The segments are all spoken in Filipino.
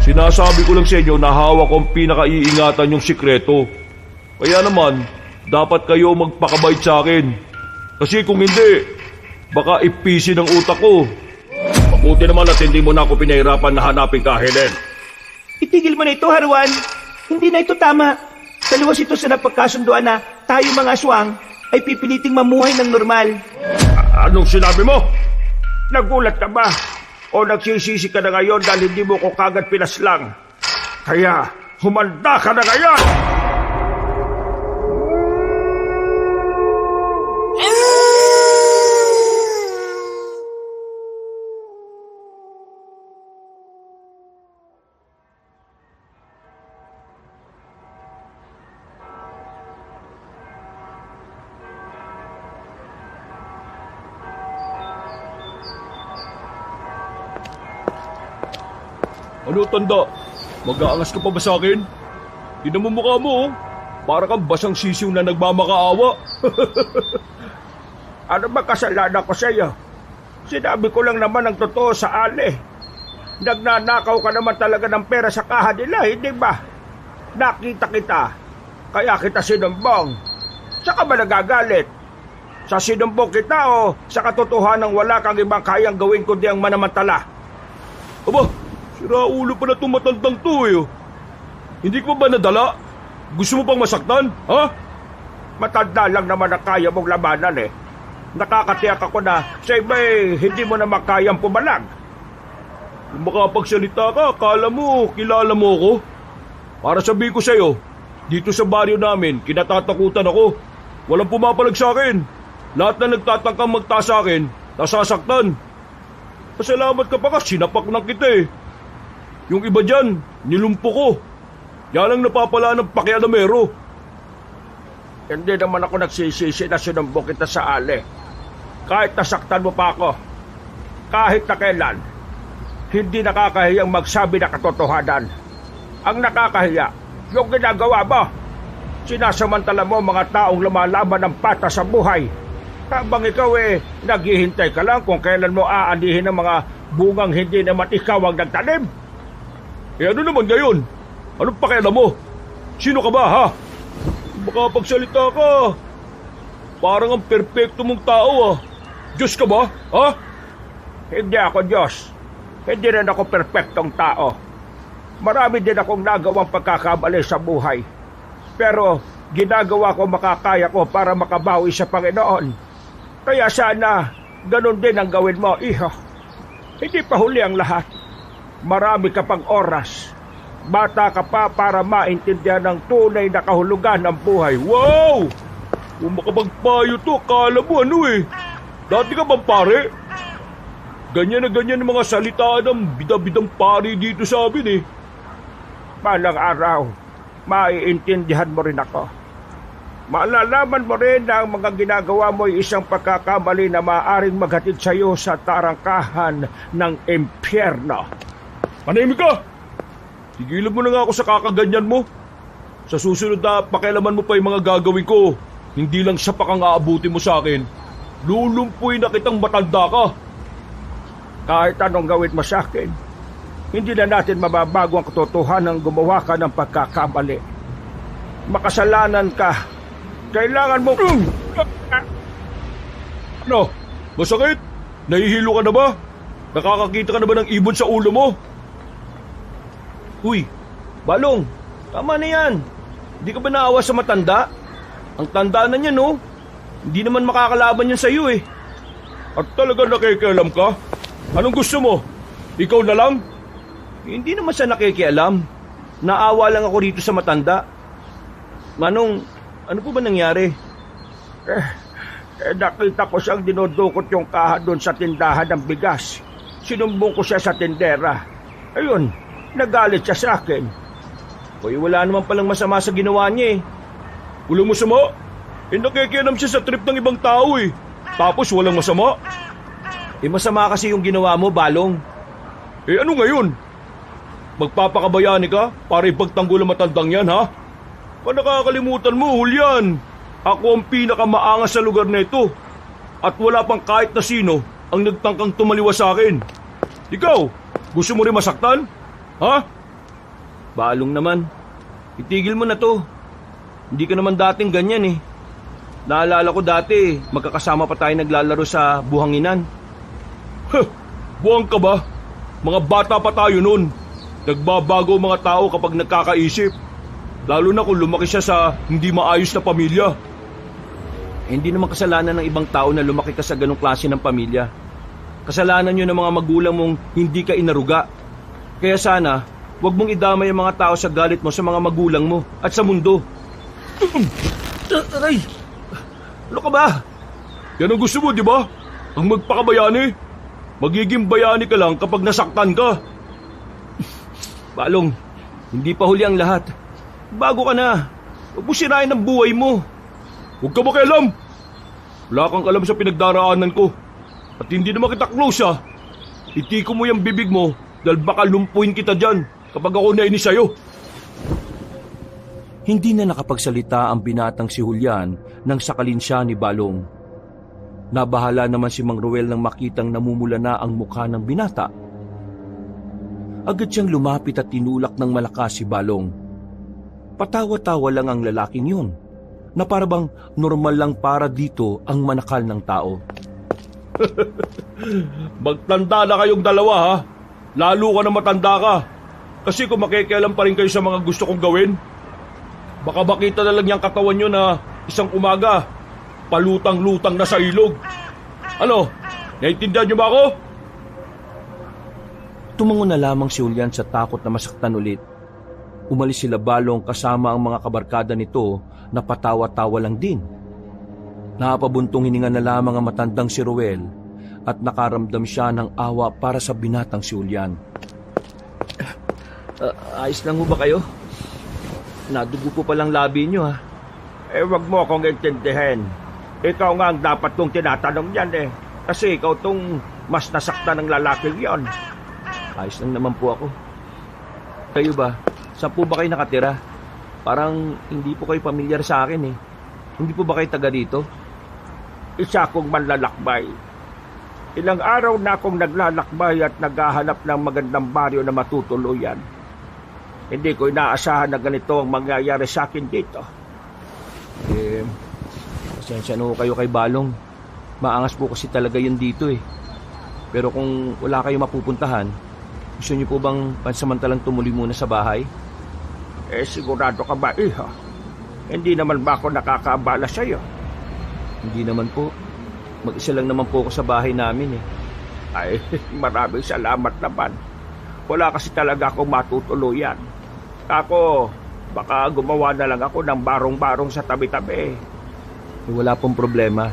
Sinasabi ko lang sa inyo na hawak kong pinakaiingatan yung sikreto. Kaya naman, dapat kayo magpakabait sa akin. Kasi kung hindi, baka ipisi ng utak ko. Mabuti naman at hindi mo na ako pinahirapan na hanapin ka, Helen. Itigil mo na ito, Harwan. Hindi na ito tama. Taliwas ito sa napagkasunduan na tayo mga aswang ay pipiliting mamuhay ng normal. Anong sinabi mo? Nagulat ka ba? O nagsisisi ka na ngayon dahil hindi mo ko kagad pinaslang? Kaya, humanda ka na ngayon! Ano tanda? Mag-aangas ka pa ba sa akin? Tinan mo mukha mo, oh. Para kang basang sisiw na nagmamakaawa. Ano ba kasalanan ko sa iyo? Sinabi ko lang naman ang totoo sa Ali. Nagnanakaw ka naman talaga ng pera sa kaha nila, hindi ba? Nakita kita, kaya kita sinumbong. Saka ba nagagalit? Sa sinumbong kita o sa katotohanan wala kang ibang kayang gawin kundi ang manamantala? Aba, sira ulo pa na itong matandang to eh. Oh. Hindi ko ba nadala? Gusto mo pang masaktan, ha? Matanda lang naman ang kaya mong labanan eh. Nakakatiyak ako na sa iba hindi mo na makayang pumalag. Kung makapagsalita ka, akala mo, kilala mo ako. Para sabihin ko sa'yo, dito sa baryo namin, kinatatakutan ako. Walang pumapalag sa akin. Lahat na nagtatangkang magtaas sa akin, nasasaktan. Pasalamat ka pa ka, sinapak na kita eh. Yung iba dyan, nilumpo ko. Yan ang napapala ng pakialamero. Hindi naman ako nagsisisi na sinumbong kita sa Ali. Kahit nasaktan mo pa ako, kahit na kailan, hindi nakakahiyang magsabi na katotohanan. Ang nakakahiya, yung ginagawa mo. Sinasamantala mo mga taong lumalaban ng pata sa buhay. Habang ikaw naghihintay ka lang kung kailan mo aanihin ang mga bungang hindi naman ikaw ang nagtanim. Ano naman ngayon? Anong pakialam mo? Sino ka ba, ha? Makapagsalita ka. Parang ang perpekto mong tao, ah. Diyos ka ba, ha? Hindi ako Diyos. Hindi rin ako perpektong tao. Marami din akong nagawang pagkakamali sa buhay. Pero ginagawa ko makakaya ko para makabawi sa Panginoon. Kaya sana, ganun din ang gawin mo, iho. Hindi pa huli ang lahat. Marami ka pang oras. Bata ka pa para maintindihan ng tunay na kahulugan ng buhay. Wow! Kung makapagpayo to, akala mo ano eh. Dati ka bang pare? Ganyan na ganyan ang mga salita ng bida-bidang pari dito sa amin eh. Balang araw, maiintindihan mo rin ako. Malalaman mo rin na ang mga ginagawa mo ay isang pagkakamali na maaaring maghatid sa iyo sa tarangkahan ng impyerno. Panahimik ka! Tigilan mo na nga ako sa kakaganyan mo. Sa susunod na pakialaman mo pa yung mga gagawin ko. Hindi lang siya pa kang aabuti mo sa akin. Lulumpuin na kitang matanda ka. Kahit anong gawin mo sa akin, hindi na natin mababago ang katotohanan ng gumawa ka ng pagkakamali. Makasalanan ka. Kailangan mo... Ano? Masakit? Nahihilo ka na ba? Nakakakita ka na ba ng ibon sa ulo mo? Uy, Balong, tama na yan. Hindi ka ba naawa sa matanda? Ang tanda na niya, no? Hindi naman makakalaban yan sa'yo eh. At talaga nakikialam ka? Anong gusto mo? Ikaw na lang? Hindi naman siya nakikialam. Naawa lang ako rito sa matanda. Manong, ano po ba nangyari? Nakita ko siyang dinudukot yung kaha doon sa tindahan ng bigas. Sinumbong ko siya sa tindera. Ayun, nagalit siya sa akin. Uy, wala naman palang masama sa ginawa niya eh. Walang masama? Nakikialam siya sa trip ng ibang tao eh. Tapos walang masama? Masama kasi yung ginawa mo, Balong. Ano ngayon? Magpapakabayani ka para ipagtanggol ang matandang yan, ha? Nakakalimutan mo, Julian. Ako ang pinakamaangas sa lugar na ito. At wala pang kahit na sino ang nagtangkang tumaliwas sa akin. Ikaw, gusto mo rin masaktan? Ha? Balong naman. Itigil mo na to. Hindi ka naman dating ganyan eh. Naalala ko dati, magkakasama pa tayo naglalaro sa buhanginan. Huh, buwang ka ba? Mga bata pa tayo nun. Nagbabago ang mga tao kapag nagkakaisip. Lalo na kung lumaki siya sa hindi maayos na pamilya. Hindi naman kasalanan ng ibang tao na lumaki ka sa ganong klase ng pamilya. Kasalanan nyo ng mga magulang mong hindi ka inaruga. Kaya sana, huwag mong idamay ang mga tao sa galit mo sa mga magulang mo at sa mundo. Aray! Ano ka ba? Yan ang gusto mo, di ba? Ang magpakabayani. Magiging bayani ka lang kapag nasaktan ka. Balong, hindi pa huli ang lahat. Bago ka na. Huwag mo sirain ang buhay mo. Huwag ka makialam. Wala kang alam sa pinagdaraanan ko. At hindi naman kita close ah. Itiko mo yung bibig mo dahil baka lumpuin kita dyan kapag ako nainis sa'yo. Hindi na nakapagsalita ang binatang si Julian nang sakalin siya ni Balong. Nabahala naman si Mang Ruel nang makitang namumula na ang mukha ng binata. Agad siyang lumapit at tinulak ng malakas si Balong. Patawa-tawa lang ang lalaking yun, na parabang normal lang para dito ang manakal ng tao. Magtanda na kayong dalawa ha. Lalo ka na matanda ka. Kasi kung makikialam pa rin kayo sa mga gusto kong gawin, baka makita na lang yung katawan nyo na isang umaga, palutang-lutang na sa ilog. Ano? Naiintindihan nyo ba ako? Tumango na lamang si Julian sa takot na masaktan ulit. Umalis sila Balong kasama ang mga kabarkada nito na patawa-tawa lang din. Napabuntong hininga na lamang ang matandang si Ruel at nakaramdam siya ng awa para sa binatang si Julian. Ayos lang ho ba kayo? Nadugo po palang labi nyo ha. Wag mo akong intindihin. Ikaw nga ang dapat kong tinatanong yan eh. Kasi ikaw tong mas nasaktan ng lalaking yon. Ayos lang naman po ako. Kayo ba? Saan po ba kayo nakatira? Parang hindi po kayo pamilyar sa akin eh. Hindi po ba kayo taga dito? Isa akong manlalakbay. Ilang araw na akong naglalakbay at naghahanap ng magandang baryo na matutuluyan. Hindi ko inaasahan na ganito ang mangyayari sa akin dito. Pasensya na kayo kay Balong. Maangas po kasi talaga yun dito eh. Pero kung wala kayo mapupuntahan, gusto niyo po bang pansamantalang tumuloy muna sa bahay? Sigurado ka ba, iha? Hindi naman ba ako nakakaabala sa'yo? Hindi naman po. Mag-isa lang naman po ako sa bahay namin eh. Ay, maraming salamat naman. Wala kasi talaga akong matutuluyan. Ako, baka gumawa na lang ako ng barong-barong sa tabi-tabi. Wala pong problema.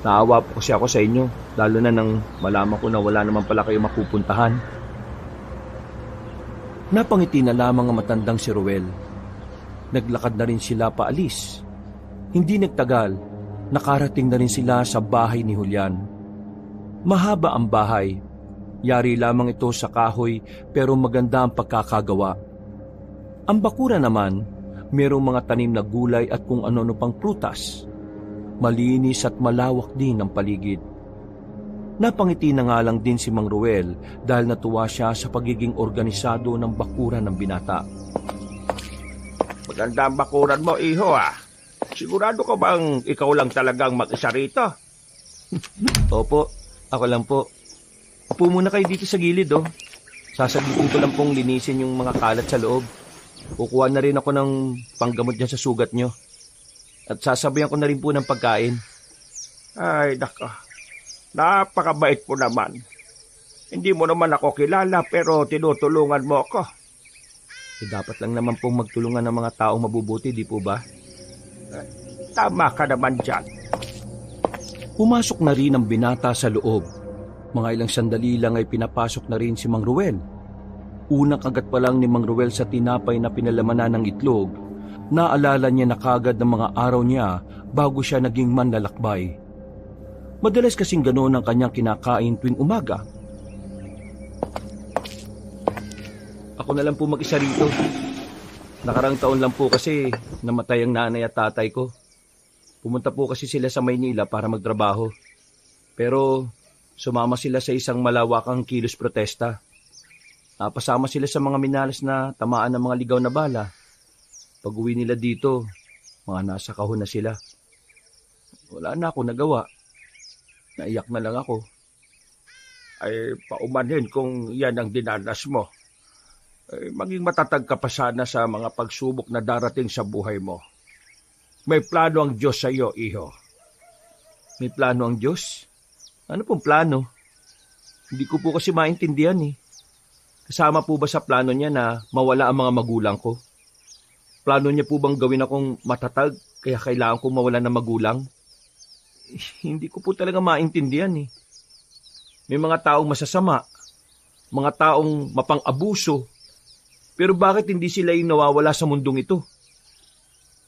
Naawa po kasi ako sa inyo, lalo na nang malaman ko na wala naman pala kayo mapupuntahan. Napangiti na lamang ang matandang si Ruel. Naglakad na rin sila paalis. Hindi nagtagal, nakarating na rin sila sa bahay ni Julian. Mahaba ang bahay. Yari lamang ito sa kahoy pero maganda ang pagkakagawa. Ang bakura naman, mayroong mga tanim na gulay at kung ano-ano pang prutas. Malinis at malawak din ang paligid. Napangiti na nga lang din si Mang Ruel dahil natuwa siya sa pagiging organisado ng bakuran ng binata. Maganda ang bakuran mo, iho ah. Sigurado ka bang ikaw lang talagang mag-isa rito? Opo, ako lang po. Upo muna kayo dito sa gilid oh. Sasabihin ko lang pong linisin yung mga kalat sa loob. Kukuha na rin ako ng panggamot dyan sa sugat nyo. At sasabayan ko na rin po ng pagkain. Ay, naka. Napakabait mo naman. Hindi mo naman ako kilala pero tinutulungan mo ako. Dapat lang naman pong magtulungan ng mga taong mabubuti, di po ba? Tama ka naman dyan. Pumasok na rin ang binata sa loob. Mga ilang sandali lang ay pinapasok na rin si Mang Ruel. Unang kagat pa lang ni Mang Ruel sa tinapay na pinalamanan ng itlog, naalala niya na kagad ng mga araw niya bago siya naging manlalakbay. Madalas kasing ganoon ang kanyang kinakain tuwing umaga. Ako na lang po mag-isa rito. Nakarang taon lang po kasi namatay ang nanay at tatay ko. Pumunta po kasi sila sa Maynila para magtrabaho. Pero sumama sila sa isang malawakang kilos protesta. Napasama sila sa mga minalas na tamaan ng mga ligaw na bala. Pag-uwi nila dito, mga nasa kahon na sila. Wala na ako nagawa. Naiyak na lang ako. Ay paumanhin kung yan ang dinanas mo. Ay, maging matatag ka pa sana sa mga pagsubok na darating sa buhay mo. May plano ang Diyos sa iyo, iho. May plano ang Diyos? Ano pong plano? Hindi ko po kasi maintindihan eh. Kasama po ba sa plano niya na mawala ang mga magulang ko? Plano niya po bang gawin akong matatag kaya kailangan kong mawala ng magulang? Hindi ko po talaga maintindihan eh. May mga taong masasama, mga taong mapang-abuso, pero bakit hindi sila yung nawawala sa mundong ito?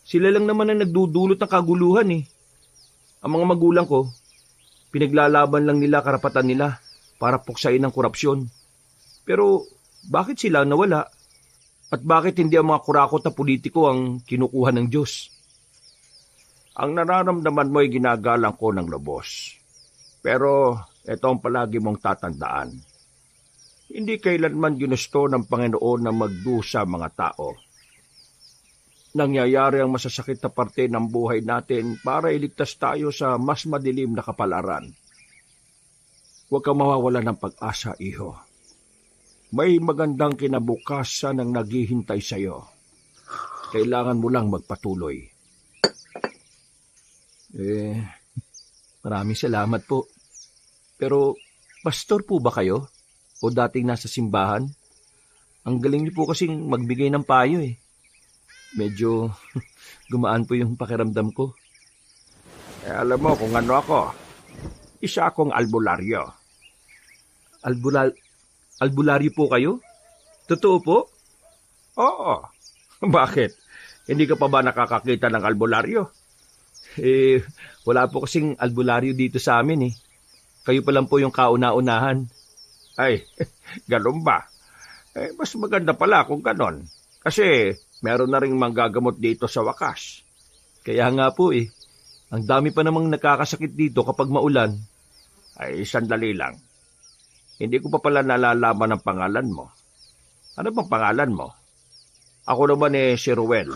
Sila lang naman ang nagdudulot ng kaguluhan eh. Ang mga magulang ko, pinaglalaban lang nila karapatan nila para puksain ang korupsyon. Pero bakit sila nawala? At bakit hindi ang mga kurakot na politiko ang kinukuha ng Diyos? Ang nararamdaman mo ay ginagalang ko ng lubos. Pero ito ang palagi mong tatandaan. Hindi kailanman ginusto ng Panginoon na magdusa mga tao. Nangyayari ang masasakit na parte ng buhay natin para iligtas tayo sa mas madilim na kapalaran. Huwag kang mawawala ng pag-asa, iho. May magandang kinabukasan ang naghihintay sa iyo. Kailangan mo lang magpatuloy. Maraming salamat po. Pero, pastor po ba kayo? O dating nasa simbahan? Ang galing niyo po kasing magbigay ng payo eh. Medyo gumaan po yung pakiramdam ko. Alam mo kung ano ako. Isa akong albularyo. Albularyo po kayo? Totoo po? Oo. Bakit? Hindi ka pa ba nakakakita ng albularyo? Wala po kasing albularyo dito sa amin eh. Kayo pa lang po yung kauna-unahan. Ay, ganun ba? Mas maganda pala kung ganon. Kasi meron na rin manggagamot dito sa wakas. Kaya nga po eh. Ang dami pa namang nakakasakit dito kapag maulan. Ay, sandali lang. Hindi ko pa pala nalalaman ang pangalan mo. Ano bang pangalan mo? Ako naman si Ruel.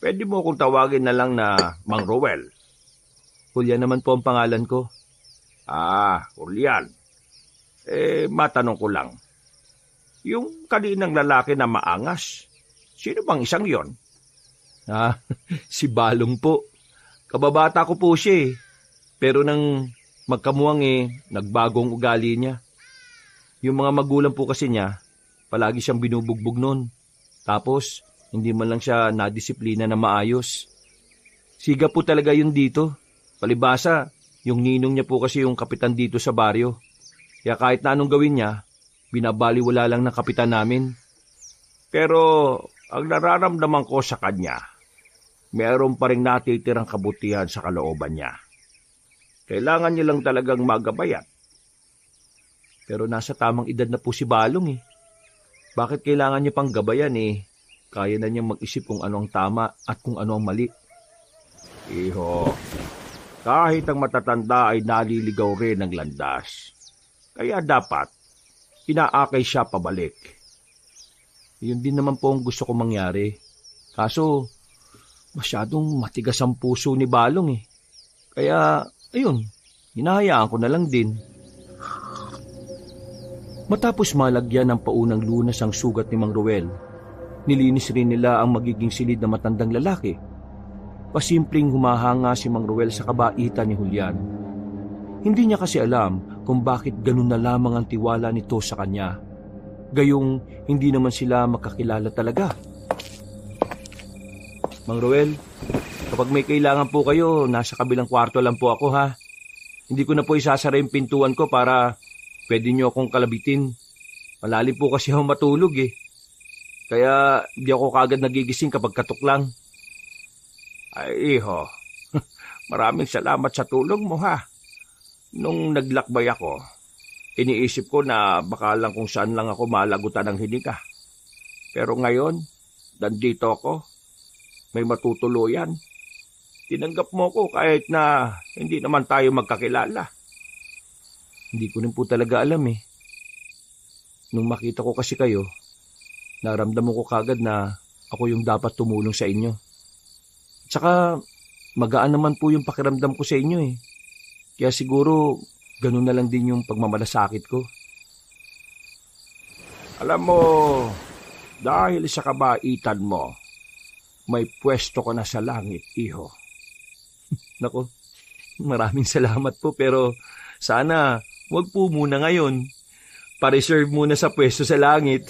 Pwede mo akong tawagin na lang na Mang Ruel. Julian naman po ang pangalan ko. Julian. Matanong ko lang. Yung kaninang lalaki na maangas, sino bang isang yon? Si Balong po. Kababata ko po siya eh. Pero nang magkamuwang nagbagong ugali niya. Yung mga magulang po kasi niya, palagi siyang binubugbog nun. Tapos, hindi man lang siya nadisiplina na maayos. Siga po talaga yun dito. Palibasa, yung ninong niya po kasi yung kapitan dito sa baryo. Kaya kahit na anong gawin niya, binabaliwala lang ng kapitan namin. Pero, ang nararamdaman ko sa kanya, meron pa rin natitirang kabutihan sa kalooban niya. Kailangan niya lang talagang magabayan. Pero nasa tamang edad na po si Balong eh. Bakit kailangan niya pang gabayan eh? Kaya na niyang mag-isip kung ano ang tama at kung ano ang mali. Iho, kahit ang matatanda ay naliligaw rin ng landas. Kaya dapat, inaakay siya pabalik. Yun din naman po ang gusto kong mangyari. Kaso, masyadong matigas ang puso ni Balong eh. Kaya, ayun, hinahayaan ko na lang din. Matapos malagyan ng paunang lunas ang sugat ni Mang Ruel, nilinis rin nila ang magiging silid na matandang lalaki. Pasimpleng humahanga si Mang Ruel sa kabaitan ni Julian. Hindi niya kasi alam kung bakit ganun na lamang ang tiwala nito sa kanya. Gayong hindi naman sila makakilala talaga. Mang Ruel, kapag may kailangan po kayo, nasa kabilang kwarto lang po ako ha. Hindi ko na po isasara yung pintuan ko para pwede niyo akong kalabitin. Malalim po kasi ako matulog eh. Kaya di ako kaagad nagigising kapag katok lang. Ay, iho. Maraming salamat sa tulong mo ha. Nung naglakbay ako, iniisip ko na baka lang kung saan lang ako malagutan ng hininga. Pero ngayon, nandito ako. May matutuluyan. Tinanggap mo ko kahit na hindi naman tayo magkakilala. Hindi ko rin po talaga alam eh. nung makita ko kasi kayo, naramdaman ko kagad na ako yung dapat tumulong sa inyo. Tsaka, magaan naman po yung pakiramdam ko sa inyo eh. Kaya siguro, ganun na lang din yung pagmamalasakit ko. Alam mo, dahil sa kabaitan mo, may pwesto ka na sa langit, iho. Nako, maraming salamat po pero sana wag po muna ngayon. Pa-reserve muna sa pwesto sa langit.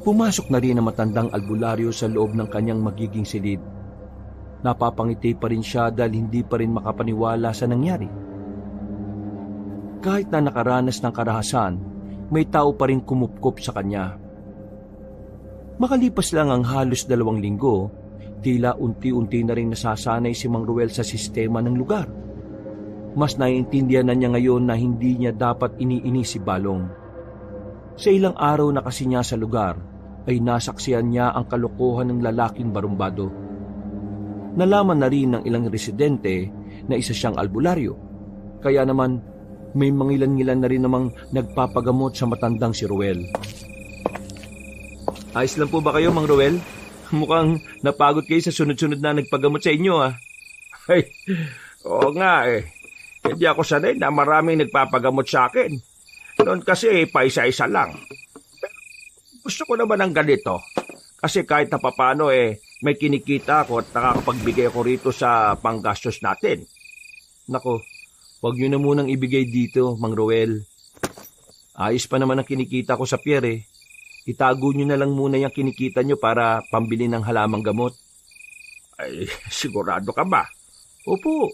Pumasok na rin ang matandang albularyo sa loob ng kanyang magiging silid. Napapangiti pa rin siya dahil hindi pa rin makapaniwala sa nangyari. Kahit na nakaranas ng karahasan, may tao pa rin kumupkop sa kanya. Makalipas lang ang halos 2 linggo, tila unti-unti na rin nasasanay si Mang Ruel sa sistema ng lugar. Mas naiintindihan na niya ngayon na hindi niya dapat iniini si Balong. Sa ilang araw na kasi niya sa lugar, ay nasaksihan niya ang kalokohan ng lalaking barumbado. Nalaman na rin ng ilang residente na isa siyang albularyo, kaya naman may mangilan-ngilan na rin namang nagpapagamot sa matandang si Ruel. Ayos lang po ba kayo, Mang Ruel? Mukhang napagod kayo sa sunod-sunod na nagpagamot sa inyo, ah. Ay, oo nga eh. Hindi ako sanay na maraming nagpapagamot sa akin. Noon kasi paisa-isa lang. Pero gusto ko naman ng ganito. Kasi kahit na papano may kinikita ako at nakakapagbigay ako rito sa panggastos natin. Nako, wag nyo na munang ibigay dito, Mang Ruel. Ayos pa naman ang kinikita ko sa pier eh. Itago nyo na lang muna yung kinikita nyo para pambili ng halamang gamot. Ay, sigurado ka ba? Opo.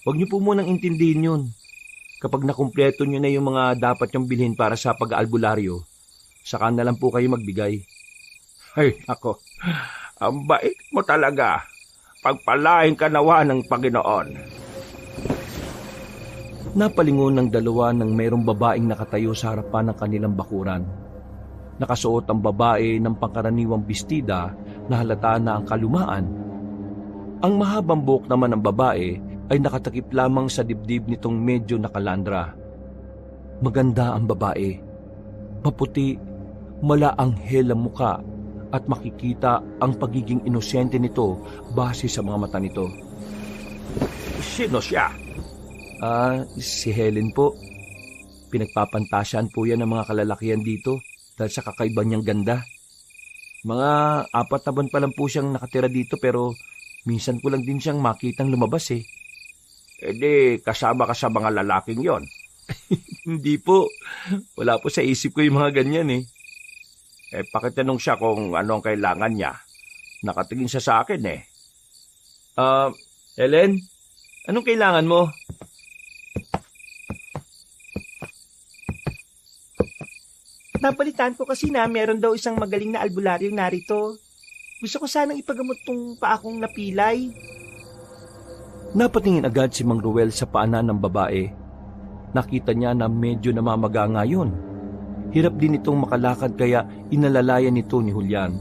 Huwag nyo po munang intindihin yun. Kapag nakumpleto nyo na yung mga dapat nyong bilhin para sa pag-albularyo, saka na lang po kayo magbigay. Ay, ako. Ang bait mo talaga. Pagpalain ka nawa ng Panginoon. Napalingon ng dalawa nang mayroong babaeng nakatayo sa harapan ng kanilang bakuran. Nakasuot ang babae ng pangkaraniwang bestida na halata na ang kalumaan. Ang mahabang buhok naman ng babae ay nakatakip lamang sa dibdib nitong medyo nakalandra. Maganda ang babae. Maputi, malaanghel ang muka at makikita ang pagiging inosente nito base sa mga mata nito. Sino siya? Si Helen po. Pinagpapantasyan po yan ng mga kalalakihan dito dahil sa kakaiba niyang ganda. Mga 4 na buwan pa lang po siyang nakatira dito pero minsan ko lang din siyang makitang lumabas eh. Di kasama ka sa mga lalaking yon. Hindi po. Wala po sa isip ko yung mga ganyan eh. Pakitanong siya kung ano ang kailangan niya. Nakatingin siya sa akin eh. Helen, anong kailangan mo? Napalitan ko kasi na meron daw isang magaling na albularyo narito. Gusto ko sanang ipagamot tong paa kong napilay. Napatingin agad si Mang Ruel sa paanan ng babae. Nakita niya na medyo namamaga ngayon. Hirap din itong makalakad kaya inalalayan nito ni Julian.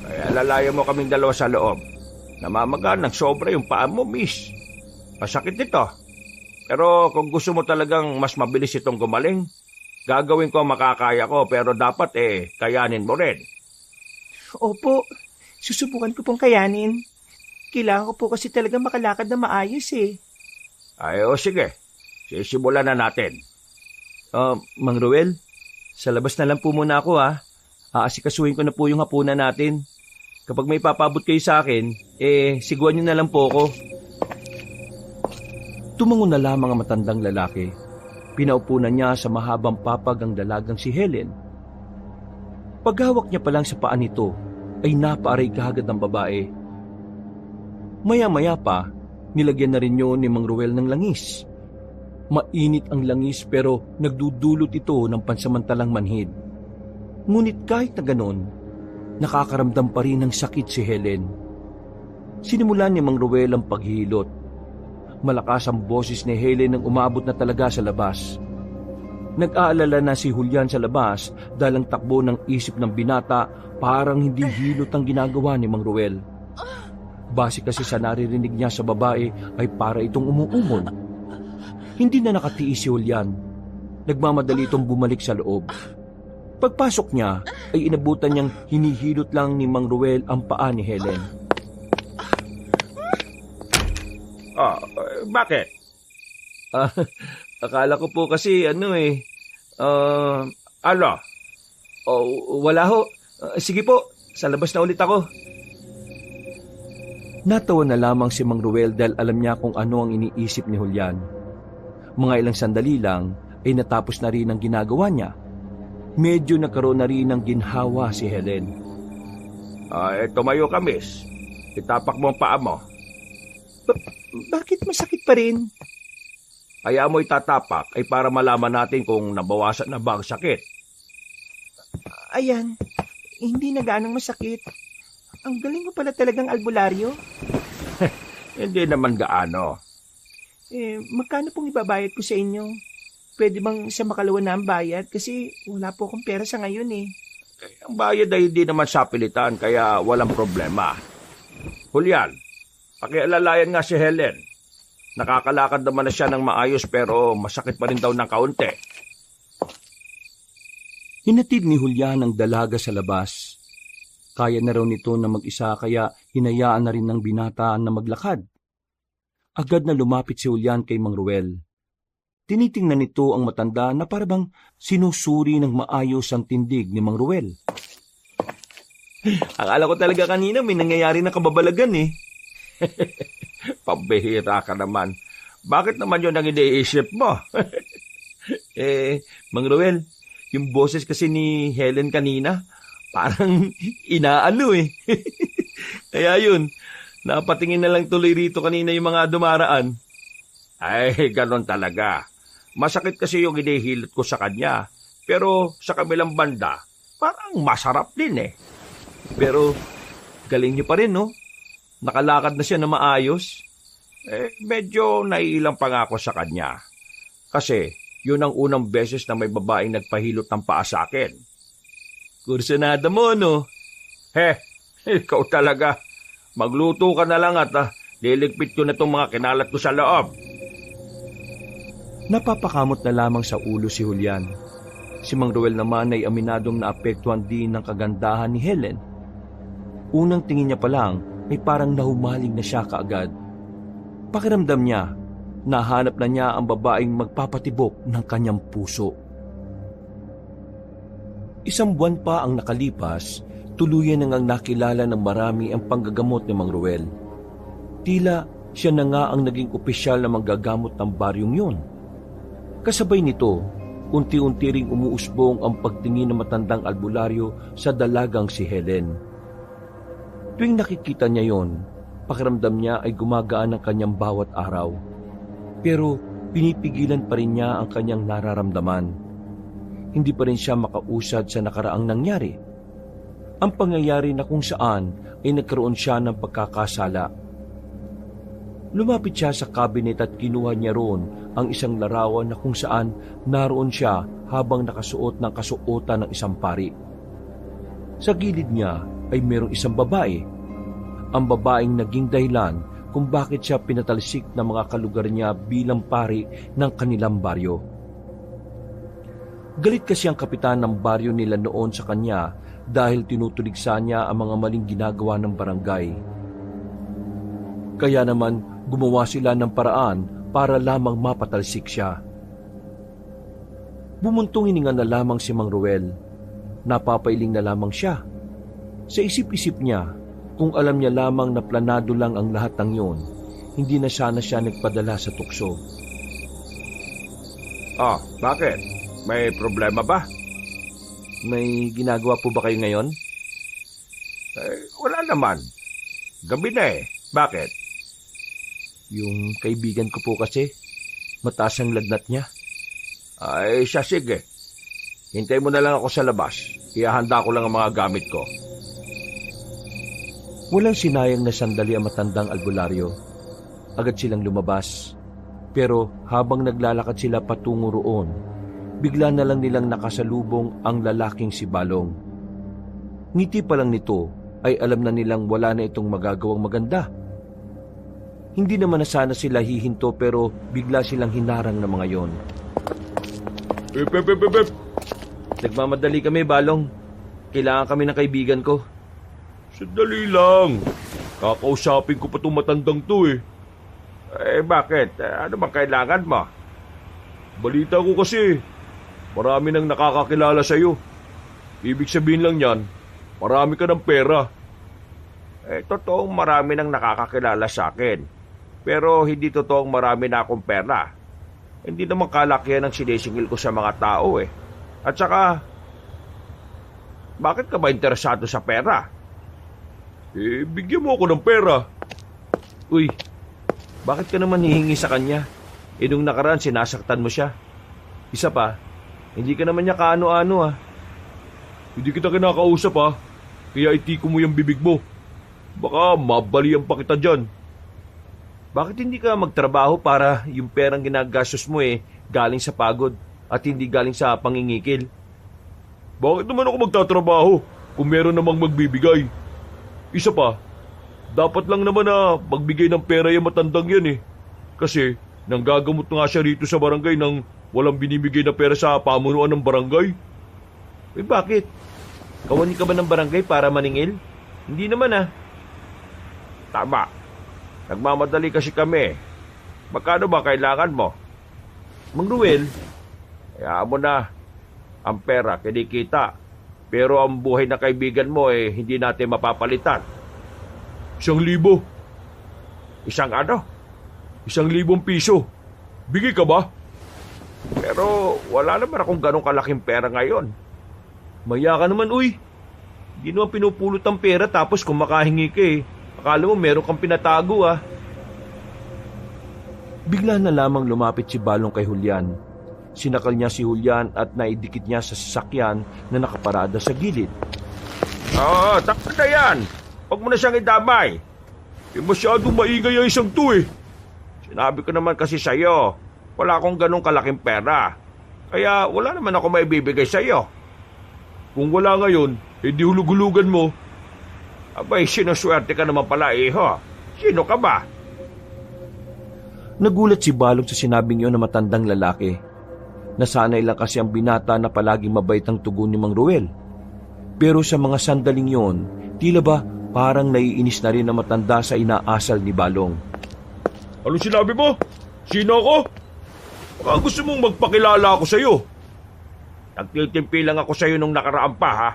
Ay, alalayan mo kaming dalawa sa loob. Namamaga ng sobra yung paa mo, miss. Masakit ito. Pero kung gusto mo talagang mas mabilis itong gumaling, gagawin ko ang makakaya ko pero dapat kayanin mo rin. Opo, susubukan ko pong kayanin. Kailangan ko po kasi talaga makalakad na maayos eh. Ay, sige. Sisimulan na natin. Mang Ruel, sa labas na lang po muna ako ha. Aasikasuhin ko na po yung hapunan natin. Kapag may papabot kayo sa akin, siguan nyo na lang po ako. Tumango na lamang ang matandang lalaki. Pinaupunan niya sa mahabang papag ang dalagang si Helen. Paghawak niya pa lang sa paa nito, ay napaaray kaagad ng babae. Maya-maya pa, nilagyan na rin yun ni Mang Ruel ng langis. Mainit ang langis pero nagdudulot ito ng pansamantalang manhid. Ngunit kahit na ganon, nakakaramdam pa rin ng sakit si Helen. Sinimulan ni Mang Ruel ang paghihilot. Malakas ang boses ni Helen nang umabot na talaga sa labas. Nag-aalala na si Julian sa labas dahil ang takbo ng isip ng binata parang hindi hilot ang ginagawa ni Mang Ruel. Base kasi sa naririnig niya sa babae ay para itong umuumon. Hindi na nakatiis si Julian. Nagmamadali itong bumalik sa loob. Pagpasok niya ay inabutan niyang hinihilot lang ni Mang Ruel ang paa ni Helen. Bakit? Akala ko po kasi Ano? wala ho. Sige po, sa labas na ulit ako. Natawa na lamang si Mang Ruel dahil alam niya kung ano ang iniisip ni Julian. Mga ilang sandali lang ay natapos na rin ang ginagawa niya. Medyo nagkaroon na rin ng ginhawa si Helen. Tumayo ka, miss. Itapak mo ang paa mo. Bakit masakit pa rin? Kaya mo itatapak ay para malaman natin kung nabawasan na ba ang sakit. Ayan, hindi na ganong masakit. Ang galing mo pala talagang albularyo. Hindi naman gaano. Magkano pong ibabayad ko sa inyo? Pwede bang sa makalawa na ang bayad? Kasi wala po akong pera sa ngayon eh. Ang bayad ay hindi naman sapilitan kaya walang problema. Julian, pakialalayan nga si Helen. Nakakalakad naman na siya ng maayos pero masakit pa rin daw ng kaunti. Hinatid ni Julian ang dalaga sa labas. Kaya na raw nito na mag-isa kaya hinayaan na rin ng binata na maglakad. Agad na lumapit si Julian kay Mang Ruel. Tinitingnan nito ang matanda na parabang sinusuri ng maayos ang tindig ni Mang Ruel. Akala ko talaga kanina may nangyayari na kababalagan eh. Pambihira ka naman. Bakit naman yun ang iniisip mo? Mang Ruel, yung boses kasi ni Helen kanina, parang inaano eh. Kaya yun, napatingin na lang tuloy rito kanina yung mga dumaraan. Ay, ganon talaga. Masakit kasi yung inihilot ko sa kanya. Pero sa kabilang banda, parang masarap din eh. Pero galing niyo pa rin, no? Nakalakad na siya na maayos. Medyo naiilang pa nga ako sa kanya. Kasi yun ang unang beses na may babaeng nagpahilot ng paa sa akin. Kursunada mo, no? Ikaw talaga. Magluto ka na lang at liligpit ko na itong mga kinalat ko sa loob. Napapakamot na lamang sa ulo si Julian. Si Mang Ruel naman ay aminadong naapektuhan din ng kagandahan ni Helen. Unang tingin niya pa lang ay parang nahumaling na siya kaagad. Pakiramdam niya, nahanap na niya ang babaeng magpapatibok ng kanyang puso. Isang buwan pa ang nakalipas, tuluyan nang nakilala ng marami ang panggagamot ni Mang Ruel. Tila siya na nga ang naging opisyal na manggagamot ng baryong yun. Kasabay nito, unti-unti ring umuusbong ang pagtingin ng matandang albularyo sa dalagang si Helen. Tuwing nakikita niya yon, pakiramdam niya ay gumagaan ang kanyang bawat araw. Pero pinipigilan pa rin niya ang kanyang nararamdaman. Hindi pa rin siya makausad sa nakaraang nangyari. Ang pangyayari na kung saan ay nagkaroon siya ng pagkakasala. Lumapit siya sa cabinet at kinuha niya roon ang isang larawan na kung saan naroon siya habang nakasuot ng kasuotan ng isang pari. Sa gilid niya ay mayroong isang babae. Ang babaeng naging dahilan kung bakit siya pinatalsik ng mga kalugar niya bilang pari ng kanilang baryo. Galit kasi ang kapitan ng baryo nila noon sa kanya dahil tinutuligsa niya ang mga maling ginagawa ng barangay. Kaya naman gumawa sila ng paraan para lamang mapatalsik siya. Bumuntong hininga na lamang si Mang Ruel. Napapailing na lamang siya. Sa isip-isip niya, kung alam niya lamang na planado lang ang lahat ng yun, hindi na sana siya nagpadala sa tukso. Bakit? May problema ba? May ginagawa po ba kayo ngayon? Wala naman. Gabi na eh. Bakit? Yung kaibigan ko po kasi, mataas ang lagnat niya. Ay, siya sige. Hintay mo na lang ako sa labas. Ihahanda ko lang ang mga gamit ko. Walang sinayang na sandali ang matandang albularyo. Agad silang lumabas. Pero habang naglalakad sila patungo roon, bigla na lang nilang nakasalubong ang lalaking si Balong. Ngiti pa lang nito ay alam na nilang wala na itong magagawang maganda. Hindi naman na sana sila hihinto pero bigla silang hinarang ng mga yon. Pep. Nagmamadali kami, Balong. Kailangan kami ng kaibigan ko. Sandali lang. Kakausapin ko pa itong matandang to eh. Bakit? Ano bang kailangan mo? Balita ko kasi, marami nang nakakakilala sa'yo. Ibig sabihin lang yan, marami ka ng pera. Totoong marami nang nakakakilala sa akin. Pero hindi totoong marami na akong pera. Hindi naman kalakihan ang sinisingil ko sa mga tao eh. At saka, bakit ka ba interesado sa pera? Bigyan mo ako ng pera. Uy, bakit ka naman hihingi sa kanya? Nung nakaraan sinasaktan mo siya. Isa pa, hindi ka naman niya kaano-ano ah. Hindi kita kinakausap ha, kaya itiko mo yung bibig mo. Baka mabalian pa kita dyan. Bakit hindi ka magtrabaho para yung perang ginagastos mo galing sa pagod at hindi galing sa pangingikil? Bakit naman ako magtatrabaho kung meron namang magbibigay? Isa pa, dapat lang naman na magbigay ng pera yung matandang yan eh. Kasi nanggagamot nga siya rito sa barangay nang walang binibigay na pera sa pamunuan ng barangay. Bakit? Kawani ka ba ng barangay para maningil? Hindi naman ah. Tama. Nagmamadali kasi kami. Magkano ba kailangan mo? Mang Ruel, Hayaan mo na. Ang pera, kinikita. Pero ang buhay na kaibigan mo hindi natin mapapalitan. 1,000. Isang ano? 1,000 piso. Bigay ka ba? Pero wala naman akong ganong kalaking pera ngayon. maya ka naman uy. Hindi naman pinupulot ang pera tapos kung makahingi ka akala mo meron kang pinatago ah. Bigla na lamang lumapit si Balong kay Julian. Sinakal niya si Julian at naidikit niya sa sasakyan na nakaparada sa gilid. Tama na yan. Huwag mo na siyang idamay. Masyadong maingay ang isang to eh. Sinabi ko naman kasi sa'yo, wala akong ganong kalaking pera. Kaya wala naman ako maibibigay sa'yo. Kung wala ngayon, di hulug-hulugan mo. Abay, sinuswerte ka naman pala iho. Sino ka ba? Nagulat si Balong sa sinabing yun na matandang lalaki. Nasanay lang kasi ang binata na palaging mabait ang tugon ni Mang Ruel. Pero sa mga sandaling yon, tila ba parang naiinis na rin na matanda sa inaasal ni Balong. Ano sinabi mo? Sino ako? Baka gusto mong magpakilala ako sa'yo. Nagtitimpi lang ako sa'yo nung nakaraan pa, ha?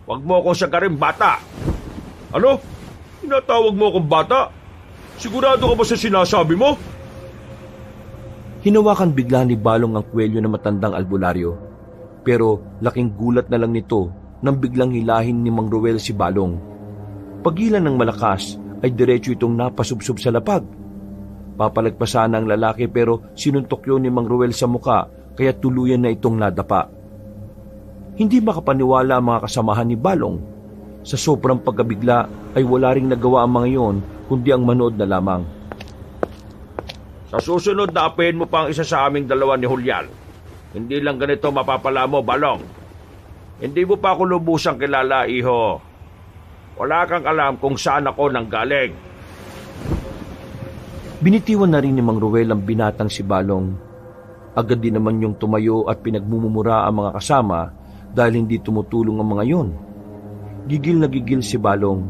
Huwag mo akong sagarin, bata. Ano? Tinatawag mo akong bata? Sigurado ka ba sa sinasabi mo? Hinawakan bigla ni Balong ang kwelyo ng matandang albularyo. Pero laking gulat na lang nito nang biglang hilahin ni Mang Ruel si Balong. Pagilan ng malakas ay diretso itong napasubsob sa lapag. Papalagpasan ang lalaki pero sinuntok yun ni Mang Ruel sa muka kaya tuluyan na itong nadapa. Hindi makapaniwala ang mga kasamahan ni Balong. Sa sobrang pagkabigla ay wala ring nagawa ang mga yon kundi ang manood na lamang. Sa susunod na apahin mo pa ang isa sa aming dalawa ni Julian. Hindi lang ganito mapapala mo, Balong. Hindi mo pa ako lubusang kilala, iho. Wala kang alam kung saan ako nanggaling. Binitiwan na rin ni Mang Ruel ang binatang si Balong. Agad din naman yung tumayo at pinagmumura ang mga kasama dahil hindi tumutulong ang mga yon. Gigil na gigil si Balong.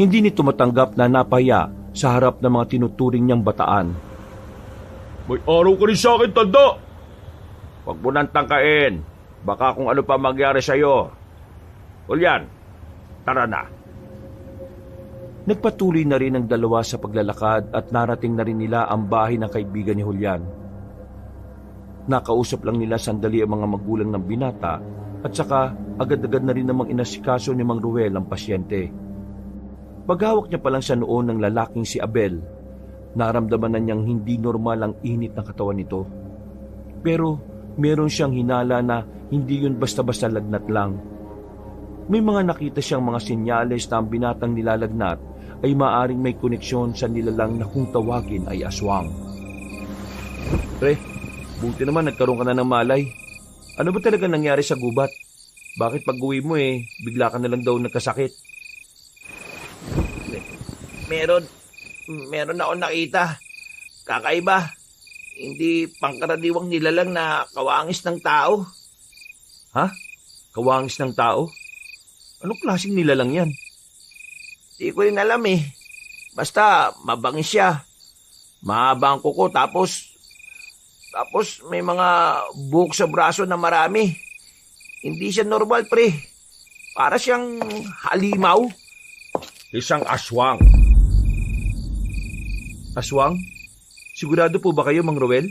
Hindi nito matanggap na napaya sa harap ng mga tinuturing niyang bataan. May araw ka rin sa akin, tanda! Huwag mo nang tangkain. Baka kung ano pa mangyari sa'yo. Julian, tara na. Nagpatuloy na rin ang dalawa sa paglalakad at narating na rin nila ang bahay ng kaibigan ni Julian. Nakausap lang nila sandali ang mga magulang ng binata at saka agad-agad na rin namang inasikaso ni Mang Ruel ang pasyente. Paghawak niya pa lang sa noon ng lalaking si Abel, naramdaman na niyang hindi normal ang init ng katawan nito. Pero meron siyang hinala na hindi yun basta-basta lagnat lang. May mga nakita siyang mga senyales na ang binatang nilalagnat ay maaring may koneksyon sa nilalang na kung tawagin ay aswang. Pre, buti naman nagkaroon ka na ng malay. Ano ba talaga nangyari sa gubat? Bakit pag-uwi mo bigla ka na lang daw nagkasakit? Meron meron ako nakita. Kakaiba. Hindi pangkaraniwang nilalang na kawangis ng tao. Ha? Kawangis ng tao? Anong klaseng nilalang yan? Di ko rin alam eh. Basta mabangis siya. Mahaba ang kuko tapos may mga buhok sa braso na marami. Hindi siya normal, pre. Para siyang halimaw. Isang aswang. Aswang? Sigurado po ba kayo, Mang Ruel?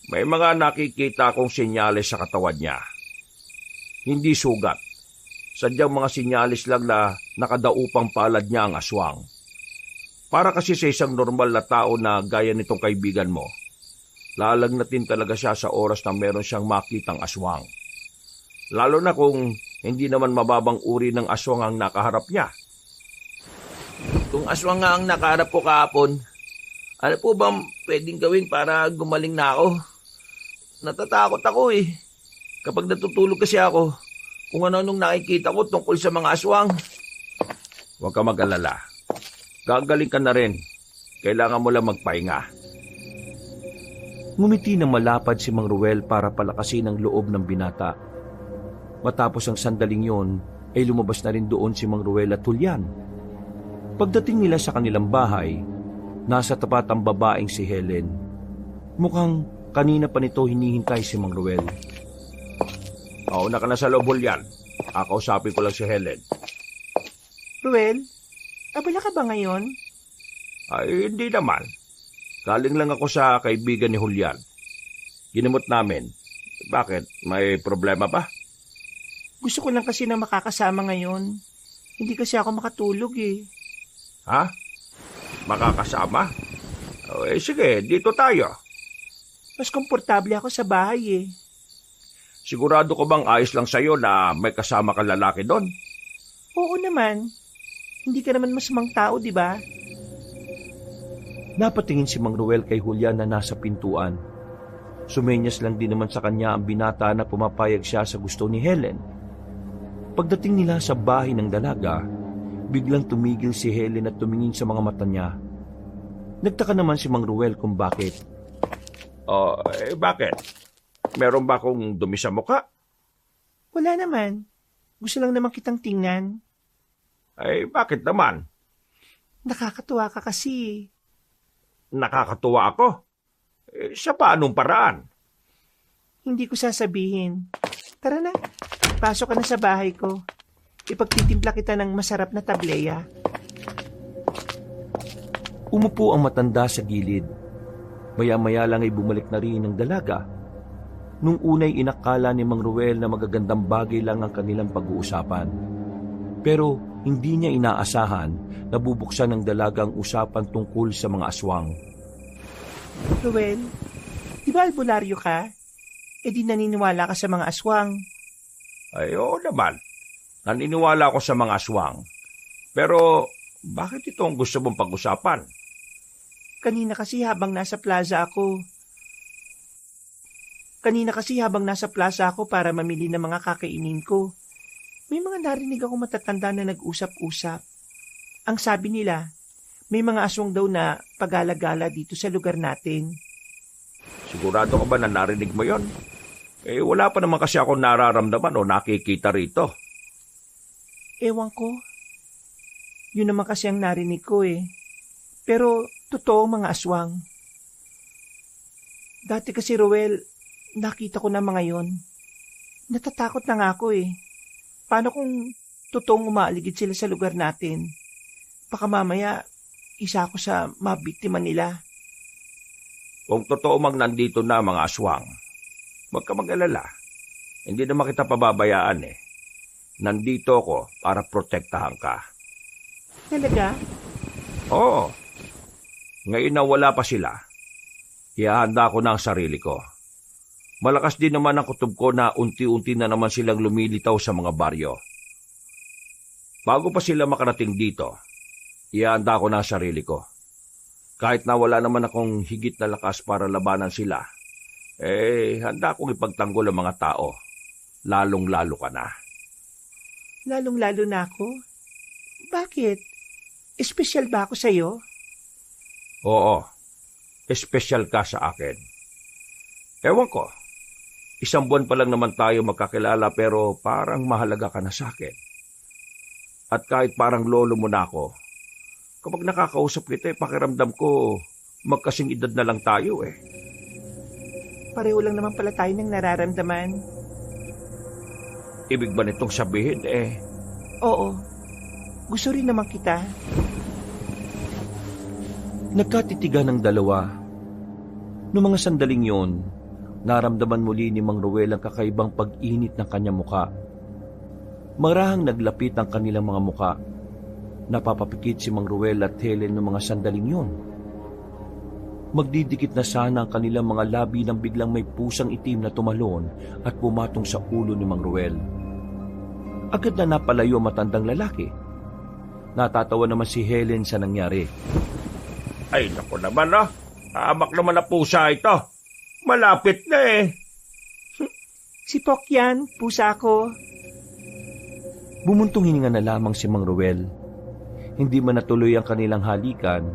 May mga nakikita akong senyales sa katawan niya. Hindi sugat. Sadyang mga senyales lang na nakadaupang palad niya ang aswang. Para kasi sa isang normal na tao na gaya nitong kaibigan mo, lalagnatin talaga siya sa oras na meron siyang makitang aswang. Lalo na kung hindi naman mababang uri ng aswang ang nakaharap niya. Kung aswang nga ang nakaharap ko kahapon, ano po bang pwedeng gawin para gumaling na ako? Natatakot ako eh. Kapag natutulog kasi ako, kung ano-anong nakikita ko tungkol sa mga aswang. Huwag ka mag-alala. Gagaling ka na rin. Kailangan mo lang magpahinga. Ngumiti ng malapad si Mang Ruel para palakasin ang loob ng binata. Matapos ang sandaling yon, ay lumabas na rin doon si Mang Ruel at Julian. Pagdating nila sa kanilang bahay, nasa tapat ang babaeng si Helen. Mukhang kanina pa nito hinihintay si Mang Ruel. Mauna ka na sa loob, Julian. Kakausapin ko lang si Helen. Ruel, abala ka ba ngayon? Ay, hindi naman. Galing lang ako sa kaibigan ni Julian. Ginamot namin. Bakit? May problema ba? Gusto ko lang kasi na makakasama ngayon. Hindi kasi ako makatulog eh. Ha? Makakasama? Sige, dito tayo. Mas komportable ako sa bahay eh. Sigurado ko bang ayos lang sa'yo na may kasama kang lalaki doon? Oo naman. Hindi ka naman masamang tao, di ba? Napatingin si Mang Ruel kay Julian na nasa pintuan. Sumenyas lang din naman sa kanya ang binata na pumapayag siya sa gusto ni Helen. Pagdating nila sa bahay ng dalaga, biglang tumigil si Helen at tumingin sa mga mata niya. Nagtaka naman si Mang Ruel kung bakit. Bakit? Meron ba akong dumi sa mukha? Wala naman. Gusto lang naman kitang tingnan. Bakit naman? Nakakatuwa ka kasi. Nakakatuwa ako. Sa paanong paraan? Hindi ko sasabihin. Tara na. Pasok ka na sa bahay ko. Ipagtitimpla kita ng masarap na tableya. Umupo ang matanda sa gilid. Maya-maya lang ay bumalik na rin ang dalaga. Nung unay inakala ni Mang Ruel na magagandang bagay lang ang kanilang pag-uusapan. Pero hindi niya inaasahan na bubuksan ng dalaga ang usapan tungkol sa mga aswang. Ruel, di ba albularyo ka? E di naniniwala ka sa mga aswang. Oo naman. Naniniwala ako sa mga aswang. Pero bakit ito ang gusto mong pag-usapan? Kanina kasi habang nasa plaza ako para mamili ng mga kakainin ko, may mga narinig ako matatanda na nag-usap-usap. Ang sabi nila, may mga aswang daw na pagala-gala dito sa lugar natin. Sigurado ka ba na narinig mo yon? Wala pa naman kasi ako nararamdaman o nakikita rito. Ewan ko. Yun naman kasi ang narinig ko eh. Pero totoo mga aswang. Dati kasi Ruel, nakita ko na mga yon. Natatakot na nga ako eh. Paano kung totoong umaaligid sila sa lugar natin? Baka mamaya, isa ako sa mabiktima nila. Kung totoo mang nandito na mga aswang, huwag ka mag-alala. Hindi naman kita pababayaan eh. Nandito ako para protektahan ka. Talaga? Oo. Ngayon na wala pa sila, ihahanda ko na ang sarili ko. Malakas din naman ang kutob ko na unti-unti na naman silang lumilitaw sa mga baryo. Bago pa sila makarating dito, ihahanda ko na ang sarili ko. Kahit na wala naman akong higit na lakas para labanan sila, handa akong ipagtanggol ang mga tao. Lalong-lalo ka na. Lalong-lalo na ako? Bakit? Espesyal ba ako sa'yo? Oo, espesyal ka sa akin. Ewan ko, 1 buwan pa lang naman tayo magkakilala pero parang mahalaga ka na sa akin. At kahit parang lolo mo na ako, kapag nakakausap kita, pakiramdam ko magkasing edad na lang tayo eh. Pareho lang naman pala tayo ng nararamdaman. Ibig ba nitong sabihin Oo, gusto rin naman kita. Nagkatitigan ng dalawa. Noong mga sandaling yon, naramdaman muli ni Mang Ruel ang kakaibang pag-init ng kanyang muka. Marahang naglapit ang kanilang mga muka. Napapapikit si Mang Ruel at Helen noong mga sandaling yon. Magdidikit na sana ang kanilang mga labi nang biglang may pusang itim na tumalon at pumatong sa ulo ni Mang Ruel. Agad na napalayo ang matandang lalaki. Natatawa naman si Helen sa nangyari. Ay, naku naman hamak naman na pusa ito. Malapit na Si Pok yan, pusa ko. Bumuntong hininga na lamang si Mang Ruel. Hindi man natuloy ang kanilang halikan,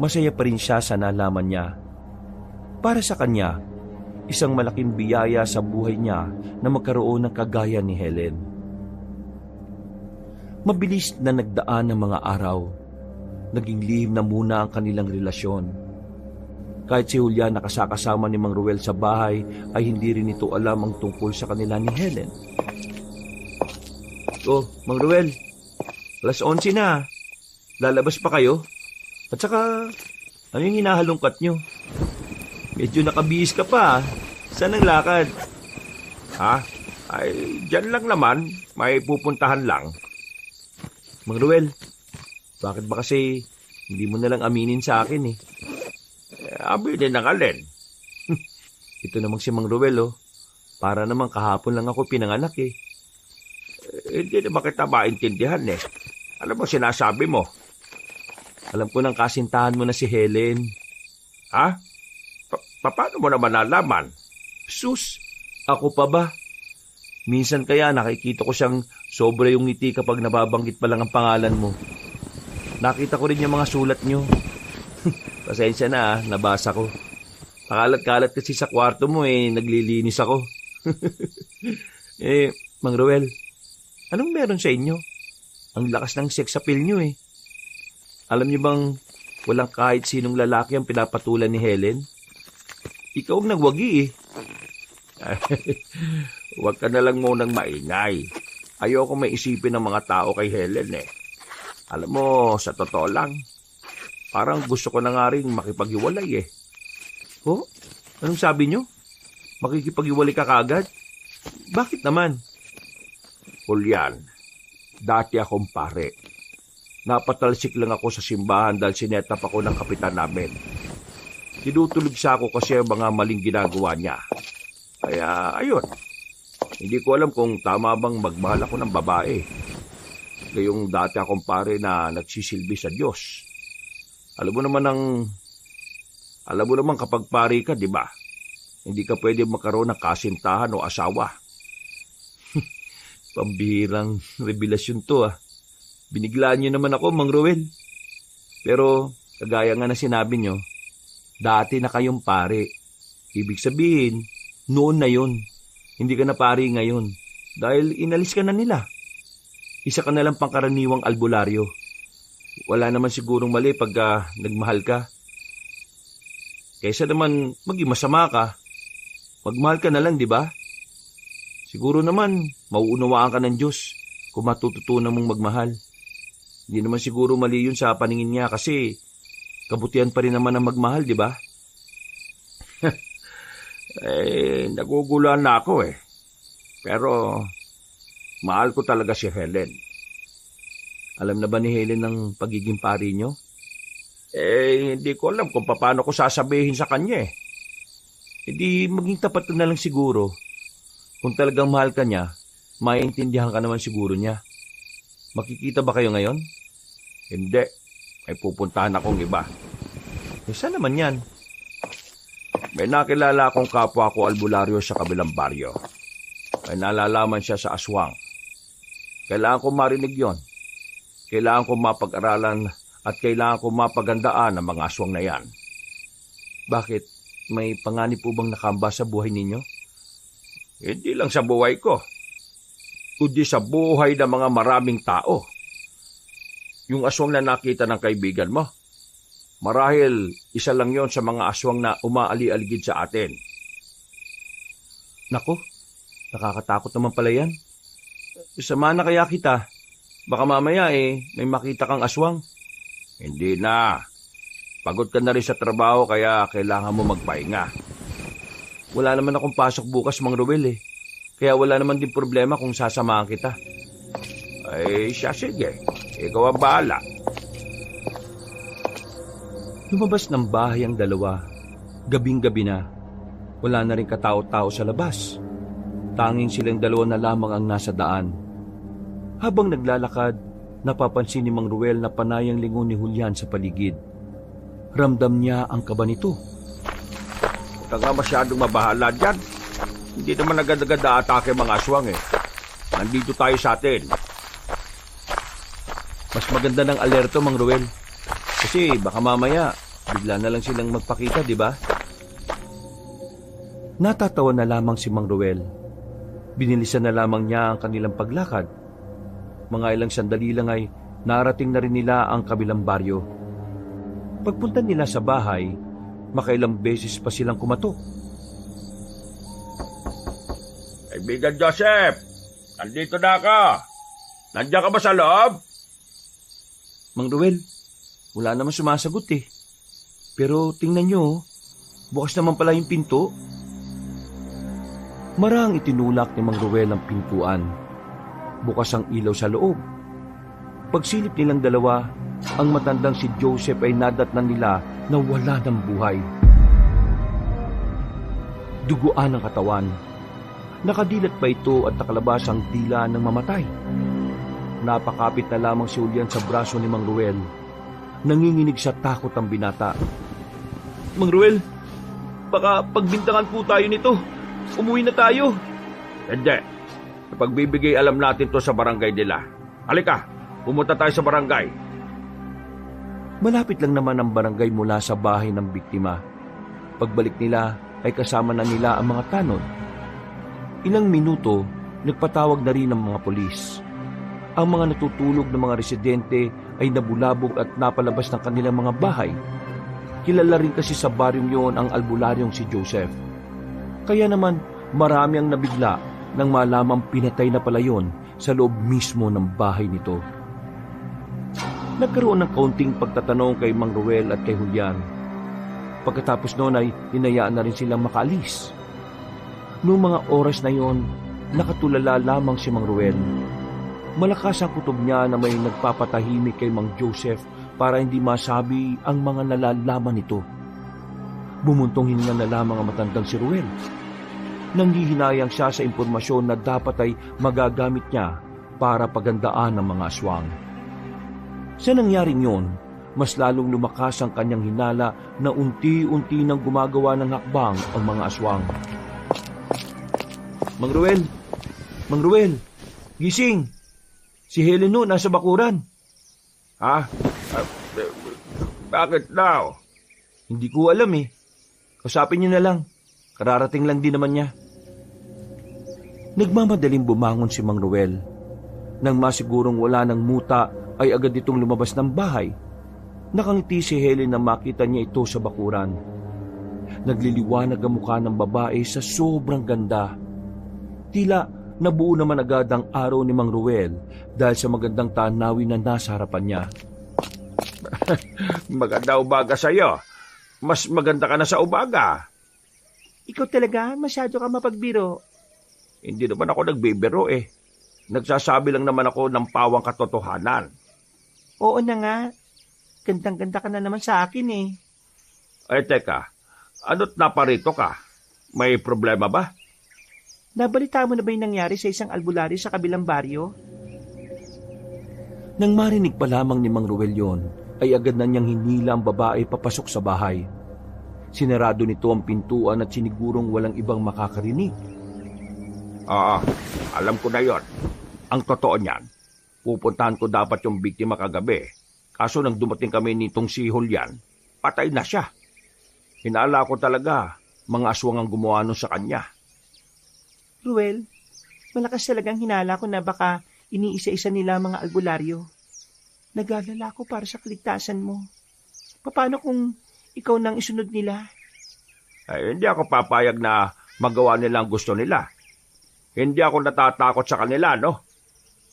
masaya pa rin siya sa nalaman niya. Para sa kanya, isang malaking biyaya sa buhay niya na magkaroon ng kagaya ni Helen. Mabilis na nagdaan ang mga araw. Naging lihim na muna ang kanilang relasyon. Kahit si Julian nakasakasama ni Mang Ruel sa bahay, ay hindi rin ito alam ang tungkol sa kanila ni Helen. Oh, Mang Ruel, 11:00 na. Lalabas pa kayo? At saka, ano yung hinahalongkat nyo? Medyo nakabihis ka pa. Saan ang lakad? Ay, dyan lang naman. May pupuntahan lang. Mang Ruel, bakit ba kasi hindi mo nalang aminin sa akin eh? Aminin ng alin? Ito namang si Mang Ruel Para namang kahapon lang ako pinanganak eh. Hindi naman kita maintindihan eh. Ano ba sinasabi mo? Alam ko ng kasintahan mo na si Helen. Paano mo naman nalaman? Sus, ako pa ba? Minsan kaya nakikita ko siyang sobra yung ngiti kapag nababanggit pa lang ang pangalan mo. Nakita ko rin yung mga sulat nyo. Pasensya na nabasa ko. Pakalat-kalat kasi sa kwarto mo naglilinis ako. Mang Ruel, anong meron sa inyo? Ang lakas ng sex appeal nyo Alam niyo bang walang kahit sinong lalaki ang pinapatulan ni Helen? Ikaw ang nagwagi Huwag ka na lang munang maingay. Ayoko may isipin ng mga tao kay Helen Alam mo, sa totoo lang, parang gusto ko na nga rin makipag-iwalay Oh? Anong sabi nyo? Makikipag-iwalay ka kaagad? Bakit naman? Julian, dati akong pare. Napatalsik lang ako sa simbahan dahil sinetap ako ng kapitan namin. Tinutulog sa ako kasi ang mga maling ginagawa niya. Kaya, ayun. Hindi ko alam kung tama bang magmahal ako ng babae. Gayong dati akong pare na nagsisilbi sa Diyos. Alam mo naman kapag pare ka, di ba? Hindi ka pwede magkaroon ng kasintahan o asawa. Pambihirang revelasyon to Biniglaan niyo naman ako, Mang Ruel. Pero, kagaya nga na sinabi niyo, dati na kayong pare. Ibig sabihin, noon na yun. Hindi ka na pare ngayon. Dahil inalis ka na nila. Isa ka na lang pangkaraniwang albularyo. Wala naman sigurong mali pag nagmahal ka. Kaysa naman maging masama ka, magmahal ka na lang, di ba? Siguro naman, mauunawaan ka ng Diyos kung matututunan mong magmahal. Hindi naman siguro mali yun sa paningin niya kasi kabutihan pa rin naman ang magmahal, di ba? Naguguluhan na ako Pero, mahal ko talaga si Helen. Alam na ba ni Helen ang pagiging pari niyo? Hindi ko alam kung paano ko sasabihin sa kanya Hindi maging tapat na lang siguro. Kung talagang mahal ka niya, maintindihan ka naman siguro niya. Makikita ba kayo ngayon? Hindi. May pupuntahan akong iba. Saan naman yan? May nakilala akong kapwa ko albularyo sa kabilang baryo. May nalalaman siya sa aswang. Kailangan ko marinig yon. Kailangan ko mapag-aralan at kailangan ko mapagandaan ang mga aswang na yan. Bakit? May panganib po bang nakamba sa buhay ninyo? Hindi lang sa buhay ko, kundi sa buhay ng mga maraming tao. Yung aswang na nakita ng kaibigan mo, marahil isa lang yon sa mga aswang na umaali-aligid sa atin. Nako, nakakatakot naman pala yan. Sama na kaya kita. Baka mamaya may makita kang aswang. Hindi na. Pagod ka na rin sa trabaho kaya kailangan mo magpahinga. Wala naman akong pasok bukas, Mang Ruel Kaya wala naman din problema kung sasamahan kita. Ay, siya sige. Ikaw ang bahala. Lumabas ng bahay ang dalawa. Gabing-gabi na. Wala na rin katao-tao sa labas. Tanging silang dalawa na lamang ang nasa daan. Habang naglalakad, napapansin ni Mang Ruel na panayang lingon ni Julian sa paligid. Ramdam niya ang kaba nito. Huwag ka nga masyadong mabahala dyan. Hindi naman agad-agad na-atake mga aswang Nandito tayo sa atin. Mas maganda ng alerto, Mang Ruel. Kasi baka mamaya, bigla na lang silang magpakita, di ba? Natatawa na lamang si Mang Ruel. Binilisan na lamang niya ang kanilang paglakad. Mga ilang sandali lang ay narating na rin nila ang kabilang baryo. Pagpunta nila sa bahay, makailang beses pa silang kumatok. Kaibigan Joseph, nandito na ako. Nandiyan ka ba sa loob? Mang Ruel, wala naman sumasagot Pero tingnan nyo, bukas naman pala yung pinto. Marang itinulak ni Mang Ruel ang pintuan. Bukas ang ilaw sa loob. Pagsilip nilang dalawa, ang matandang si Joseph ay nadatnan nila na wala ng buhay. Duguan ang katawan. Nakadilat pa ito at nakalabas ang dila ng mamatay. Napakapit na lamang si Julian sa braso ni Mang Ruel. Nanginginig sa takot ang binata. Mang Ruel, baka pagbintangan po tayo nito. Umuwi na tayo. Hindi. Pagbibigay alam natin to sa barangay nila. Halika, pumunta tayo sa barangay. Malapit lang naman ang barangay mula sa bahay ng biktima. Pagbalik nila ay kasama na nila ang mga tanod. Ilang minuto, nagpatawag na rin ang mga pulis. Ang mga natutulog na mga residente ay nabulabog at napalabas ng kanilang mga bahay. Kilala rin kasi sa baryong yon ang albularyong si Joseph. Kaya naman marami ang nabigla nang malamang pinatay na pala yon sa loob mismo ng bahay nito. Nagkaroon ng kaunting pagtatanong kay Mang Ruel at kay Julian. Pagkatapos noon ay hinayaan na rin silang makaalis. Noong mga oras na yon, nakatulala lamang si Mang Ruel. Malakas ang kutob niya na may nagpapatahimik kay Mang Joseph para hindi masabi ang mga nalalaman nito. Bumuntong hininga na lamang ang matandang si Ruel. Nanghihinayang siya sa impormasyon na dapat ay magagamit niya para pagandaan ang mga aswang. Sa nangyaring yon, mas lalong lumakas ang kanyang hinala na unti-unti nang gumagawa ng hakbang ang mga aswang. Mang Ruel, gising! Si Heleno nasa bakuran. Ha? Bakit daw? Hindi ko alam Kausapin niyo na lang. Kararating lang din naman niya. Nagmamadaling bumangon si Mang Ruel. Nang masigurong wala ng muta, ay agad itong lumabas ng bahay. Nakangiti si Helen na makita niya ito sa bakuran. Nagliliwanag ang mukha ng babae sa sobrang ganda. Tila nabuo naman agad ang araw ni Mang Ruel dahil sa magandang tanawin na nasa harapan niya. Maganda umaga sa'yo. Mas maganda ka na sa umaga. Ikaw talaga, masyado ka mapagbiro. Hindi naman ako nagbibiro Nagsasabi lang naman ako ng pawang katotohanan. Oo na nga. Gandang-ganda ka na naman sa akin Ay teka, ano't naparito ka? May problema ba? Nabalita mo na ba yung nangyari sa isang albularyo sa kabilang baryo? Nang marinig pa lamang ni Mang Ruel yon, ay agad na niyang hinila ang babae papasok sa bahay. Sinarado nito ang pintuan at sinigurong walang ibang makakarinig. Oo, alam ko na yon. Ang totoo niyan, pupuntahan ko dapat yung biktima kagabi. Kaso nang dumating kami nitong si Julian, patay na siya. Hinala ko talaga, mga aswang ang gumawa nun sa kanya. Ruel, malakas talagang hinala ko na baka iniisa-isa nila ang mga albularyo. Nag-alala ko para sa kaligtasan mo. Paano kung ikaw nang isunod nila? Ay, hindi ako papayag na magawa nila ang gusto nila. Hindi ako natatakot sa kanila, no?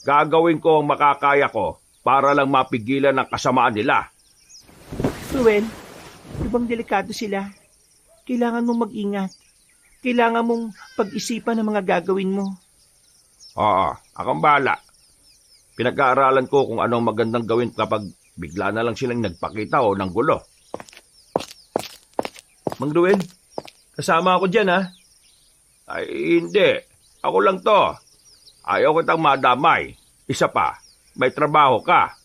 Gagawin ko ang makakaya ko para lang mapigilan ang kasamaan nila. Ruel, ibang delikado sila. Kailangan mong mag-ingat. Kailangan mong pag-isipan ang mga gagawin mo. Oo, akong bahala. Pinag-aaralan ko kung anong magandang gawin kapag bigla na lang silang nagpakita o ng gulo. Mang Ruel, kasama ako dyan, ha? Ay, hindi. Ako lang to. Ayaw kitang madamay. Isa pa, may trabaho ka.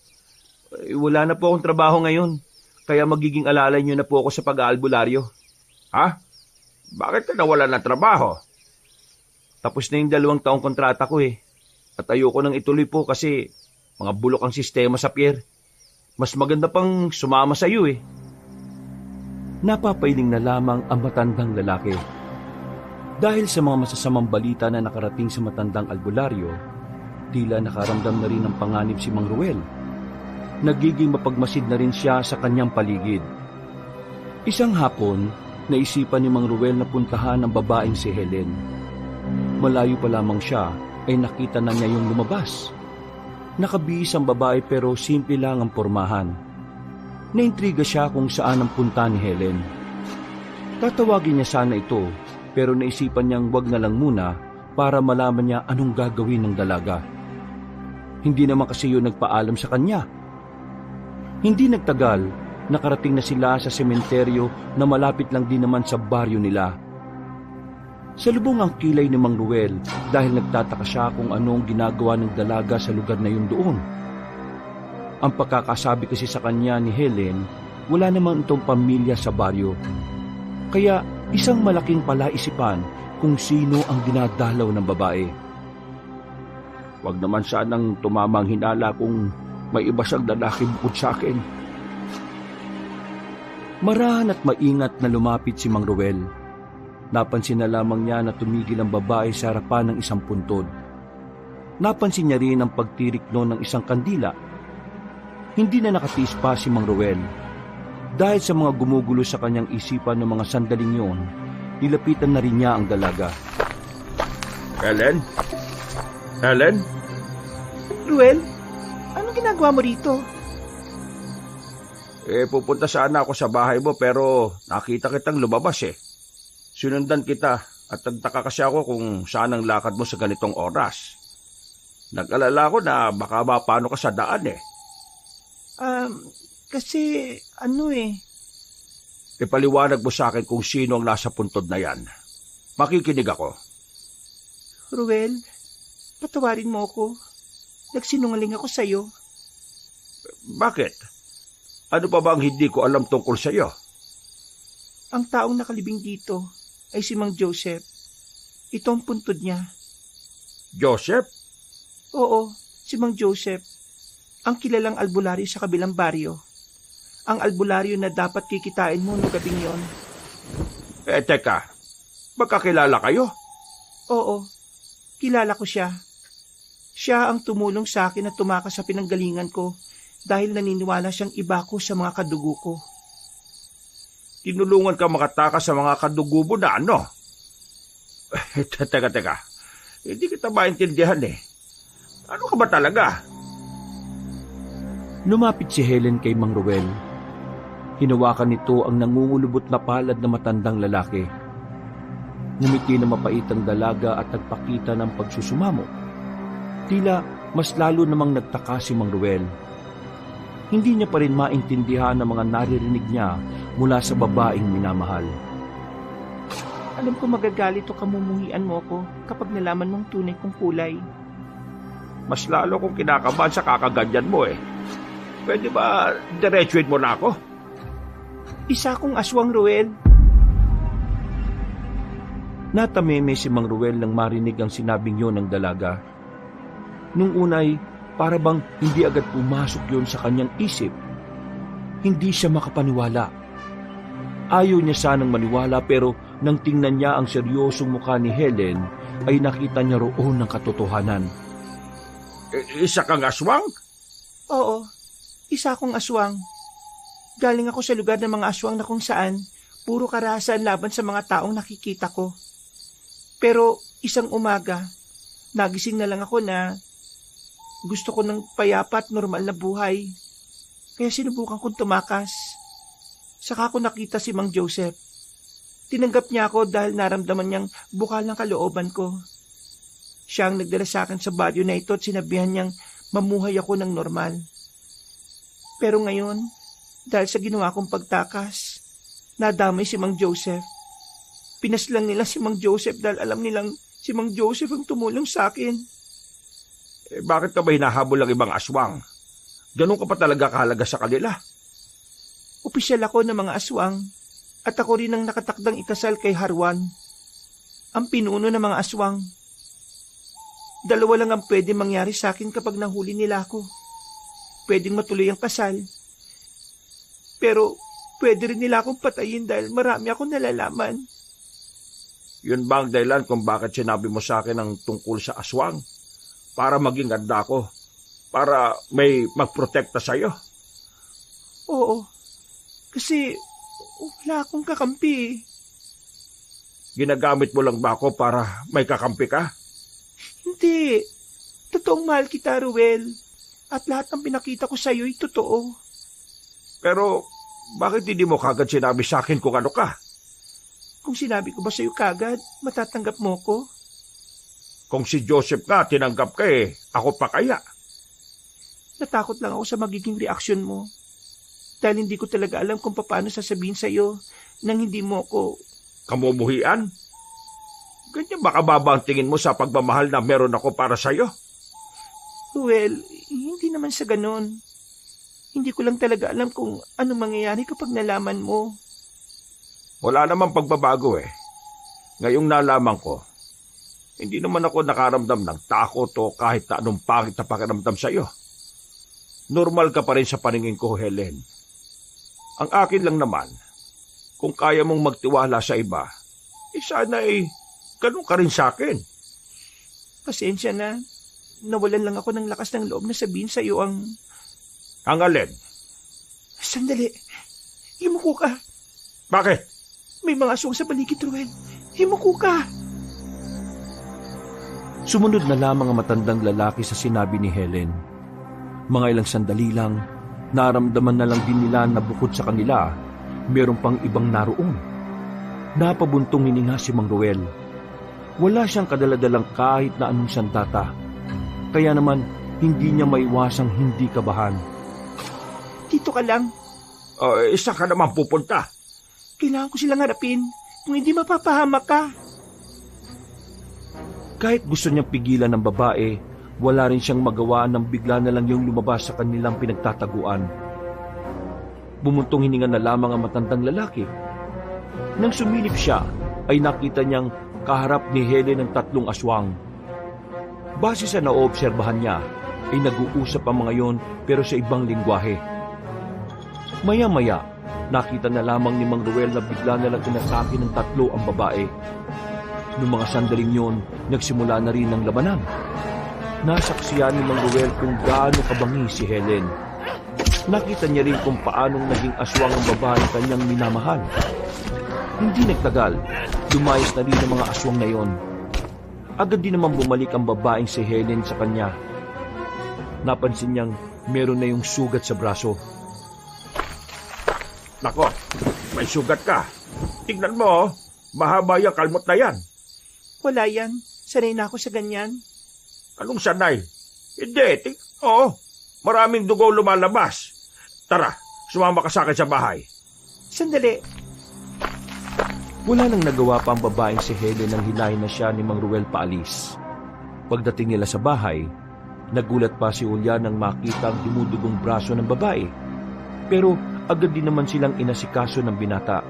Wala na po akong trabaho ngayon. Kaya magiging alalay niyo na po ako sa pag-aalbularyo. Ha? Bakit ka nawala ng trabaho? Tapos na yung 2 taong kontrata ko eh. At ayoko nang ituloy po kasi mga bulok ang sistema sa pier. Mas maganda pang sumama sa iyo eh. Napapailing na lamang ang matandang lalaki. Dahil sa mga masasamang balita na nakarating sa matandang albularyo, tila nakaramdam na rin ng panganib si Mang Ruel. Nagiging mapagmasid na rin siya sa kanyang paligid. Isang hapon, naisipan ni Mang Ruel na puntahan ang babaeng si Helen. Malayo pa lamang siya ay nakita na niya yung lumabas. Nakabihis ang babae pero simple lang ang pormahan. Naintriga siya kung saan ang punta ni Helen. Tatawagin niya sana ito pero naisipan niyang wag na lang muna para malaman niya anong gagawin ng dalaga. Hindi naman kasi yun nagpaalam sa kanya. Hindi nagtagal, nakarating na sila sa sementeryo na malapit lang din naman sa baryo nila. Salubong ang kilay ni Mang Ruel dahil nagtataka siya kung anong ginagawa ng dalaga sa lugar na yun doon. Ang pagkakasabi kasi sa kanya ni Helen, wala naman itong pamilya sa baryo. Kaya isang malaking palaisipan kung sino ang dinadalaw ng babae. Wag naman sanang tumamang hinala kung may iba siyang lalaki bukod sa akin. Marahan at maingat na lumapit si Mang Ruel. Napansin na lamang niya na tumigil ang babae sa harapan ng isang puntod. Napansin niya rin ang pagtirik noon ng isang kandila. Hindi na nakatiis pa si Mang Ruel. Dahil sa mga gumugulo sa kanyang isipan ng mga sandaling yon, nilapitan na rin niya ang dalaga. Helen? Helen? Ruel, anong ginagawa mo rito? Pupunta sana ako sa bahay mo pero nakita kitang lumabas eh. Sinundan kita at nagtaka kasi ako kung saan ang lakad mo sa ganitong oras. Nag-alala ko na baka mapano ka sa daan eh. Kasi ano eh. Ipaliwanag mo sa akin kung sino ang nasa puntod na yan. Makikinig ako. Ruel, patawarin mo ako. Nagsinungaling ako sa'yo. Bakit? Ano pa ba ang hindi ko alam tungkol sa iyo? Ang taong nakalibing dito ay si Mang Joseph. Ito ang puntod niya. Joseph? Oo, si Mang Joseph. Ang kilalang albularyo sa kabilang baryo. Ang albularyo na dapat kikitain mo noong gabing yon. Teka. Magkakilala kayo? Oo, kilala ko siya. Siya ang tumulong sa akin na tumakas sa pinanggalingan ko dahil naniniwala siyang iba ko sa mga kadugo ko. Tinulungan ka makatakas sa mga kadugo mo na ano? Teka. Hindi kita maintindihan eh. Ano ka ba talaga? Lumapit si Helen kay Mang Ruel. Hinawakan nito ang nangungulubot na palad na matandang lalaki. Ngumiti na mapait ang dalaga at nagpakita ng pagsusumamo. Tila mas lalo namang nagtaka si Mang Ruel. Hindi niya pa rin maintindihan ang mga naririnig niya mula sa babaeng minamahal. Alam ko magagalit o kamumuhian mo ako kapag nalaman mong tunay kong kulay. Mas lalo kong kinakabahan sa kakaganyan mo eh. Pwede ba diretsuin mo na ako? Isa akong aswang, Ruel. Natameme si Mang Ruel nang marinig ang sinabing yon ng dalaga. Nung unay, para bang hindi agad pumasok yon sa kanyang isip Hindi siya makapaniwala. Ayaw niya sanang maniwala pero nang tingnan niya ang seryosong mukha ni Helen, ay nakita niya roon ng katotohanan. Isa kang aswang? Oo, isa akong aswang. Galing ako sa lugar ng mga aswang na kung saan puro karahasan laban sa mga taong nakikita ko. Pero isang umaga, nagising na lang ako na gusto ko ng payapa at normal na buhay. Kaya sinubukan kong tumakas. Saka ko nakita si Mang Joseph. Tinanggap niya ako dahil naramdaman niyang bukal ng kalooban ko. Siya ang nagdala sa akin sa baryo na ito at sinabihan niyang mamuhay ako ng normal. Pero ngayon, dahil sa ginawa kong pagtakas, nadamay si Mang Joseph. Pinaslang nila si Mang Joseph dahil alam nilang si Mang Joseph ang tumulong sa akin. Bakit ka ba hinahabol ng ibang aswang? Ganun ka pa talaga kahalaga sa kanila? Opisyal ako ng mga aswang at ako rin ang nakatakdang ikasal kay Harwan, ang pinuno ng mga aswang. Dalawa lang ang pwede mangyari sa akin kapag nahuli nila ako. Pwedeng matuloy ang kasal. Pero pwede rin nila akong patayin dahil marami akong nalalaman. Yun ba ang dahilan kung bakit sinabi mo sa akin ang tungkol sa aswang? Para maging ganda ko? Para may magprotekta sa'yo? Oo, kasi wala akong kakampi. Ginagamit mo lang ba ako para may kakampi ka? Hindi. Totoong mahal kita, Ruel. At lahat ng pinakita ko sa'yo ay totoo. Pero bakit hindi mo kagad sinabi sa akin kung ano ka? Kung sinabi ko ba sa'yo kagad, matatanggap mo ko? Kung si Joseph ka, tinanggap ka ako pa kaya? Natakot lang ako sa magiging reaksyon mo. Dahil hindi ko talaga alam kung paano sasabihin sa'yo nang hindi mo ako... Kamumuhian? Ganyan ba kababa ang tingin mo sa pagmamahal na meron ako para sa'yo? Well, hindi naman sa ganon. Hindi ko lang talaga alam kung ano mangyayari kapag nalaman mo. Wala namang pagbabago Ngayong nalaman ko, hindi naman ako nakaramdam ng takot o kahit na anong pangit na pakiramdam sa'yo. Normal ka pa rin sa paningin ko, Helen. Ang akin lang naman, kung kaya mong magtiwala sa iba, sana ganun ka rin sa akin. Pasensya na. Nawalan lang ako ng lakas ng loob na sabihin sa'yo ang... Ang alin? Sandali. Himuko ka. Bakit? May mga aswang sa paligid, Ruel. Himuko ka. Sumunod na lamang ang matandang lalaki sa sinabi ni Helen. Mga ilang sandali lang, naramdaman na lang din nila na bukod sa kanila, meron pang ibang naroon. Napabuntong hininga si Mang Ruel. Wala siyang kadaladalang kahit na anong sandata. Kaya naman, hindi niya maiwasang hindi kabahan. Dito ka lang. Isa ka naman pupunta. Kailangan ko silang harapin. Kung hindi mapapahamak ka. Kahit gusto niyang pigilan ng babae, wala rin siyang magawa nang bigla na lang yung lumabas sa kanilang pinagtataguan. Bumuntong hininga na lamang ang matandang lalaki. Nang sumilip siya, ay nakita niyang kaharap ni Helen ang 3 aswang. Base sa naoobserbahan niya, ay nag-uusap ang mga yon pero sa ibang lingwahe. Maya-maya, nakita na lamang ni Mang Ruel na bigla na lang inatake ng 3 ang babae. Noong mga sandaling yon, nagsimula na rin ang labanan. Nasaksiyan ni Mang Ruel kung gaano kabangi si Helen. Nakita niya rin kung paanong naging aswang ang babae kanyang minamahal. Hindi nagtagal, lumayas na rin ang mga aswang na yon. Agad din naman bumalik ang babaeng si Helen sa kanya. Napansin niyang meron na yung sugat sa braso. Nako, may sugat ka. Tignan mo, mahaba yung kalmot na yan. Wala yan. Sanay na ako sa ganyan. Anong sanay? Hindi, maraming dugo lumalabas. Tara, sumama ka sa akin sa bahay. Sandali. Wala nang nagawa pa ang babaeng si Helen nang hilahin na siya ni Mang Ruel paalis. Pagdating nila sa bahay, nagulat pa si Julian nang makita ang dumudugong braso ng babae. Pero agad din naman silang inasikaso ng binata.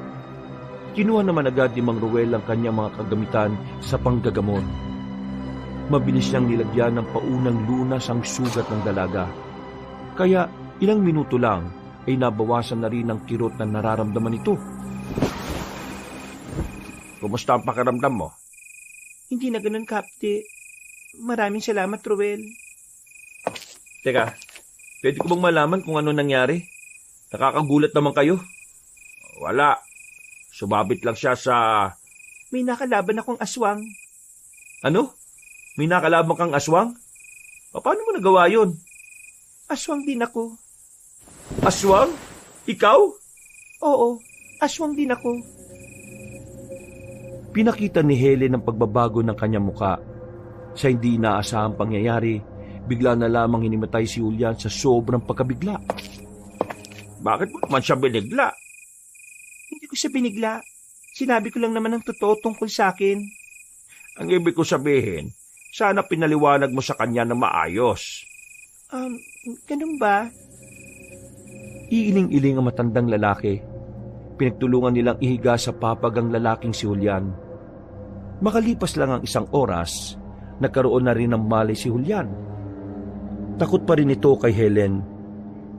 Kinuha naman agad ni Mang Ruel ang kanyang mga kagamitan sa panggagamot. Mabilis niyang nilagyan ng paunang lunas ang sugat ng dalaga. Kaya ilang minuto lang ay nabawasan na rin ang kirot na nararamdaman nito. Kumusta ang pakiramdam mo? Hindi na ganun, Kapte. Maraming salamat, Ruel. Teka, pwede ko bang malaman kung ano nangyari? Nakakagulat naman kayo. Wala. Sumabit lang siya sa... May nakalaban akong aswang. Ano? May nakalaban kang aswang? Paano mo nagawa yun? Aswang din ako. Aswang? Ikaw? Oo, aswang din ako. Pinakita ni Helen ang pagbabago ng kanyang muka. Sa hindi inaasahang pangyayari, bigla na lamang hinimatay si Julian sa sobrang pagkabigla. Bakit mo naman siya binigla? Hindi ko siya binigla. Sinabi ko lang naman ang totoo tungkol sa akin. Ang ibig ko sabihin, sana pinaliwanag mo sa kanya na maayos. Ganun ba? Iiling-iling ang matandang lalaki. Pinagtulungan nilang ihiga sa papag ang lalaking si Julian. Makalipas lang ang isang oras, nagkaroon na rin ng malay si Julian. Takot pa rin ito kay Helen,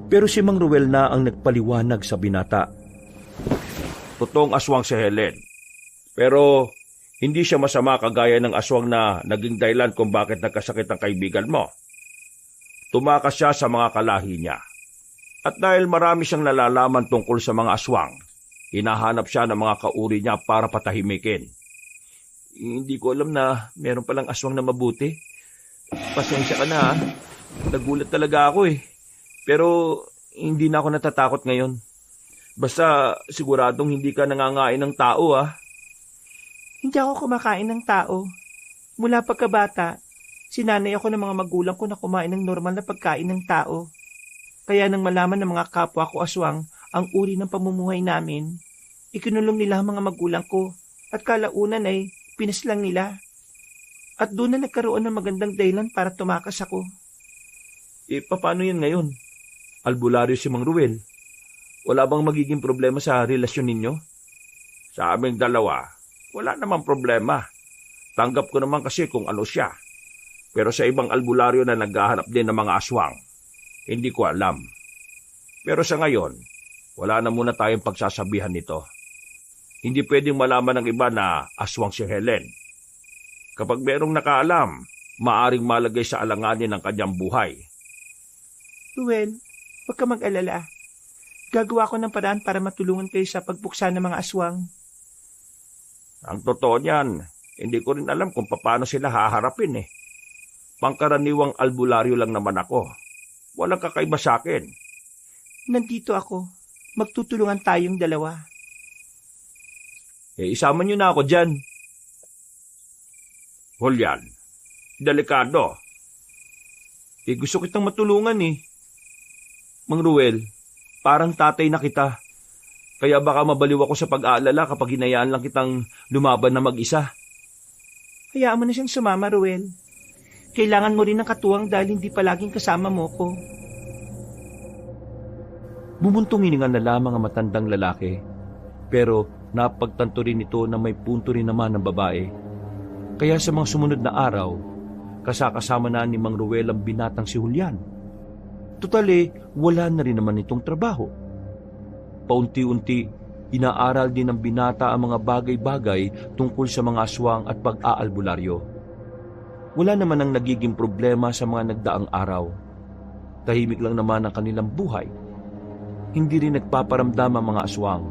pero si Mang Ruel na ang nagpaliwanag sa binata. Totoong aswang si Helen. Pero hindi siya masama kagaya ng aswang na naging dahilan kung bakit nagkasakit ang kaibigan mo. Tumakas siya sa mga kalahi niya. At dahil marami siyang nalalaman tungkol sa mga aswang, hinahanap siya ng mga kauri niya para patahimikin. Hindi ko alam na meron palang aswang na mabuti. Pasensya ka na ha. Nagulat talaga ako eh. Pero hindi na ako natatakot ngayon. Basta siguradong hindi ka nangangain ng tao ha. Hindi ako kumakain ng tao. Mula pagkabata, sinanay ako ng mga magulang ko na kumain ng normal na pagkain ng tao. Kaya nang malaman ng mga kapwa ko aswang ang uri ng pamumuhay namin, ikinulong nila ang mga magulang ko at kalaunan ay pinaslang nila. At doon na nagkaroon ng magandang dahilan para tumakas ako. Paano yan ngayon? Albularyo si Mang Ruel. Wala bang magiging problema sa relasyon ninyo? Sa aming dalawa, wala namang problema. Tanggap ko naman kasi kung ano siya. Pero sa ibang albularyo na naghahanap din ng mga aswang, hindi ko alam. Pero sa ngayon, wala na muna tayong pagsasabihan nito. Hindi pwedeng malaman ng iba na aswang si Helen. Kapag merong nakaalam, maaring malagay sa alanganin ng kanyang buhay. Ruel, huwag ka mag-alala. Gagawa ko ng paraan para matulungan kayo sa pagbuksan ng mga aswang. Ang totoo niyan, hindi ko rin alam kung paano sila haharapin eh. Pangkaraniwang albularyo lang naman ako. Walang kakaiba sa akin. Nandito ako. Magtutulungan tayong dalawa. Isama niyo na ako dyan. Julian, delikado. Gusto kitang matulungan eh. Mang Ruel, parang tatay na kita. Kaya baka mabaliw ako sa pag-aalala kapag hinayaan lang kitang lumaban na mag-isa. Hayaan mo na siyang sumama, Ruel. Kailangan mo rin ng katuwang dahil hindi palaging kasama mo ko. Bumuntong hininga na lamang ang matandang lalaki. Pero napagtanto rin ito na may punto rin naman ng babae. Kaya sa mga sumunod na araw, kasakasama na ni Mang Ruel ang binatang si Julian. Tutali, wala na rin naman itong trabaho. Paunti-unti, inaaral din ng binata ang mga bagay-bagay tungkol sa mga aswang at pag-aalbularyo. Wala naman ang nagiging problema sa mga nagdaang araw. Tahimik lang naman ang kanilang buhay. Hindi rin nagpaparamdam ang mga aswang.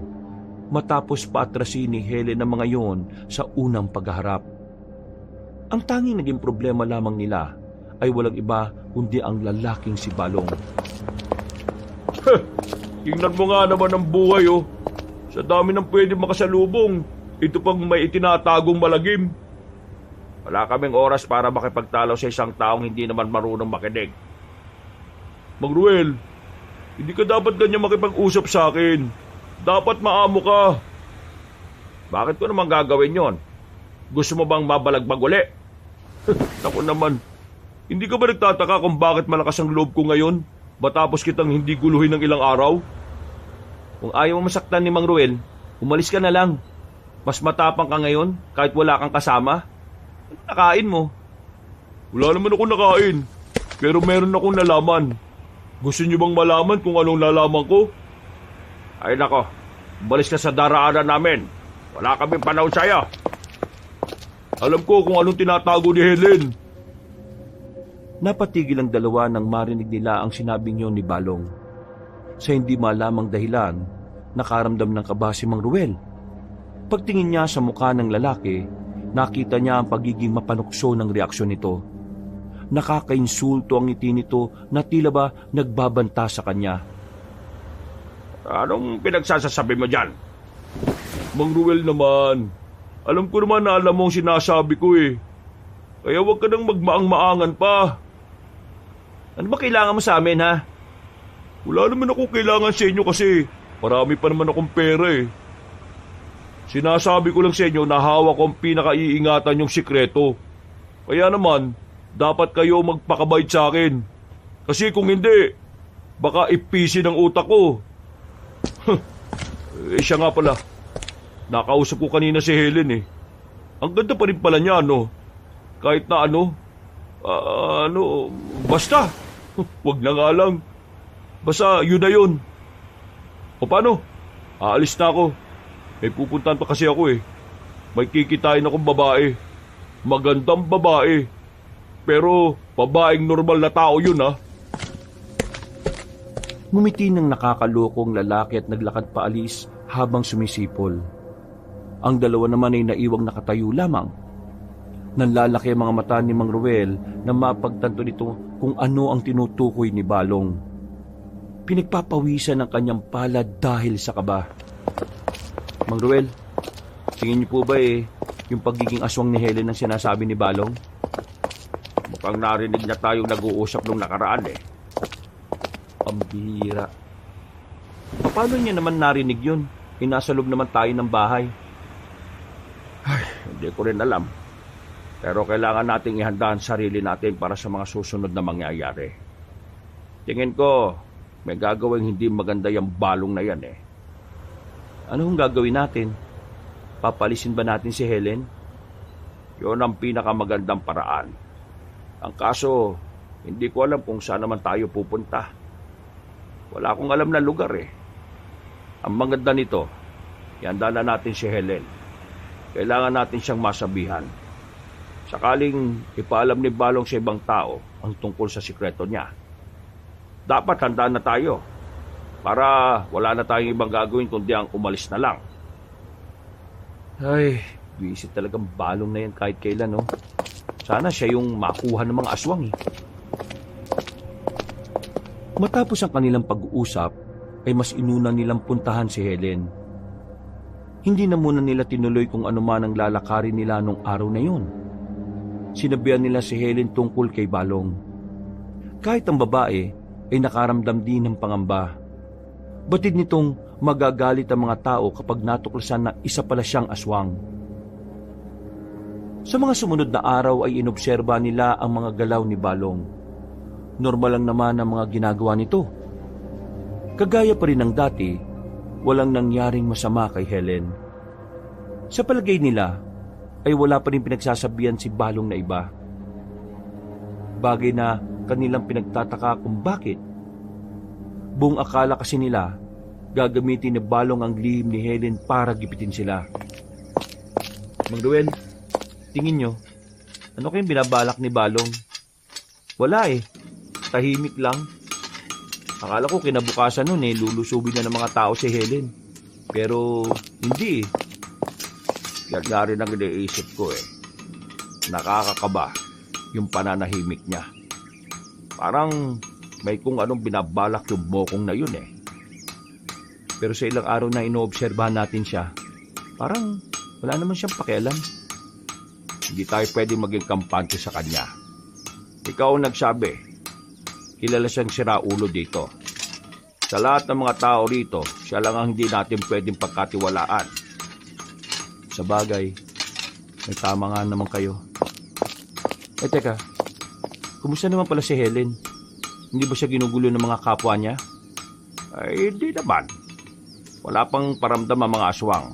Matapos paatrasin ni Helen ang mga yon sa unang paghaharap. Ang tanging naging problema lamang nila ay walang iba kundi ang lalaking si Balong. Tingnan mo nga naman ang buhay oh. Sa dami ng pwede makasalubong, ito pang may itinatagong malagim. Wala kaming oras para makipagtalo sa isang taong hindi naman marunong makinig. Mang Ruel, hindi ka dapat ganyan makipag-usap sa akin. Dapat maamo ka. Bakit ko naman gagawin yon? Gusto mo bang mabalagbag uli? Ako naman, hindi ka ba nagtataka kung bakit malakas ang loob ko ngayon? Matapos kitang hindi guluhin ng ilang araw? Kung ayaw mo masaktan ni Mang Ruel, umalis ka na lang. Mas matapang ka ngayon kahit wala kang kasama. Ano nakain mo? Wala naman ako nakain. Pero meron akong nalaman. Gusto niyo bang malaman kung anong nalaman ko? Ay nako, balis ka sa daraanan namin. Wala kaming panahon sa'yo. Alam ko kung anong tinatago ni Helen. Napatigil ang dalawa nang marinig nila ang sinabing yon ni Balong. Sa hindi malamang dahilan, nakaramdam ng kaba si Mang Ruel. Pagtingin niya sa mukha ng lalaki, nakita niya ang pagiging mapanukso ng reaksyon nito. Nakakainsulto ang ngiti nito na tila ba nagbabanta sa kanya. Anong pinagsasasabi mo dyan? Mang Ruel naman, alam ko naman na alam mo ang sinasabi ko eh. Kaya huwag ka nang magmaang-maangan pa. Ano ba kailangan mo sa amin, ha? Wala naman ako kailangan sa inyo kasi marami pa naman akong pera eh. Sinasabi ko lang sa inyo na hawak ko ang pinakaiingatan yung sikreto. Kaya naman, dapat kayo magpakabait sa akin. Kasi kung hindi, baka ipisi ng utak ko. Siya nga pala. Nakausap ko kanina si Helen eh. Ang ganda pa rin pala niya, no? Kahit na basta. Wag na nga lang. Basta yun na yun. O paano? Aalis na ako. May pupuntahan pa kasi ako eh. May kikitain akong babae. Magandang babae. Pero babaeng normal na tao yun ha. Ngumiti ng nakakalokong lalaki at naglakad paalis habang sumisipol. Ang dalawa naman ay naiwang nakatayo lamang. Nanlalaki ang mga mata ni Mang Ruel na mapagtanto nito kung ano ang tinutukoy ni Balong. Pinagpapawisan ang kanyang palad dahil sa kaba. Mang Ruel, tingin niyo po ba yung pagiging aswang ni Helen ang sinasabi ni Balong? Mukhang narinig na tayong nag-uusap nung nakaraan eh. Ang bihira. Paano niya naman narinig yun? Nasa loob naman tayo ng bahay. Hindi ko rin alam. Pero kailangan nating ihanda ang sarili natin para sa mga susunod na mangyayari. Tingin ko, may gagawing hindi maganda yung Balong na yan eh. Ano hong gagawin natin? Papalisin ba natin si Helen? Yun ang pinakamagandang paraan. Ang kaso, hindi ko alam kung saan naman tayo pupunta. Wala akong alam na lugar eh. Ang maganda nito, ihanda na natin si Helen. Kailangan natin siyang masabihan. Sakaling ipaalam ni Balong sa ibang tao ang tungkol sa sikreto niya. Dapat handa na tayo para wala na tayong ibang gagawin kundi ang umalis na lang. Ay, visit talagang Balong na yan kahit kailan, no? Sana siya yung makuha ng mga aswang, eh. Matapos ang kanilang pag-uusap, ay mas inuna nilang puntahan si Helen. Hindi na muna nila tinuloy kung ano man ang lalakarin nila nung araw na yun. Sinabihan nila si Helen tungkol kay Balong. Kahit ang babae ay nakaramdam din ng pangamba. Batid nitong magagalit ang mga tao kapag natuklasan na isa pala siyang aswang. Sa mga sumunod na araw ay inobserba nila ang mga galaw ni Balong. Normal lang naman ang mga ginagawa nito. Kagaya pa rin ng dati, walang nangyaring masama kay Helen. Sa palagay nila, ay wala pa rin pinagsasabihan si Balong na iba. Bagay na kanilang pinagtataka kung bakit. Buong akala kasi nila, gagamitin ni Balong ang lihim ni Helen para gipitin sila. Mang Ruel, tingin nyo, ano kayong binabalak ni Balong? Wala eh, tahimik lang. Akala ko kinabukasan nun lulusubin na ng mga tao si Helen. Pero hindi eh. Yan nga rin ang iniisip ko eh. Nakakakaba yung pananahimik niya. Parang may kung anong binabalak yung bokong na yun eh. Pero sa ilang araw na inoobserbahan natin siya, parang wala naman siyang pakialam. Hindi tayo pwedeng maging kampante sa kanya. Ikaw ang nagsabi, kilala siyang siraulo dito. Sa lahat ng mga tao rito, siya lang ang hindi natin pwedeng pagkatiwalaan. Sa bagay, may tama nga naman kayo. Teka, kumusta naman pala si Helen? Hindi ba siya ginugulo ng mga kapwa niya? Ay, hindi naman. Wala pang paramdam ang mga aswang.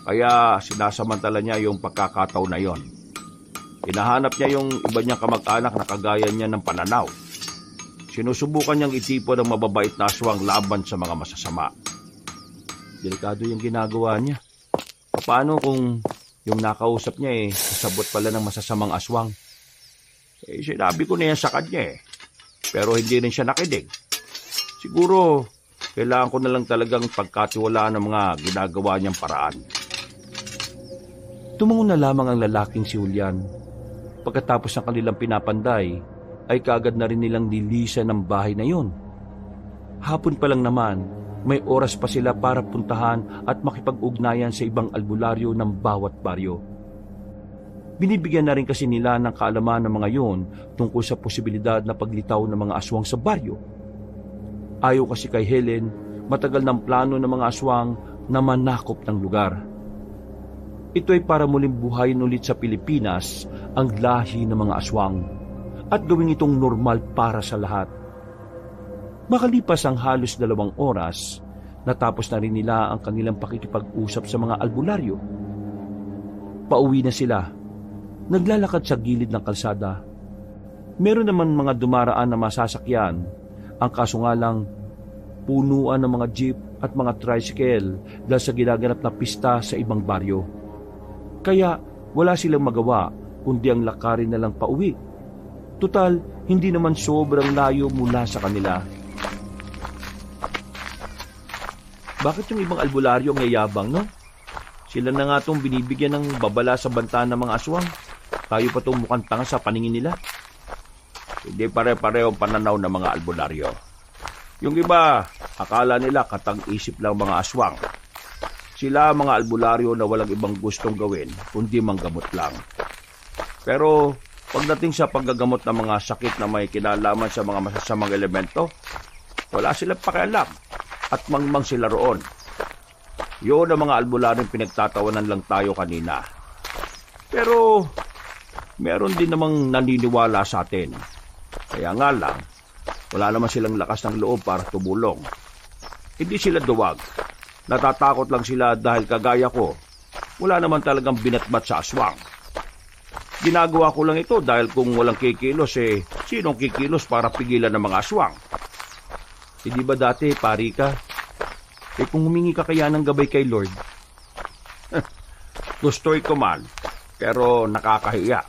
Kaya sinasamantala niya yung pagkakataon na yon. Hinahanap niya yung iba niyang kamag-anak na kagaya niya ng pananaw. Sinusubukan niyang itipon ang mababait na aswang laban sa mga masasama. Delikado yung ginagawa niya. Paano kung yung nakausap niya kasabot pala ng masasamang aswang? Sinabi ko na yan sa kanya pero hindi rin siya nakinig. Siguro, kailangan ko na lang talagang pagkatiwalaan ng mga ginagawa niyang paraan. Tumango na lamang ang lalaking si Julian. Pagkatapos ng kanilang pinapanday, ay kaagad na rin nilang nilisan ng bahay na yun. Hapon pa lang naman, may oras pa sila para puntahan at makipag-ugnayan sa ibang albularyo ng bawat baryo. Binibigyan na rin kasi nila ng kaalaman ng mga yon tungkol sa posibilidad na paglitaw ng mga aswang sa baryo. Ayaw kasi kay Helen, matagal ng plano ng mga aswang na manakop ng lugar. Ito ay para muling buhayin ulit sa Pilipinas ang lahi ng mga aswang at gawin itong normal para sa lahat. Makalipas ang halos 2 oras, natapos na rin nila ang kanilang pakikipag-usap sa mga albularyo. Pauwi na sila. Naglalakad sa gilid ng kalsada. Meron naman mga dumaraan na masasakyan. Ang kaso nga lang, punuan ng mga jeep at mga tricycle dahil sa ginaganap na pista sa ibang baryo. Kaya wala silang magawa kundi ang lakarin na lang pauwi. Tutal, hindi naman sobrang layo mula sa kanila. Bakit yung ibang albularyo ang yayabang, no? Sila na nga itong binibigyan ng babala sa banta ng mga aswang. Tayo pa itong mukhang tanga sa paningin nila. Hindi pare-parehong pananaw ng mga albularyo. Yung iba, akala nila katang-isip lang mga aswang. Sila mga albularyo na walang ibang gustong gawin, kundi manggamot lang. Pero pagdating sa paggagamot ng mga sakit na may kinalaman sa mga masasamang elemento, wala silang pakialam at mangmang sila roon. Yun ang mga albularyong pinagtatawanan lang tayo kanina. Pero meron din namang naniniwala sa atin. Kaya nga lang, wala naman silang lakas ng loob para tumulong. Hindi sila duwag. Natatakot lang sila dahil kagaya ko, wala naman talagang binatbat sa aswang. Ginagawa ko lang ito dahil kung walang kikilos sinong kikilos para pigilan ng mga aswang? Hindi ba dati, pari ka? Kung humingi ka kaya ng gabay kay Lord? Gusto'y ko man, pero nakakahiya.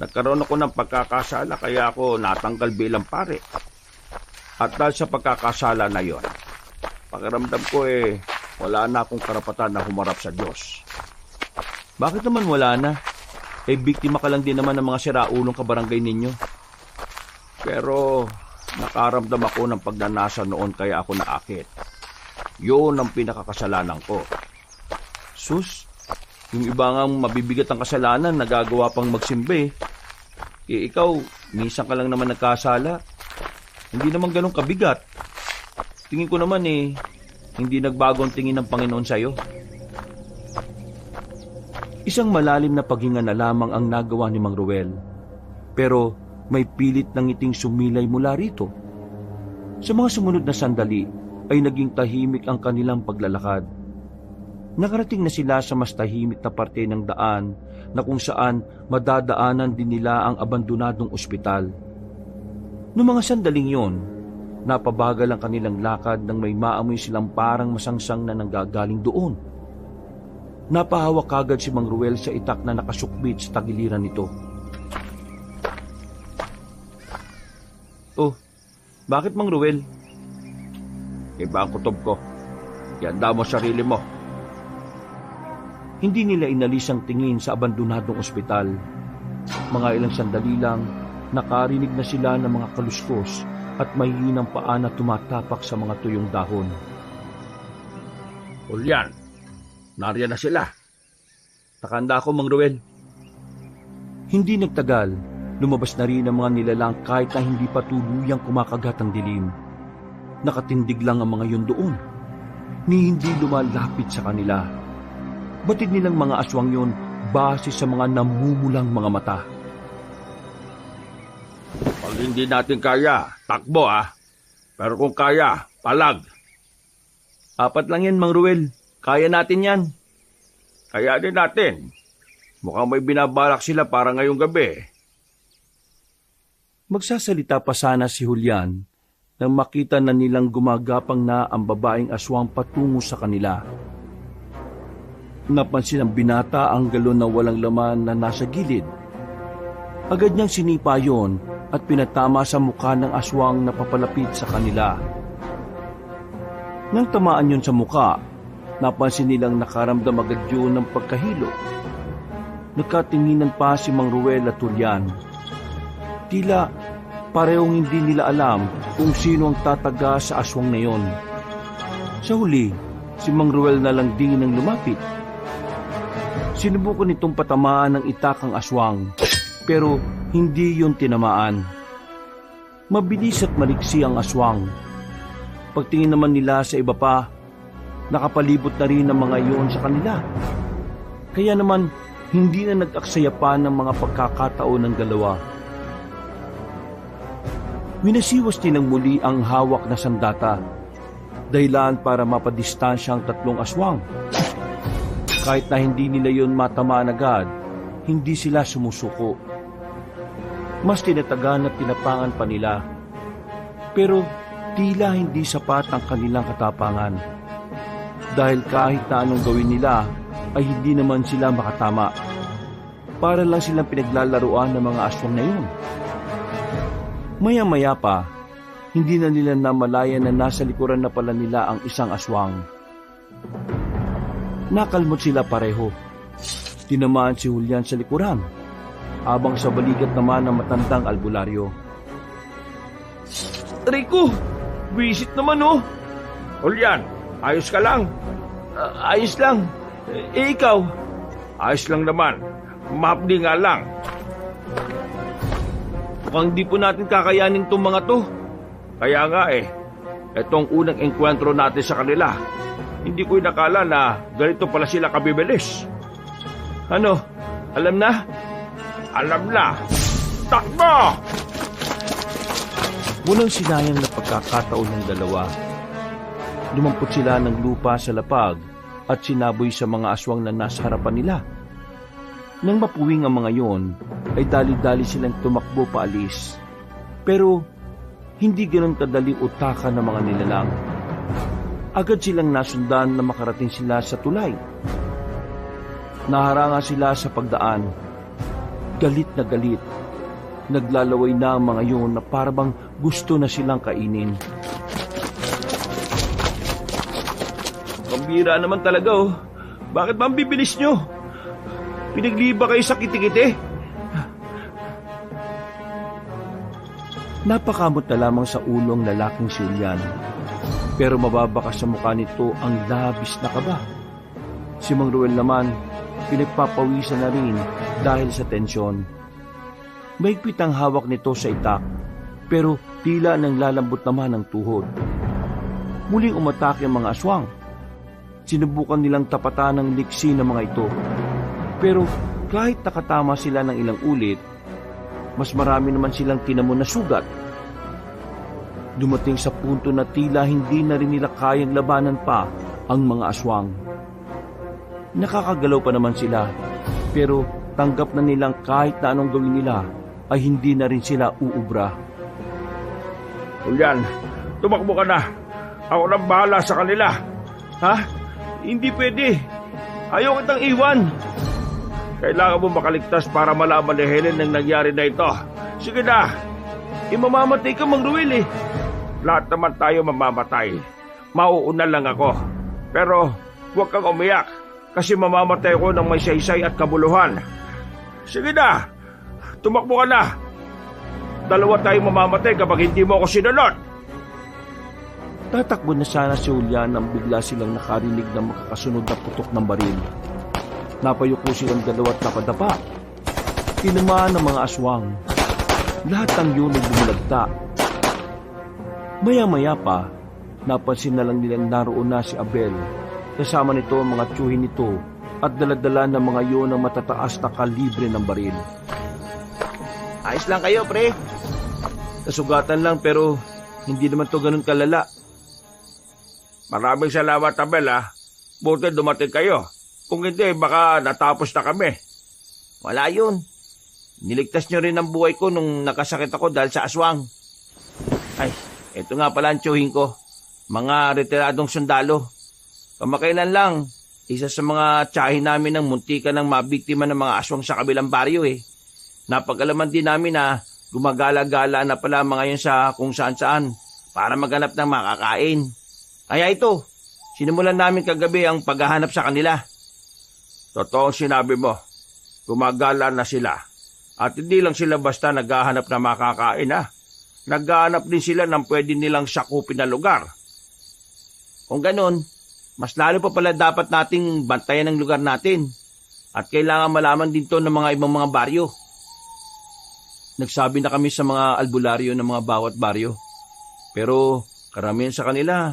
Nagkaroon ako ng pagkakasala kaya ako natanggal bilang pare. At dahil sa pagkakasala na yon, pakiramdam ko wala na akong karapatan na humarap sa Diyos. Bakit naman wala na? Biktima ka lang din naman ng mga siraulong kabarangay ninyo. Pero nakaramdam ako ng pagnanasa noon kaya ako naakit. Yun ang pinakakasalanan ko. Sus, yung iba nga mabibigat ang kasalanan, nagagawa pang magsimba. Ikaw, minsan ka lang naman nagkasala. Hindi naman ganun kabigat. Tingin ko naman hindi nagbago ang tingin ng Panginoon sa'yo. Isang malalim na paghinga na lamang ang nagawa ni Mang Ruel. Pero may pilit ng ngiting sumilay mula rito. Sa mga sumunod na sandali ay naging tahimik ang kanilang paglalakad. Nakarating na sila sa mas tahimik na parte ng daan na kung saan madadaanan din nila ang abandonadong ospital. Noong mga sandaling yon, napabagal ang kanilang lakad nang may maamoy silang parang masangsang na nanggagaling doon. Napahawak kagad si Mang Ruel sa itak na nakasukbit sa tagiliran nito. Oh, bakit Mang Ruel? Iba ang kutob ko. Ihanda mo sarili mo. Hindi nila inalis ang tingin sa abandonadong ospital. Mga ilang sandali lang, nakarinig na sila ng mga kaluskos at mahihinang paa na tumatapak sa mga tuyong dahon. Julian, nariyan na sila. Takanda ako, Mang Ruel. Hindi nagtagal, lumabas na rin ang mga nilalang kahit na hindi pa tuluyang kumakagat ang dilim. Nakatindig lang ang mga yun doon, ni hindi lumalapit sa kanila. Batid nilang mga aswang yun base sa mga namumulang mga mata. Pag hindi natin kaya, takbo Pero kung kaya, palag. 4 lang yan, Mang Ruel. Kaya natin yan. Kaya din natin. Mukhang may binabalak sila para ngayong gabi. Magsasalita pa sana si Julian nang makita na nilang gumagapang na ang babaeng aswang patungo sa kanila. Napansin ng binata ang galon na walang laman na nasa gilid. Agad niyang sinipa yon at pinatama sa mukha ng aswang na papalapit sa kanila. Nang tamaan yon sa mukha, napansin nilang nakaramdam agad yun ng pagkahilo. Nagkatinginan pa si Mang Ruel at Julian. Tila parehong hindi nila alam kung sino ang tataga sa aswang na yon. Sa huli, si Mang Ruel na lang din ang lumapit. Sinubukan nitong patamaan ng itakang aswang, pero hindi yon tinamaan. Mabilis at maliksi ang aswang. Pagtingin naman nila sa iba pa, nakapalibot na rin ang mga iyon sa kanila. Kaya naman, hindi na nag-aksaya pa ng mga pagkakataon ng dalawa. Winasiwas nilang muli ang hawak na sandata, dahilan para mapadistansya ang tatlong aswang. Kahit na hindi nila yon matamaan agad, hindi sila sumusuko. Mas tinatagan at tinapangan pa nila. Pero tila hindi sapat ang kanilang katapangan. Dahil kahit na anong gawin nila, ay hindi naman sila makatama. Para lang silang pinaglalaruan ng mga aswang na yun. Maya-maya pa, hindi na nila namalayan na nasa likuran na pala nila ang isang aswang. Nakalmot sila pareho. Tinamaan si Julian sa likuran, habang sa balikat naman ng matandang albularyo. Rico! Visit naman oh! Julian, ayos ka lang? Ayos lang. Ikaw? Ayos lang naman. Mahapdi nga lang. Mukhang di po natin kakayanin tong mga to. Kaya nga etong unang engkwentro natin sa kanila, hindi ko inakala na ganito pala sila kabibilis. Ano? Alam na? Alam na! Takbo! Walang sinayang na pagkakataon ng dalawa. Lumampot sila ng lupa sa lapag at sinaboy sa mga aswang na nasa harapan nila. Nang mapuwing ang mga yon, ay dali-dali silang tumakbo paalis. Pero hindi ganun kadali utakan ng mga nilalang. Agad silang nasundan na makarating sila sa tulay. Naharanga sila sa pagdaan. Galit na galit. Naglalaway na ang mga yon na parabang gusto na silang kainin. Pambira naman talaga oh. Bakit ba ang bibilis nyo? Pinagliba kayo sa kiti-kiti? Napakamot na lamang sa ulo ang lalaking si Julian. Pero mababakas sa mukha nito ang labis na kaba. Si Mang Ruel naman, pinagpapawisan na rin dahil sa tensyon. Mahigpit ang hawak nito sa itak, pero tila nang lalambot naman ang tuhod. Muling umatake ang mga aswang. Sinubukan nilang tapatan ng liksi ng mga ito. Pero kahit nakatama sila ng ilang ulit, mas marami naman silang tinamon na sugat. Dumating sa punto na tila hindi na rin nila kayang labanan pa ang mga aswang. Nakakagalaw pa naman sila, pero tanggap na nilang kahit na anong gawin nila ay hindi na rin sila uubra. Julian, tumakbo ka na. Ako nang bahala sa kanila. Ha? Hindi pwede. Ayaw kitang iwan. Kailangan mo makaligtas para malaman ni Helen ang nangyari na ito. Sige na. Mamamatay ka, Mang Ruel Lahat naman tayo mamamatay. Mauuna lang ako. Pero huwag kang umiyak kasi mamamatay ko ng may saysay at kabuluhan. Sige na. Tumakbo ka na. Dalawa tayong mamamatay kapag hindi mo ako sinunod. Tatakbo na sana si Julian nang bigla silang nakarinig ng makakasunod na putok ng baril. Napayuko silang dalawa at napadapa. Tinamaan ng mga aswang. Lahat ng yun ay bumulagta. Maya-maya pa, napansin na lang nilang naroon na si Abel. Kasama nito ang mga tiyuhin nito at daladala ng mga yun ang matataas na kalibre ng baril. Ayos lang kayo, pre. Nasugatan lang pero hindi naman to ganun kalala. Maraming salamat, Abel ha. Buti dumating kayo. Kung hindi, baka natapos na kami. Wala yun. Niligtas nyo rin ang buhay ko nung nakasakit ako dahil sa aswang. Ay, Ito nga pala ang tiyuhin ko. Mga retiradong sundalo. Kamakailan lang, isa sa mga tiyahin namin ng muntika ng mabiktima ng mga aswang sa kabilang baryo eh. Napag-alaman din namin na gumagala-gala na pala mga yun sa kung saan-saan para maghanap ng makakain. Kaya ito, sinimulan namin kagabi ang paghahanap sa kanila. Totoo sinabi mo. Gumagala na sila. At hindi lang sila basta naghahanap na makakain ha. Naghahanap din sila ng pwede nilang sakupin na lugar. Kung ganun, mas lalo pa pala dapat nating bantayan ang lugar natin. At kailangan malaman din to ng mga ibang mga baryo. Nagsabi na kami sa mga albularyo ng mga bawat baryo. Pero karamihan sa kanila,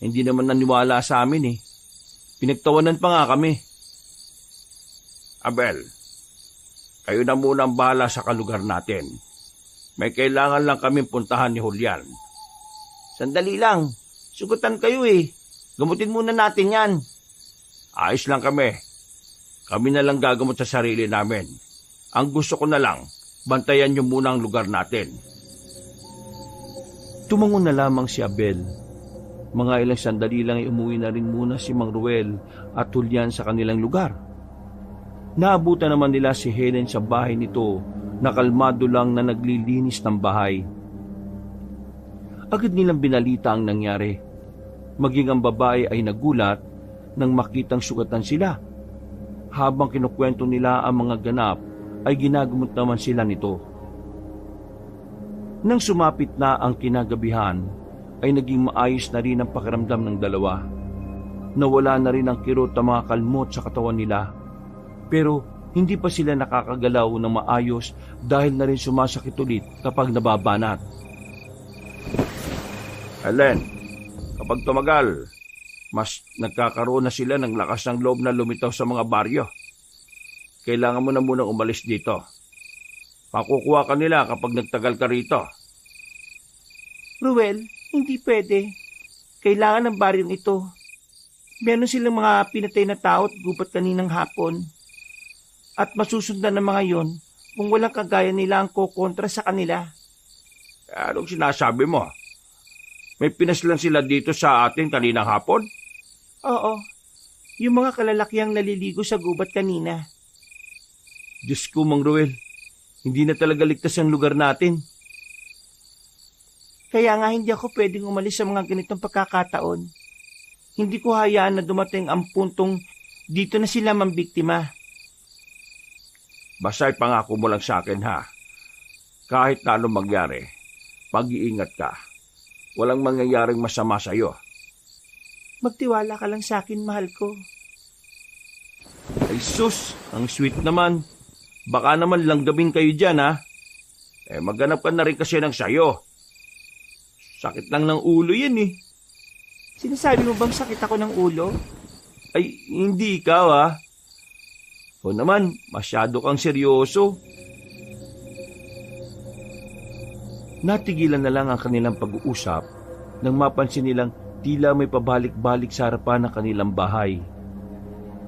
hindi naman naniwala sa amin eh. Pinagtawanan pa nga kami. Abel, kayo na muna ang bahala sa kalugar natin. May kailangan lang kami puntahan ni Julian. Sandali lang. Sugutan kayo eh. Gamutin muna natin yan. Ayos lang kami. Kami na lang gagamot sa sarili namin. Ang gusto ko na lang, bantayan niyo muna ang lugar natin. Tumango na lamang si Abel. Mga ilang sandali lang ay umuwi na rin muna si Mang Ruel at Julian sa kanilang lugar. Naabutan naman nila si Helen sa bahay nito na kalmado lang na naglilinis ng bahay. Agad nilang binalita ang nangyari. Maging ang babae ay nagulat nang makitang sugatan sila. Habang kinukwento nila ang mga ganap, ay ginagamot naman sila nito. Nang sumapit na ang kinagabihan, ay naging maayos na rin ang pakiramdam ng dalawa. Nawala na rin ang kirot ang mga kalmot sa katawan nila. Pero hindi pa sila nakakagalaw ng maayos dahil na rin sumasakit ulit kapag nababanat. Helen, kapag tumagal, mas nagkakaroon na sila ng lakas ng loob na lumitaw sa mga baryo. Kailangan mo na munang umalis dito. Makukuha ka nila kapag nagtagal ka rito. Ruel, hindi pwede. Kailangan ng baryong ito. Meron silang mga pinatay na tao at gubat kaninang hapon. At masusundan ng mga yon kung walang kagaya nila ang kokontra sa kanila. Anong sinasabi mo? May pinaslan sila dito sa atin kaninang hapon? Oo, yung mga kalalakiang naliligo sa gubat kanina. Diyos ko, Mang Ruel, hindi na talaga ligtas ang lugar natin. Kaya nga hindi ako pwedeng umalis sa mga ganitong pagkakataon. Hindi ko hayaan na dumating ang puntong dito na sila mambiktima. Basta ipangako mo lang sa akin ha. Kahit na anong mangyari, mag-iingat ka. Walang mangyayaring masama sa'yo. Magtiwala ka lang sa akin, mahal ko. Ay sus, ang sweet naman. Baka naman langgabin kayo dyan ha. Maghanap ka na rin kasi ng sayo. Sakit lang ng ulo yan eh. Sinasabi mo bang sakit ako ng ulo? Ay, hindi ikaw ha. O naman, masyado kang seryoso. Natigilan na lang ang kanilang pag-uusap nang mapansin nilang tila may pabalik-balik sa harapan ng kanilang bahay.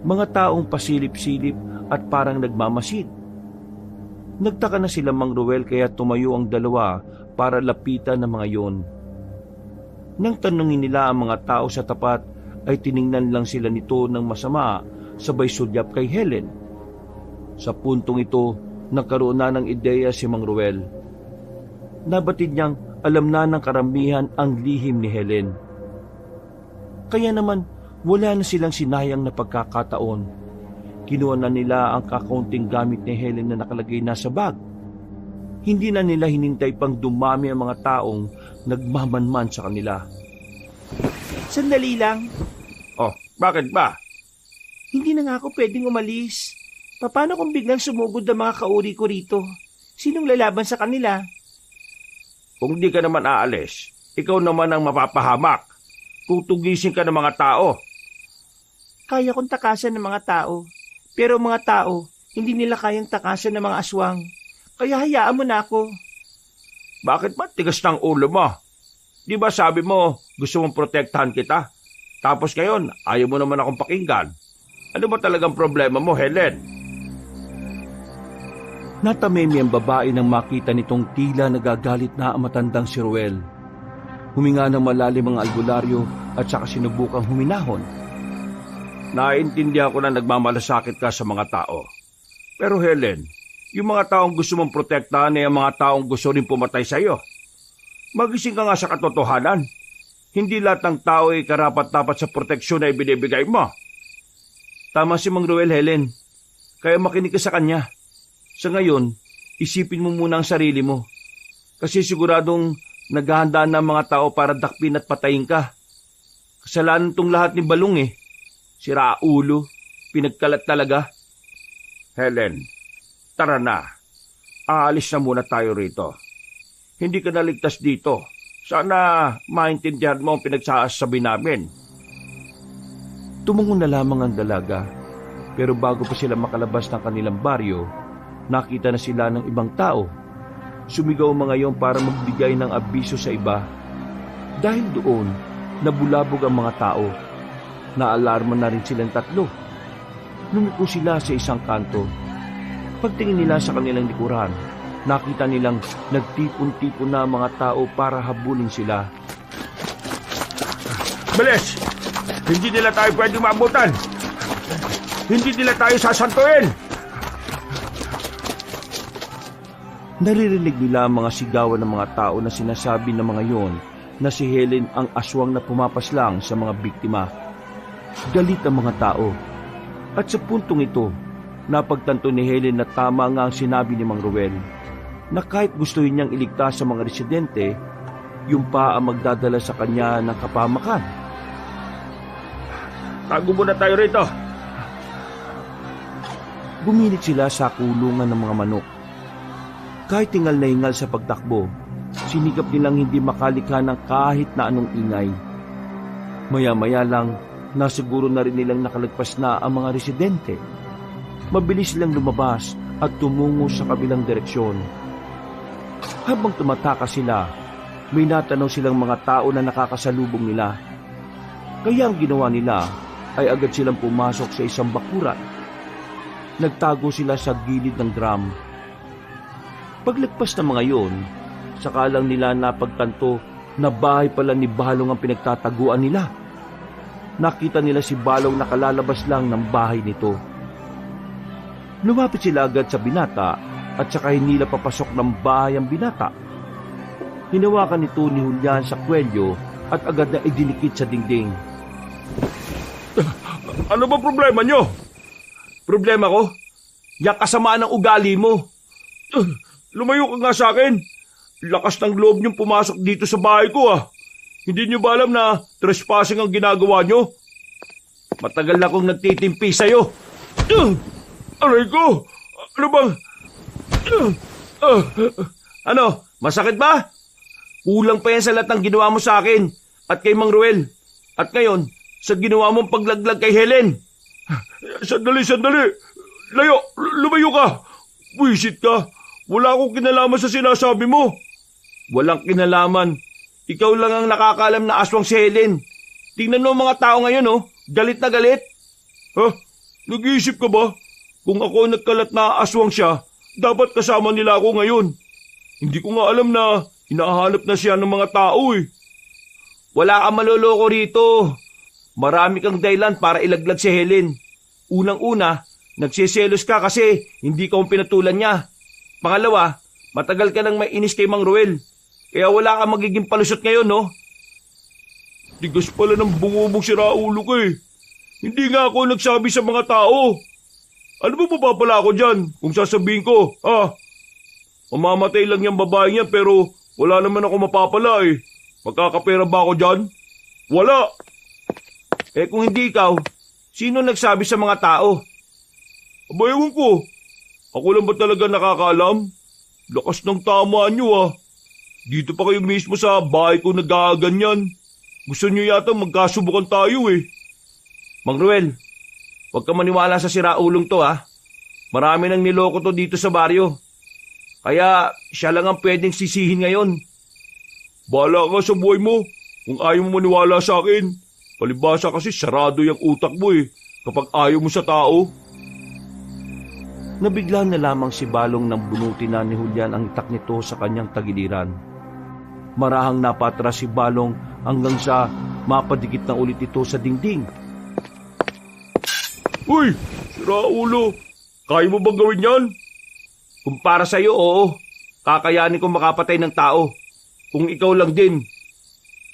Mga taong pasilip-silip at parang nagmamasid. Nagtaka na sila Mang Ruel kaya tumayo ang dalawa para lapitan ng mga yon. Nang tanungin nila ang mga tao sa tapat ay tiningnan lang sila nito ng masama sabay sulyap kay Helen. Sa puntong ito, nagkaroon na ng ideya si Mang Ruel. Nabatid niyang alam na ng karamihan ang lihim ni Helen. Kaya naman, wala na silang sinayang na pagkakataon. Kinuha na nila ang kakaunting gamit ni Helen na nakalagay na sa bag. Hindi na nila hinintay pang dumami ang mga taong nagmamanman sa kanila. Sandali lang. Oh, bakit ba? Hindi na nga ako pwedeng umalis. Paano kung biglang sumugod ang mga kauri ko rito? Sinong lalaban sa kanila? Kung di ka naman aalis, ikaw naman ang mapapahamak. Tutugisin ka ng mga tao. Kaya kong takasan ng mga tao. Pero mga tao, hindi nila kayang takasan ng mga aswang. Kaya hayaan mo na ako. Bakit ba tigas ng ulo mo? Di ba sabi mo gusto mong protektahan kita? Tapos ngayon, ayaw mo naman akong pakinggan. Ano ba talagang problema mo, Helen? Natamemi ang babae nang makita nitong tila nagagalit na ang matandang si Ruel. Huminga ng malalim ang albularyo at saka sinubukang huminahon. Naintindihan ko na nagmamalasakit ka sa mga tao. Pero Helen, yung mga taong gusto mong protektahan ay ang mga taong gusto rin pumatay sa iyo. Magising ka nga sa katotohanan. Hindi lahat ng tao ay karapat-dapat sa proteksyon na ibinibigay mo. Tama si Mang Ruel, Helen. Kaya makinig ka sa kanya. Sa ngayon, isipin mo muna ang sarili mo. Kasi siguradong naghahanda na ang mga tao para dakpin at patayin ka. Kasalanan tong lahat ni Balong eh. Sira ulo, pinagkalat talaga. Helen, tara na. Aalis na muna tayo rito. Hindi ka naligtas dito. Sana maintindihan mo ang pinagsasabi namin. Tumungo na lamang ang dalaga. Pero bago pa sila makalabas ng kanilang baryo, nakita na sila ng ibang tao. Sumigaw mga yon para magbigay ng abiso sa iba. Dahil doon, nabulabog ang mga tao. Naalarma na rin silang tatlo. Lumiko sila sa isang kanto. Pagtingin nila sa kanilang likuran, nakita nilang nagtipon-tipon na ang mga tao para habulin sila. Bilis! Hindi nila tayo pwedeng maabutan! Hindi nila tayo sasantuin! Naririnig nila ang mga sigawan ng mga tao na sinasabi ng mga yon na si Helen ang aswang na pumapaslang sa mga biktima. Galit ang mga tao. At sa puntong ito, napagtanto ni Helen na tama nga ang sinabi ni Mang Ruel, na kahit gustuhin niyang iligtas sa mga residente, yung pa ang magdadala sa kanya ng kapamakan. Tago muna tayo rito. Bumilit sila sa kulungan ng mga manok. Kahit tingal na hingal sa pagtakbo, sinikap nilang hindi makalikha ng kahit na anong ingay. Maya-maya lang, nasiguro na rin nilang nakalagpas na ang mga residente. Mabilis silang lumabas at tumungo sa kabilang direksyon. Habang tumataka sila, may natanaw silang mga tao na nakakasalubong nila. Kaya ang ginawa nila ay agad silang pumasok sa isang bakuran. Nagtago sila sa gilid ng drum. Paglagpas ng mga yon, saka lang nila napagtanto na bahay pala ni Balong ang pinagtataguan nila. Nakita nila si Balong nakalalabas lang ng bahay nito. Lumapit sila agad sa binata at saka hinila papasok ng bahay ang binata. Hinawakan nito ni Julian sa kwelyo at agad na idinikit sa dingding. Ano ba problema nyo? Problema ko? Yak kasamaan ng ugali mo. Lumayo ka nga sa akin. Lakas ng loob niyong pumasok dito sa bahay ko ah. Hindi niyo ba alam na trespassing ang ginagawa niyo? Matagal na akong nagtitimpi sa'yo. Aray ko! Ano bang... Ano? Masakit ba? Kulang pa yan sa lahat ng ginawa mo sa akin at kay Mang Ruel. At ngayon, sa ginawa mong paglaglag kay Helen. Sandali! Layo! Lumayo ka! Buisit ka! Wala akong kinalaman sa sinasabi mo. Walang kinalaman. Ikaw lang ang nakakaalam na aswang si Helen. Tingnan mo ang mga tao ngayon, oh. Galit na galit. Ha? Nag-iisip ka ba? Kung ako nagkalat na aswang siya, dapat kasama nila ako ngayon. Hindi ko nga alam na hinahanap na siya ng mga tao eh. Wala kang maloloko rito. Marami kang dahilan para ilaglag si Helen. Unang-una, nagsiselos ka kasi hindi ka pinatulan niya. Pangalawa, matagal ka nang may inis kay Mang Ruel. Kaya wala kang magiging palusot ngayon, no? Tigas pala ng bungubog si Raulo ko eh. Hindi nga ako nagsabi sa mga tao. Ano ba mapapala ako dyan kung sasabihin ko, ha? Mamamatay lang yung babae niya pero wala naman ako mapapala eh. Magkakapera ba ako dyan? Wala. Eh kung hindi ikaw, sino nagsabi sa mga tao? Aba, ewan ko. Ako lang ba talaga nakakaalam? Lakas ng tama nyo ah. Dito pa kayo mismo sa bahay ko nagaganyan. Gusto nyo yata magkasubukan tayo eh. Mang Ruel, huwag ka maniwala sa siraulong to ha. Marami nang niloko to dito sa baryo. Kaya siya lang ang pwedeng sisihin ngayon. Bahala ka sa buhay mo kung ayaw mo maniwala sa akin. Palibasa kasi sarado yung utak mo eh kapag ayaw mo sa tao. Nabigla na lamang si Balong nang bunutin na ni Julian ang itak nito sa kanyang tagiliran. marahang napatras si Balong hanggang sa mapadikit na ulit ito sa dingding. Uy! Sira ulo! Kaya mo bang gawin yan? Kung para sa'yo, oo. Kakayanin kong makapatay ng tao. Kung ikaw lang din.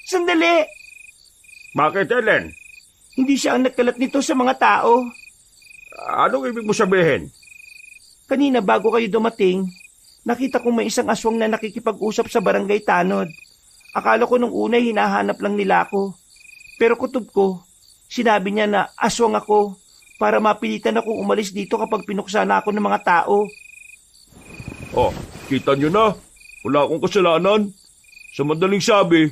Sandali! Bakit, Helen? Hindi siya ang nagkalat nito sa mga tao. Anong ibig mo sabihin? Kanina bago kayo dumating, nakita kong may isang aswang na nakikipag-usap sa barangay Tanod. Akala ko nung una hinahanap lang nila ako. Pero kutob ko, sinabi niya na aswang ako para mapilitan akong umalis dito kapag pinuksa na ako ng mga tao. Oh, kita nyo na. Wala akong kasalanan. Sa madaling sabi,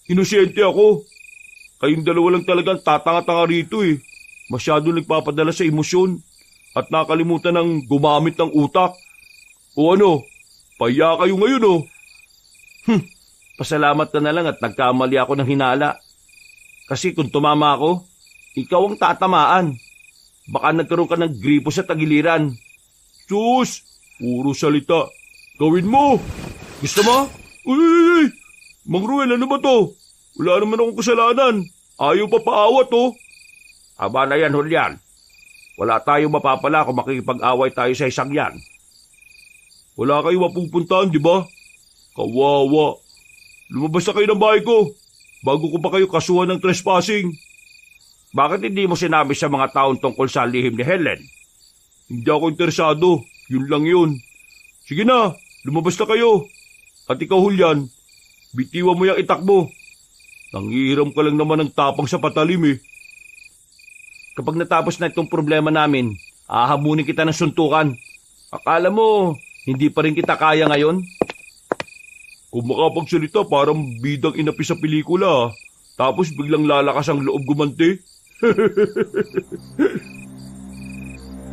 inosente ako. Kayong dalawa lang talagang tatanga-tanga rito eh. Masyado nagpapadala sa emosyon at nakalimutan ng gumamit ng utak. O ano, paya kayo ngayon oh. Pasalamat ka na lang at nagkamali ako ng hinala. Kasi kung tumama ako, ikaw ang tatamaan. Baka nagkaroon ka ng gripo sa tagiliran. Sus, puro salita. Gawin mo. Gusto mo? Uy! Mang Ruel, ano ba to? Wala naman akong kasalanan. Ayaw pa paawat oh. Aba na yan, Julian. Wala tayong mapapala kung makikipag-away tayo sa isang yan. Wala kayo mapupuntahan, di ba? Kawawa. Lumabas na kayo ng bahay ko bago ko pa kayo kasuhan ng trespassing. Bakit hindi mo sinabi sa mga taon tungkol sa lihim ni Helen? Hindi ako interesado. Yun lang yun. Sige na, lumabas na kayo. At ikaw, Julian, bitiwan mo yung itak mo. Nangihiram ka lang naman ng tapang sa patalim eh. Kapag natapos na itong problema namin, ahamunin kita ng suntukan. Akala mo, hindi pa rin kita kaya ngayon? Kung makapagsalita, parang bidang inapi sa pelikula. Tapos biglang lalakas ang loob gumanti.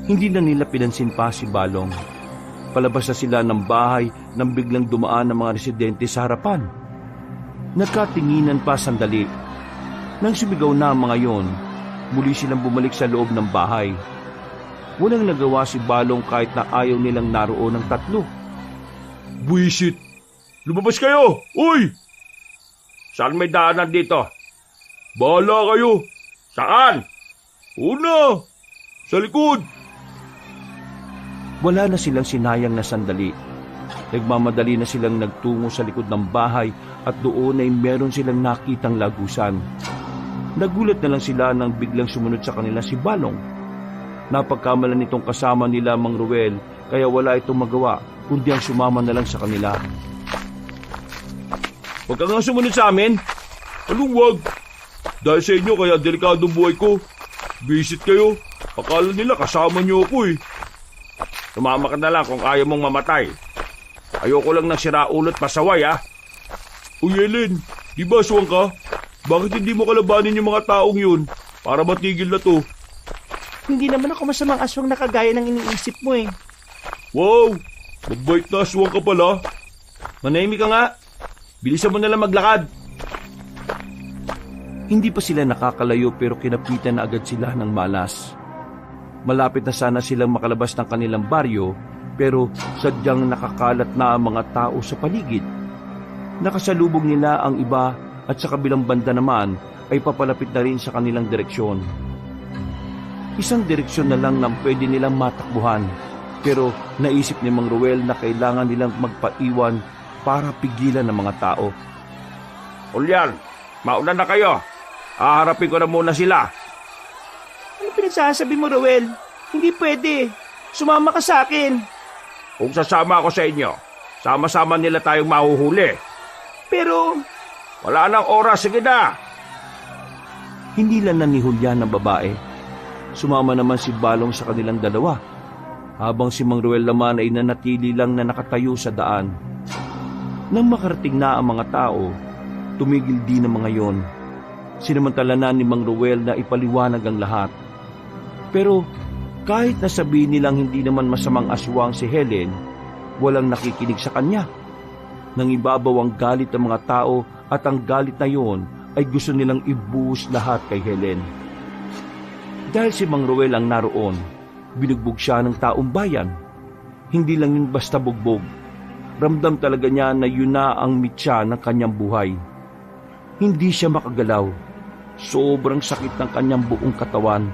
Hindi na nila pinansin pa si Balong. Palabas na sila ng bahay nang biglang dumaan ang mga residente sa harapan. Nagkatinginan pa sandali. Nang sumigaw na ang mga yon, muli silang bumalik sa loob ng bahay. Walang nagawa si Balong kahit na ayaw nilang naroon ng tatlo. Buisit! Lumabas kayo! Uy! Saan may daanan dito? Bahala kayo! Saan? Una! Sa likod! Wala na silang sinayang na sandali. Nagmamadali na silang nagtungo sa likod ng bahay at doon ay meron silang nakitang lagusan. Nagulat na lang sila nang biglang sumunod sa kanila si Balong. Napagkamalan nitong kasama nila Mang Ruel kaya wala itong magawa kundi ang sumama na lang sa kanila. Huwag ka nga sumunod sa amin. Anong wag? Dahil sa inyo kaya delikadong buhay ko. Visit kayo. Akala nila kasama niyo ako eh. Tumama ka na lang kung ayaw mong mamatay. Ayoko lang ng siraulot pasaway ah. Uy Helen, di ba aswang ka? Bakit hindi mo kalabanin yung mga taong yun para matigil na to? Hindi naman ako masamang aswang na kagaya ng iniisip mo eh. Wow! Mabait na aswang ka pala. Manahimik ka nga. Bilisan mo na lang maglakad. Hindi pa sila nakakalayo pero kinapitan na agad sila ng malas. Malapit na sana silang makalabas ng kanilang baryo pero sadyang nakakalat na ang mga tao sa paligid. Nakasalubong nila ang iba at sa kabilang banda naman ay papalapit na rin sa kanilang direksyon. Isang direksyon na lang nang pwede nilang matakbuhan pero naisip ni Mang Ruel na kailangan nilang magpaiwan para pigilan ng mga tao. Julian, mauna na kayo. Haharapin ko na muna sila. Ano pinagsasabi mo, Ruel? Hindi pwede. Sumama ka sa akin. Kung sasama ako sa inyo, sama-sama nila tayong mahuhuli. Pero Wala nang oras, sige na. Hindi lang ni Julian ang babae. Sumama naman si Balong sa kanilang dalawa, habang si Mang Ruel naman ay nanatili lang na nakatayo sa daan. Nang makarating na ang mga tao, tumigil din ang mga yon. Sinamantala na ni Mang Ruel na ipaliwanag ang lahat. Pero kahit nasabihin nilang hindi naman masamang aswang si Helen, walang nakikinig sa kanya. Nang ibabaw ang galit ng mga tao at ang galit na yon ay gusto nilang ibuhos lahat kay Helen. Dahil si Mang Ruel ang naroon, binugbog siya ng taong bayan. Hindi lang yun basta bugbog. ramdam talaga niya na yun na ang mitya ng kanyang buhay. Hindi siya makagalaw. Sobrang sakit ng kanyang buong katawan.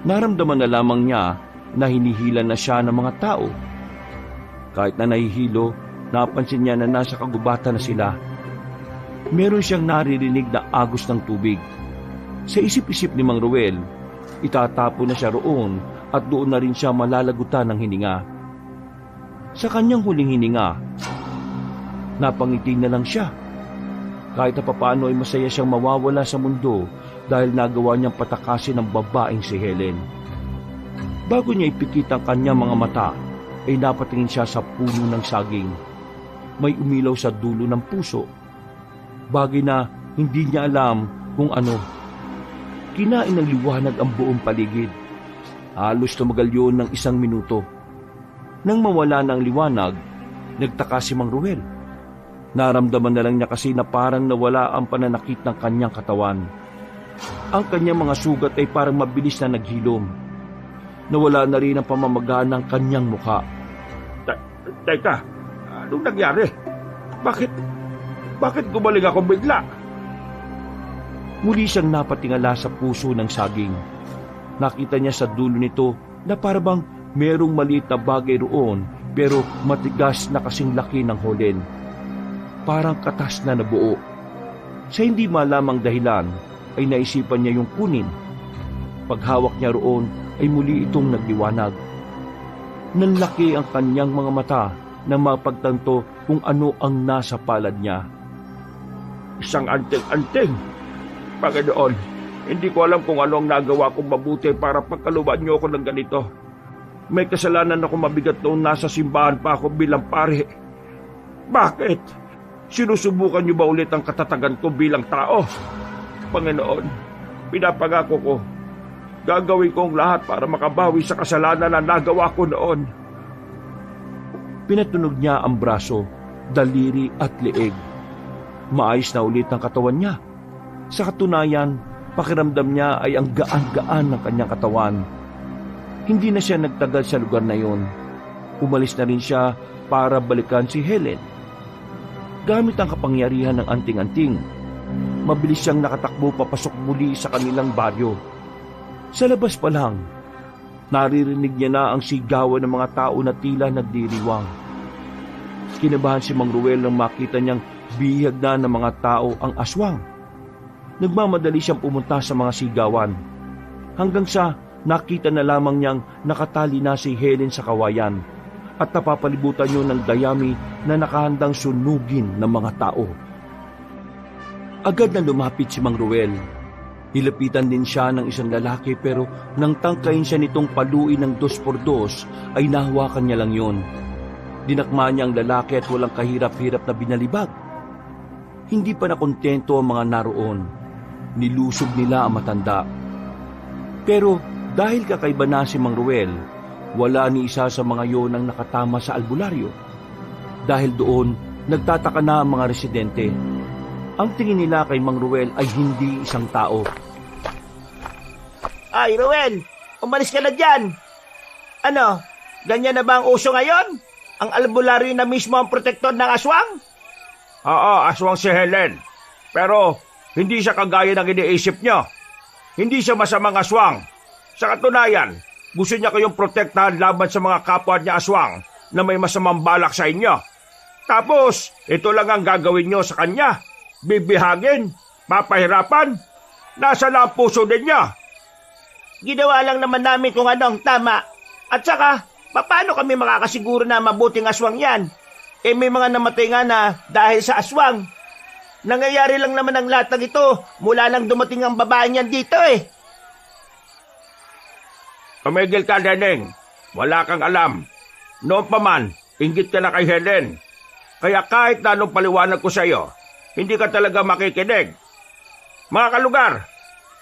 Naramdaman na lamang niya na hinihila na siya ng mga tao. Kahit na nahihilo, napansin niya na nasa kagubatan na sila. Meron siyang naririnig na agos ng tubig. Sa isip-isip ni Mang Ruel, itatapo na siya roon at doon na rin siya malalagutan ng hininga. Sa kanyang huling hininga, napangiti na lang siya. Kahit na papaano ay masaya siyang mawawala sa mundo dahil nagawa niyang patakasin ng babaeng si Helen. Bago niya ipikit ang kanyang mga mata, ay napatingin siya sa puno ng saging. May umilaw sa dulo ng puso. Bagay na hindi niya alam kung ano. Kinain ng liwanag ang buong paligid. Halos tumagal yun ng 1 minuto. Nang mawala na ang liwanag, nagtaka si Mang Ruel. Naramdaman na lang niya kasi na parang nawala ang pananakit ng kanyang katawan. Ang kanyang mga sugat ay parang mabilis na naghilom. Nawala na rin ang pamamaga ng kanyang mukha. Teka, anong nangyari? Bakit gumaling ako bigla? Muli siyang napatingala sa puso ng saging. Nakita niya sa dulo nito na parabang merong maliit na bagay roon pero matigas na kasing laki ng holen. Parang katas na nabuo. Sa hindi malamang dahilan ay naisipan niya yung kunin. Paghawak niya roon ay muli itong nagliwanag. Nanlaki ang kanyang mga mata na mapagtanto kung ano ang nasa palad niya. Isang anting-anting. Panginoon, hindi ko alam kung ano ang nagawa kong mabuti para pagkaluwaan niyo ako ng ganito. May kasalanan ako mabigat noong nasa simbahan pa ako bilang pare. Bakit? Sinusubukan niyo ba ulit ang katatagan ko bilang tao? Panginoon, pinapangako ko, gagawin ko ang lahat para makabawi sa kasalanan na nagawa ko noon. Pinatunog niya ang braso, daliri at leeg. Maayos na ulit ang katawan niya. Sa katunayan, pakiramdam niya ay ang gaan-gaan ng kanyang katawan. Hindi na siya nagtagal sa lugar na yon. Umalis na rin siya para balikan si Helen. Gamit ang kapangyarihan ng anting-anting, mabilis siyang nakatakbo papasok muli sa kanilang baryo. Sa labas pa lang, naririnig niya na ang sigawan ng mga tao na tila nagdiriwang. Kinabahan si Mang Ruel nang makita niyang bihag na ng mga tao ang aswang. Nagmamadali siyang pumunta sa mga sigawan. Hanggang sa nakita na lamang niyang nakatali na si Helen sa kawayan at napapalibutan niyo ng dayami na nakahandang sunugin ng mga tao. Agad na lumapit si Mang Ruel. Nilapitan din siya ng isang lalaki pero nang tangkain siya nitong paluin ng 2x2 ay nahawakan niya lang yun. Dinakma niya ang lalaki at walang kahirap-hirap na binalibag. Hindi pa nakontento ang mga naroon. Nilusob nila ang matanda. Pero dahil kakaiba na si Mang Ruel, wala ni isa sa mga yon ang nakatama sa albularyo. Dahil doon, nagtataka na ang mga residente. Ang tingin nila kay Mang Ruel ay hindi isang tao. Ay, Ruel! Umalis ka na dyan! Ano? Ganyan na ba ang uso ngayon? Ang albularyo na mismo ang protektor ng aswang? Oo, aswang si Helen. Pero hindi siya kagaya ng iniisip niyo. Hindi siya masamang aswang. Sa katunayan, gusto niya kayong protektahan laban sa mga kapwa niya aswang na may masamang balak sa inyo. Tapos, ito lang ang gagawin niyo sa kanya. Bibihagin, papahirapan. Nasa na ang puso ninyo? Ginawa lang naman namin kung ano ang tama. At saka, paano kami makakasiguro na mabuting aswang yan? Eh may mga namatay nga na dahil sa aswang. Nangyayari lang naman ang lahat ng ito mula nang dumating ang babae niyan dito eh. Tumigil ka, Neneng. Wala kang alam. Noon pa man, inggit ka na kay Helen. Kaya kahit na anong paliwanag ko sa iyo, hindi ka talaga makikinig. Mga kalugar,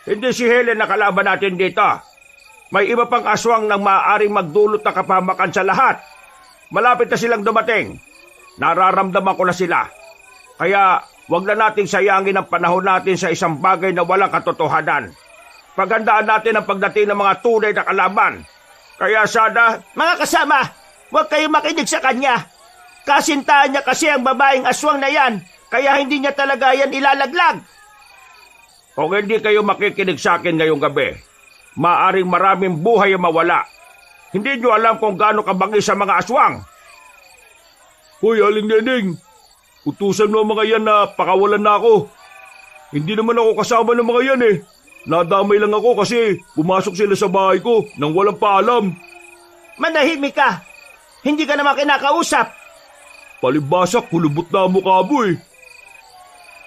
hindi si Helen na kalaban natin dito. May iba pang aswang nang maaaring magdulot ng kapahamakan sa lahat. Malapit na silang dumating. Nararamdaman ko na sila. Kaya wag na nating sayangin ang panahon natin sa isang bagay na walang katotohanan. Paghandaan natin ang pagdating ng mga tunay na kalaban. Kaya sana... Mga kasama, huwag kayong makinig sa kanya. Kasintahan niya kasi ang babaeng aswang na yan, kaya hindi niya talaga yan ilalaglag. Kung hindi kayo makikinig sa akin ngayong gabi, maaring maraming buhay ang mawala. Hindi nyo alam kung gaano kabangis sa mga aswang. Hoy, Aling Neneng, utusan mo ang mga yan na pakawalan na ako. Hindi naman ako kasama ng mga yan eh. Nadamay lang ako kasi pumasok sila sa bahay ko nang walang paalam. Manahimik ka. Hindi ka naman kinakausap. Palibasa, kulubot na ang mukha mo eh.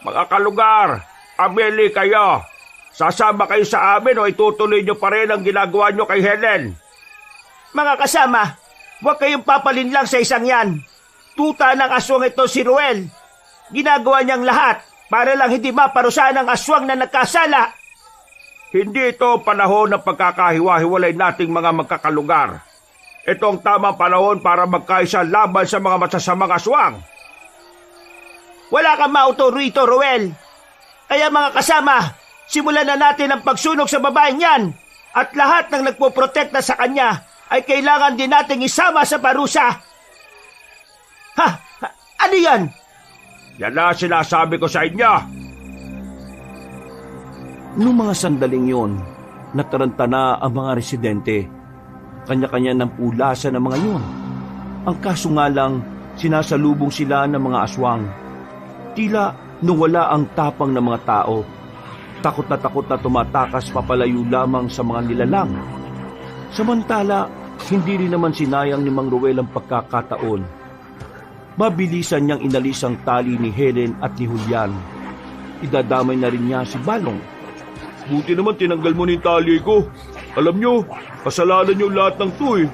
Mga kalugar, amili kayo. Sasama kayo sa amin o itutuloy nyo pa rin ang ginagawa nyo kay Helen. Mga kasama, huwag kayong papalin lang sa isang yan. Tuta ng aswang ito si Ruel. Ginagawa niyang lahat para lang hindi maparusahan ang aswang na nagkasala. Hindi ito ang panahon ng pagkakahiwa-hiwalay nating mga magkakalugar. Ito ang tamang panahon para magkaisa laban sa mga masasamang aswang. Wala kang mauto rito, Ruel. Kaya mga kasama, simulan na natin ang pagsunog sa babaeng yan. At lahat ng nagpoprotekta sa kanya ay kailangan din nating isama sa parusa. Ha? Ano yan? Yan na sinasabi ko sa inyo. Noong mga sandaling yon, nataranta na ang mga residente. Kanya-kanya ng pulasan ng mga yon. Ang kaso nga lang, sinasalubong sila ng mga aswang. Tila nawala ang tapang ng mga tao. Takot na tumatakas papalayo lamang sa mga nilalang. Samantala, hindi rin naman sinayang ni Mang Ruel ang pagkakataon. Mabilisan niyang inalis ang tali ni Helen at ni Julian. Idadamay na rin niya si Balong. Buti naman tinanggal mo ni tali ko. Alam nyo, kasalanan nyo lahat ng to eh.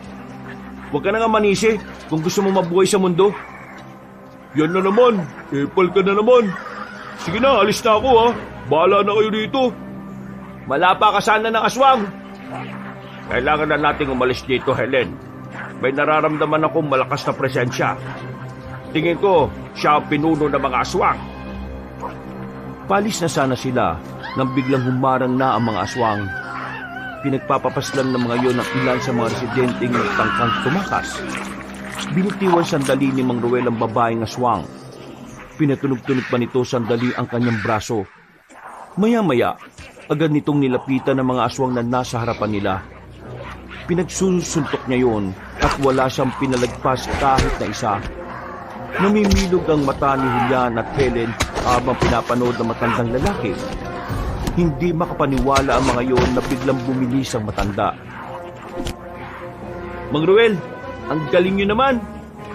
Huwag ka na nga manisi kung gusto mo mabuhay sa mundo. Yan na naman, epal ka na naman. Sige na, alis na ako ha. Bahala na kayo dito. Malapa ka sana ng aswang. Kailangan na nating umalis dito, Helen. May nararamdaman akong malakas na presensya. Tingin ko, siya ang pinuno ng mga aswang. Palis na sana sila nang biglang humarang na ang mga aswang. Pinagpapapaslan ng mga yon ang ilan sa mga residenteng nagtangkang tumakas. Binitiwan sandali ni Mang Ruel ang babaeng aswang. Pinatunog-tunog pa nito sandali ang kanyang braso. Maya-maya, agad nitong nilapitan ng mga aswang na nasa harapan nila. Pinagsusuntok niya yon at wala siyang pinalagpas kahit na isa. Namimilog ang mata ni Julian at Helen habang pinapanood ng matandang lalaki. Hindi makapaniwala ang mga yon na biglang bumilis ang matanda. Mang Ruel, ang galing nyo naman.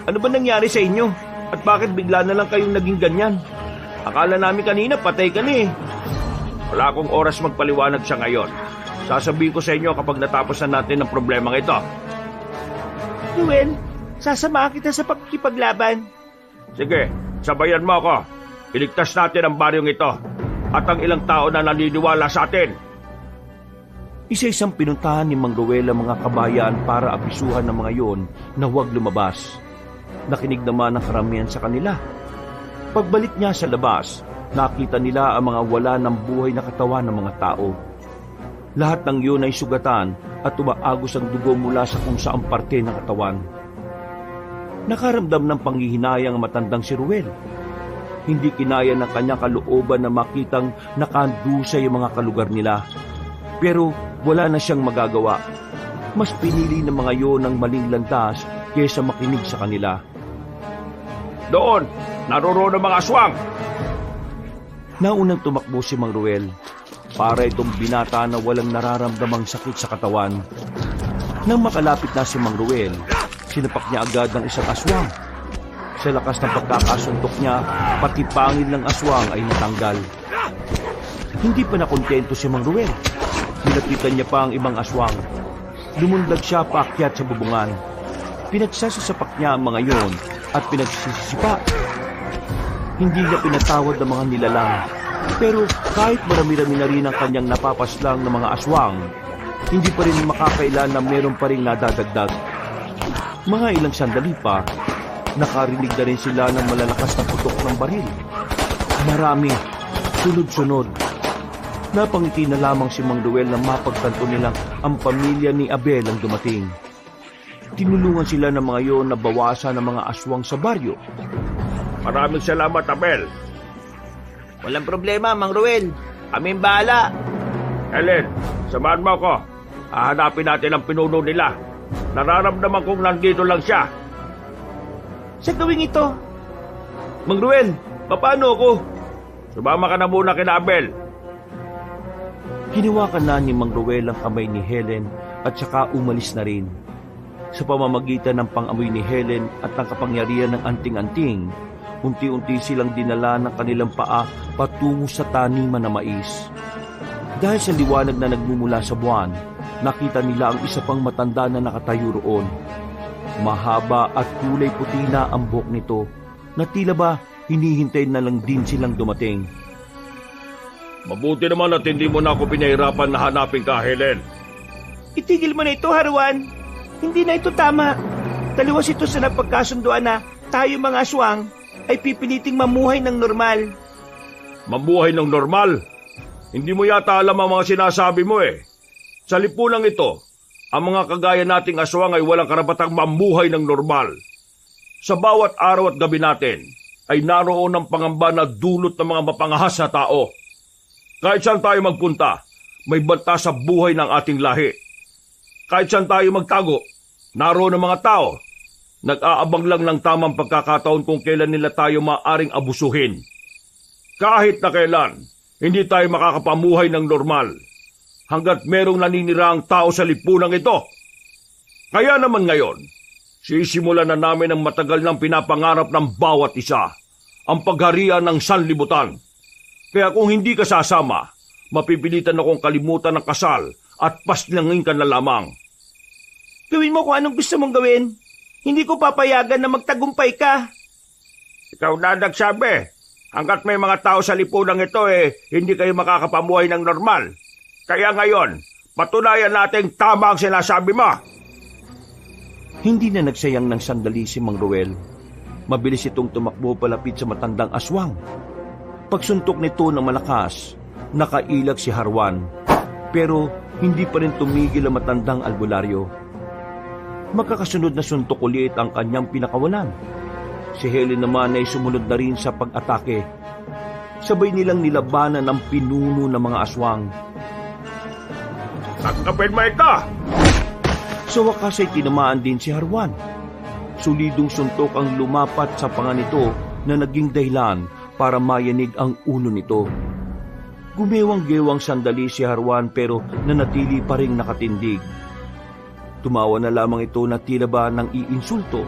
Ano ba nangyari sa inyo? At bakit bigla na lang kayong naging ganyan? Akala namin kanina patay ka na eh. Wala akong oras magpaliwanag sa ngayon. Sasabihin ko sa inyo kapag natapos na natin ang problemang ito. Ruel, sasamahan kita sa pagkikipaglaban. Sige, sabayan mo ako. Iligtas natin ang baryong ito at ang ilang tao na naniniwala sa atin. Isa-isang pinuntahan ni Mang Ruel ang mga kabayan para abisuhan ng mga yon na huwag lumabas. Nakinig naman ang karamihan sa kanila. Pagbalik niya sa labas, nakita nila ang mga wala ng buhay na katawan ng mga tao. Lahat ng yun ay sugatan at umaagos ang dugo mula sa kung saang parte ng katawan. Nakaramdam ng panghihinayang ang matandang si Ruel. Hindi kinaya ng kanyang kalooban na makitang nakandusay ang mga kalugar nila. Pero wala na siyang magagawa. Mas pinili ng mga yon ang maling landas kaysa makinig sa kanila. Doon, naroroon ang mga aswang. Naunang tumakbo si Mang Ruel. Para itong binata na walang nararamdamang sakit sa katawan. Nang makalapit na si Mang Ruel, sinapak niya agad ng isang aswang. Sa lakas ng pagkakasuntok niya, pati pangil ng aswang ay natanggal. Hindi pa nakontento si Mang Ruel. Nilapitan niya pa ang ibang aswang. Lumundag siya paakyat sa bubungan. Pinagsasasapak niya ang mga yon at pinagsisisipa. Hindi niya pinatawad ang mga nilalang. Pero kahit marami-rami na rin ang kanyang napapaslang ng mga aswang, hindi pa rin makakailan na meron pa rin nadadagdag. Mga ilang sandali pa, nakarinig na rin sila ng malalakas na putok ng baril. Marami, sunod-sunod. Napangiti na lamang si Mang Ruel na mapagtanto nilang ang pamilya ni Abel ang dumating. tinulungan sila ng mga yon na bawasan ng mga aswang sa baryo. Maraming salamat, Abel. Walang problema, Mang Ruel. Kaming bahala. Helen, samahan mo ako. Hahanapin natin ang pinuno nila. Nararamdaman kong nandito lang siya. Sa gawing ito, Mang Ruel, paano ako? Sumama ka na muna kina Abel. Hiniwakan na ni Mang Ruel ang kamay ni Helen at saka umalis na rin. Sa pamamagitan ng pang-amoy ni Helen at ng kapangyarihan ng anting-anting, unti-unti silang dinala ng kanilang paa patungo sa taniman na mais. Dahil sa liwanag na nagmumula sa buwan, nakita nila ang isa pang matanda na nakatayo roon. Mahaba at kulay puti na ang buhok nito, na tila ba hinihintay na lang din silang dumating. Mabuti naman at hindi mo na ako pinahirapan na hanapin ka, Helen. itigil mo na ito, Harwan. Hindi na ito tama. Taliwas ito sa napagkasunduan na tayo mga aswang ay pipiliting mamuhay ng normal. Mabuhay ng normal? Hindi mo yata alam ang mga sinasabi mo eh. Sa lipunang ito, ang mga kagaya nating aswang ay walang karapatang mamuhay ng normal. Sa bawat araw at gabi natin, ay naroon ang pangamba na dulot ng mga mapangahas na tao. Kahit saan tayo magpunta, may banta sa buhay ng ating lahi. Kahit saan tayo magtago, naroon ang mga tao. Nag-aabang lang ng tamang pagkakataon kung kailan nila tayo maaring abusuhin. Kahit na kailan, hindi tayo makakapamuhay ng normal hanggat merong naniniraang tao sa lipunang ito. Kaya naman ngayon, sisimulan na namin ang matagal ng pinapangarap ng bawat isa, ang pagharian ng sanlibutan. Kaya kung hindi ka sasama, mapipilitan akong kalimutan ng kasal at paslangin ka na lamang. Gawin mo kung anong gusto mong gawin. Hindi ko papayagan na magtagumpay ka. Ikaw na nagsabi, hanggat may mga tao sa lipunang ito hindi kayo makakapamuhay ng normal. Kaya ngayon, patunayan natin tama ang sinasabi mo. Hindi na nagsayang ng sandali si Mang Ruel. Mabilis itong tumakbo palapit sa matandang aswang. Pagsuntok nito ng malakas, nakailag si Harwan. Pero hindi pa rin tumigil ang matandang albularyo. Magkakasunod na suntok ulit ang kanyang pinakawalan. Si Helen naman ay sumunod na rin sa pag-atake. Sabay nilang nilabanan ang pinuno ng mga aswang. Tangkapin mo ito! Sa wakas ay tinamaan din si Harwan. Solidong suntok ang lumapat sa panga nito na naging dahilan para mayanig ang ulo nito. Gumewang-gewang sandali si Harwan pero nanatili pa ring nakatindig. Tumawa na lamang ito na tila ba ng iinsulto.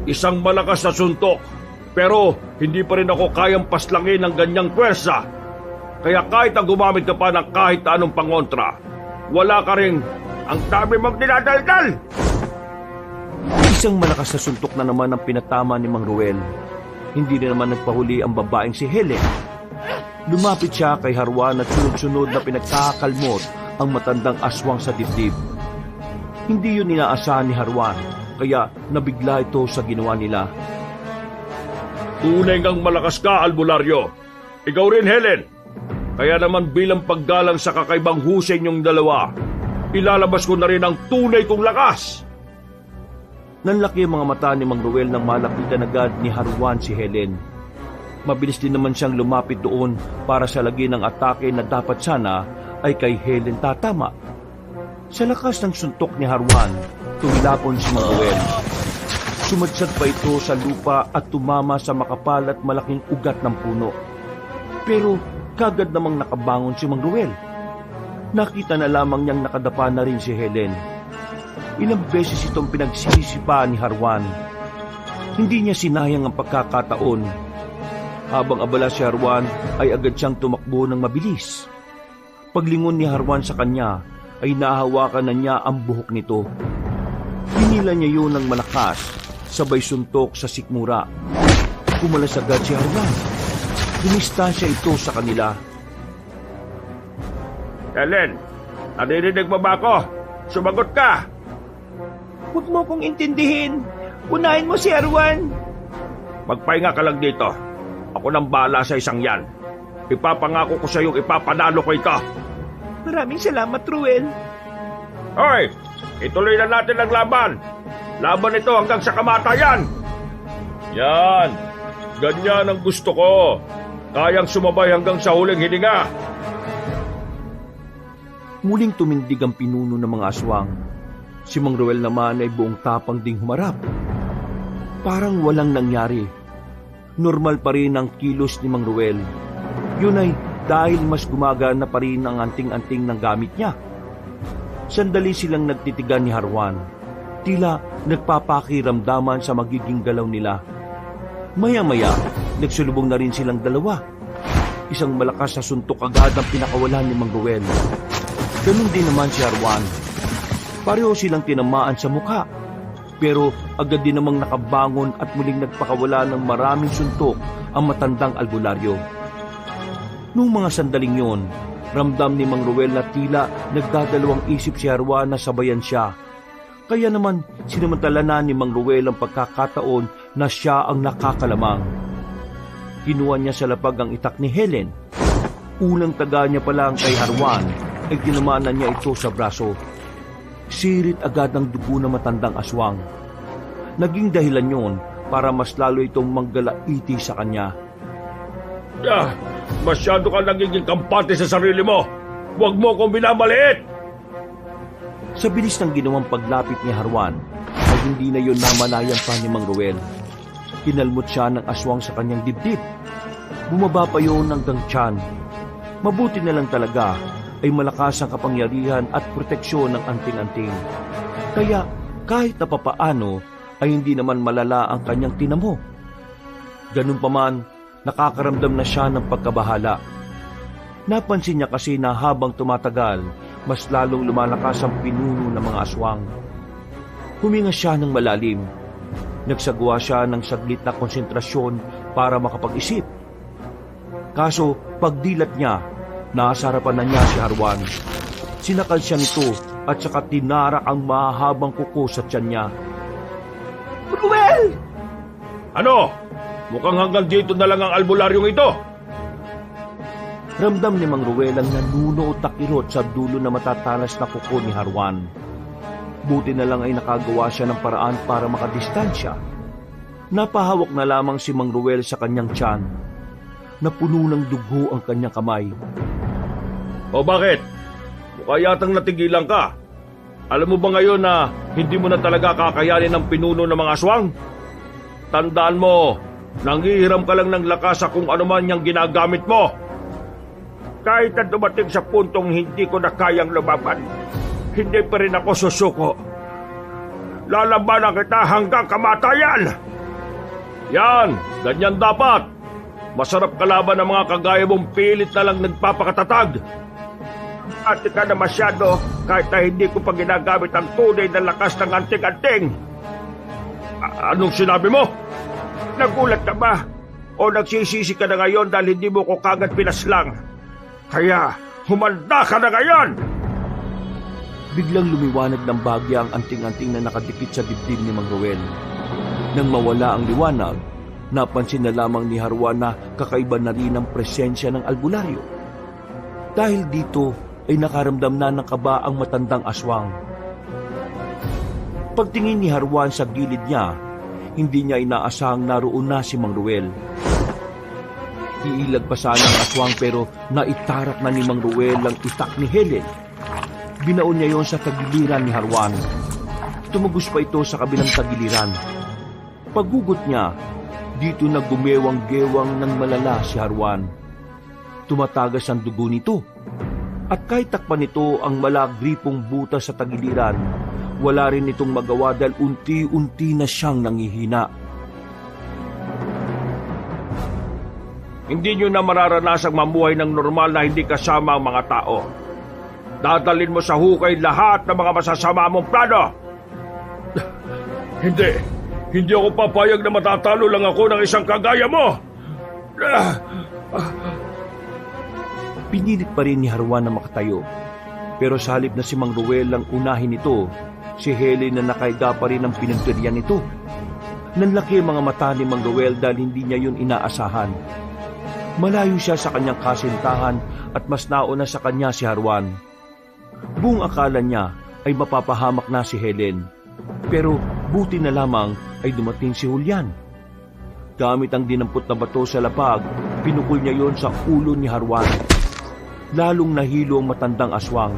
Isang malakas na suntok, pero hindi pa rin ako kayang paslangin ng ganyang pwersa. Kaya kahit na gumamit ka pa ng kahit anong pangontra, wala ka rin ang dami mong dinadaldal! Isang malakas na suntok na naman ang pinatama ni Mang Ruel. Hindi na naman nagpahuli ang babaeng si Helen. Lumapit siya kay Harwan at sunod-sunod na pinagkakakalmot ang matandang aswang sa dibdib. Hindi yun inaasahan ni Harwan, kaya nabigla ito sa ginawa nila. Tunay kang malakas ka, albularyo. Ikaw rin, Helen. Kaya naman bilang paggalang sa kakaibang husay niyong dalawa, ilalabas ko na rin ang tunay kong lakas. Nanlaki ang mga mata ni Mang Ruel nang malapitan agad ni Harwan si Helen. Mabilis din naman siyang lumapit doon para salagin ang atake na dapat sana ay kay Helen tatama. Sa lakas ng suntok ni Harwan, tumilapon si Mang Ruel. Sumadsad pa ito sa lupa at tumama sa makapal at malaking ugat ng puno. Pero kagad namang nakabangon si Mang Ruel. Nakita na lamang niyang nakadapa na rin si Helen. Ilang beses itong pinagsisisipa ni Harwan. Hindi niya sinayang ang pagkakataon. Habang abala si Harwan ay agad siyang tumakbo ng mabilis. Paglingon ni Harwan sa kanya ay nahawakan na niya ang buhok nito. Hinila niya yun ng malakas, sabay suntok sa sikmura. Kumalas agad si Harwan. Dumistansya ito sa kanila. Helen, naririnig mo ba ako? Sumagot ka! Huwag mo kong intindihin. Unahin mo si Harwan. Magpahinga ka lang dito. Ako nang bahala sa isang yan. Ipapangako ko sa iyong ipapanalo ko ito. Maraming salamat, Ruel. Hoy! ituloy na natin ang laban. Laban ito hanggang sa kamatayan. Yan. Ganyan ang gusto ko. Kayang sumabay hanggang sa huling hininga. Muling tumindig ang pinuno ng mga aswang. Si Mang Ruel naman ay buong tapang ding humarap. Parang walang nangyari. Normal pa rin ang kilos ni Mang Ruel. Yun ay dahil mas gumagana pa rin ang anting-anting ng gamit niya. Sandali silang nagtitigan ni Harwan. Tila nagpapakiramdaman sa magiging galaw nila. Maya-maya, nagsulubong na rin silang dalawa. Isang malakas na suntok agad ang pinakawalan ni Mang Ruel. Ganun din naman si Harwan. Pareho silang tinamaan sa mukha. Pero agad din namang nakabangon at muling nagpakawala ng maraming suntok ang matandang albularyo. Noong mga sandaling yon, ramdam ni Mang Ruel na tila nagdadalawang isip si Harwan na sabayan siya. Kaya naman sinamantala na ni Mang Ruel ang pagkakataon na siya ang nakakalamang. Kinuha niya sa lapag ang itak ni Helen. Unang taga niya pa lang kay Harwan ay tinamanan niya ito sa braso. Sirit agad ang dugo ng matandang aswang. Naging dahilan yon para mas lalo itong manggalaiti sa kanya. Masyado ka nagiging kampante sa sarili mo. Huwag mo akong binabaliit. Sa bilis ng ginawang paglapit ni Harwan, ay hindi na yon namalayan pa ni Mang Ruel. Kinalmot siya ng aswang sa kanyang dibdib. Bumaba pa yon hanggang tiyan. Mabuti na lang talaga ay malakas ang kapangyarihan at proteksyon ng anting-anting. Kaya kahit na papaano ay hindi naman malala ang kanyang tinamo. Ganun pa man, nakakaramdam na siya ng pagkabahala. Napansin niya kasi na habang tumatagal, mas lalong lumalakas ang pinuno ng mga aswang. Huminga siya ng malalim. Nagsagawa siya ng saglit na konsentrasyon para makapag-isip. Kaso pagdilat niya, nasa harapan na niya si Harwan. Sinakal siya nito at saka tinarak ang mahabang kuko sa tiyan niya. Ruel! Ano? Mukhang hanggang dito na lang ang albularyong ito. Ramdam ni Mang Ruel ang nanuno o takirot sa dulo na matatalas na kuko ni Harwan. Buti na lang ay nakagawa siya ng paraan para makadistansya. Napahawak na lamang si Mang Ruel sa kanyang tiyan. Napuno ng dugo ang kanyang kamay. O bakit? Mukha yatang natigilan ka. Alam mo ba ngayon na hindi mo na talaga kakayanin ang pinuno ng mga aswang? Tandaan mo, nanghihiram ka lang ng lakas sa kung ano man yung ginagamit mo. Kahit na dumating sa puntong hindi ko na kayang lumaban, hindi pa rin ako susuko. Lalabanan kita hanggang kamatayan. Yan, ganyan dapat. Masarap kalaban ng mga kagaya mong pilit na lang nagpapakatatag. At ka na masyado kahit na hindi ko pa ginagamit ang tunay na lakas ng anting-anting. Anong sinabi mo? Nagulat ka ba? O nagsisisi ka na ngayon dahil hindi mo ko kagad pinaslang? Kaya humanda ka na ngayon! Biglang lumiwanag ng bagya ang anting-anting na nakadikit sa dibdib ni Mang Ruel. Nang mawala ang liwanag, napansin na lamang ni Harwan na kakaiba na rin ang presensya ng albularyo. Dahil dito ay nakaramdam na ng kaba ang matandang aswang. Pagtingin ni Harwan sa gilid niya, hindi niya inaasahang naroon na si Mang Ruel. Iilag pa sana ang aswang pero naitarak na ni Mang Ruel ang itak ni Helen. Binaon niya yon sa tagiliran ni Harwan. Tumugos pa ito sa kabilang tagiliran. Paggugot niya, dito na gumewang-gewang ng malala si Harwan. Tumatagas ang dugo nito. At kahit takpan nito ang malagripong butas sa tagiliran, wala rin itong magawa dahil unti-unti na siyang nangihina. Hindi nyo na mararanasang mamuhay ng normal na hindi kasama ang mga tao. Dadalin mo sa hukay lahat ng mga masasama mong plano. Hindi ako papayag na matatalo lang ako ng isang kagaya mo. Pinilit pa rin ni Harwan na makatayo. Pero sa halip na si Mang Ruel ang unahin nito, si Helen na nakaiga pa rin ang pinagtirian nito. Nanlaki ang mga mata ni Mang Ruel dahil hindi niya yun inaasahan. Malayo siya sa kanyang kasintahan at mas nauna sa kanya si Harwan. Buong akala niya ay mapapahamak na si Helen. Pero buti na lamang ay dumating si Julian. Gamit ang dinampot na bato sa lapag, pinukol niya yon sa ulo ni Harwan. Lalong nahilo ang matandang aswang.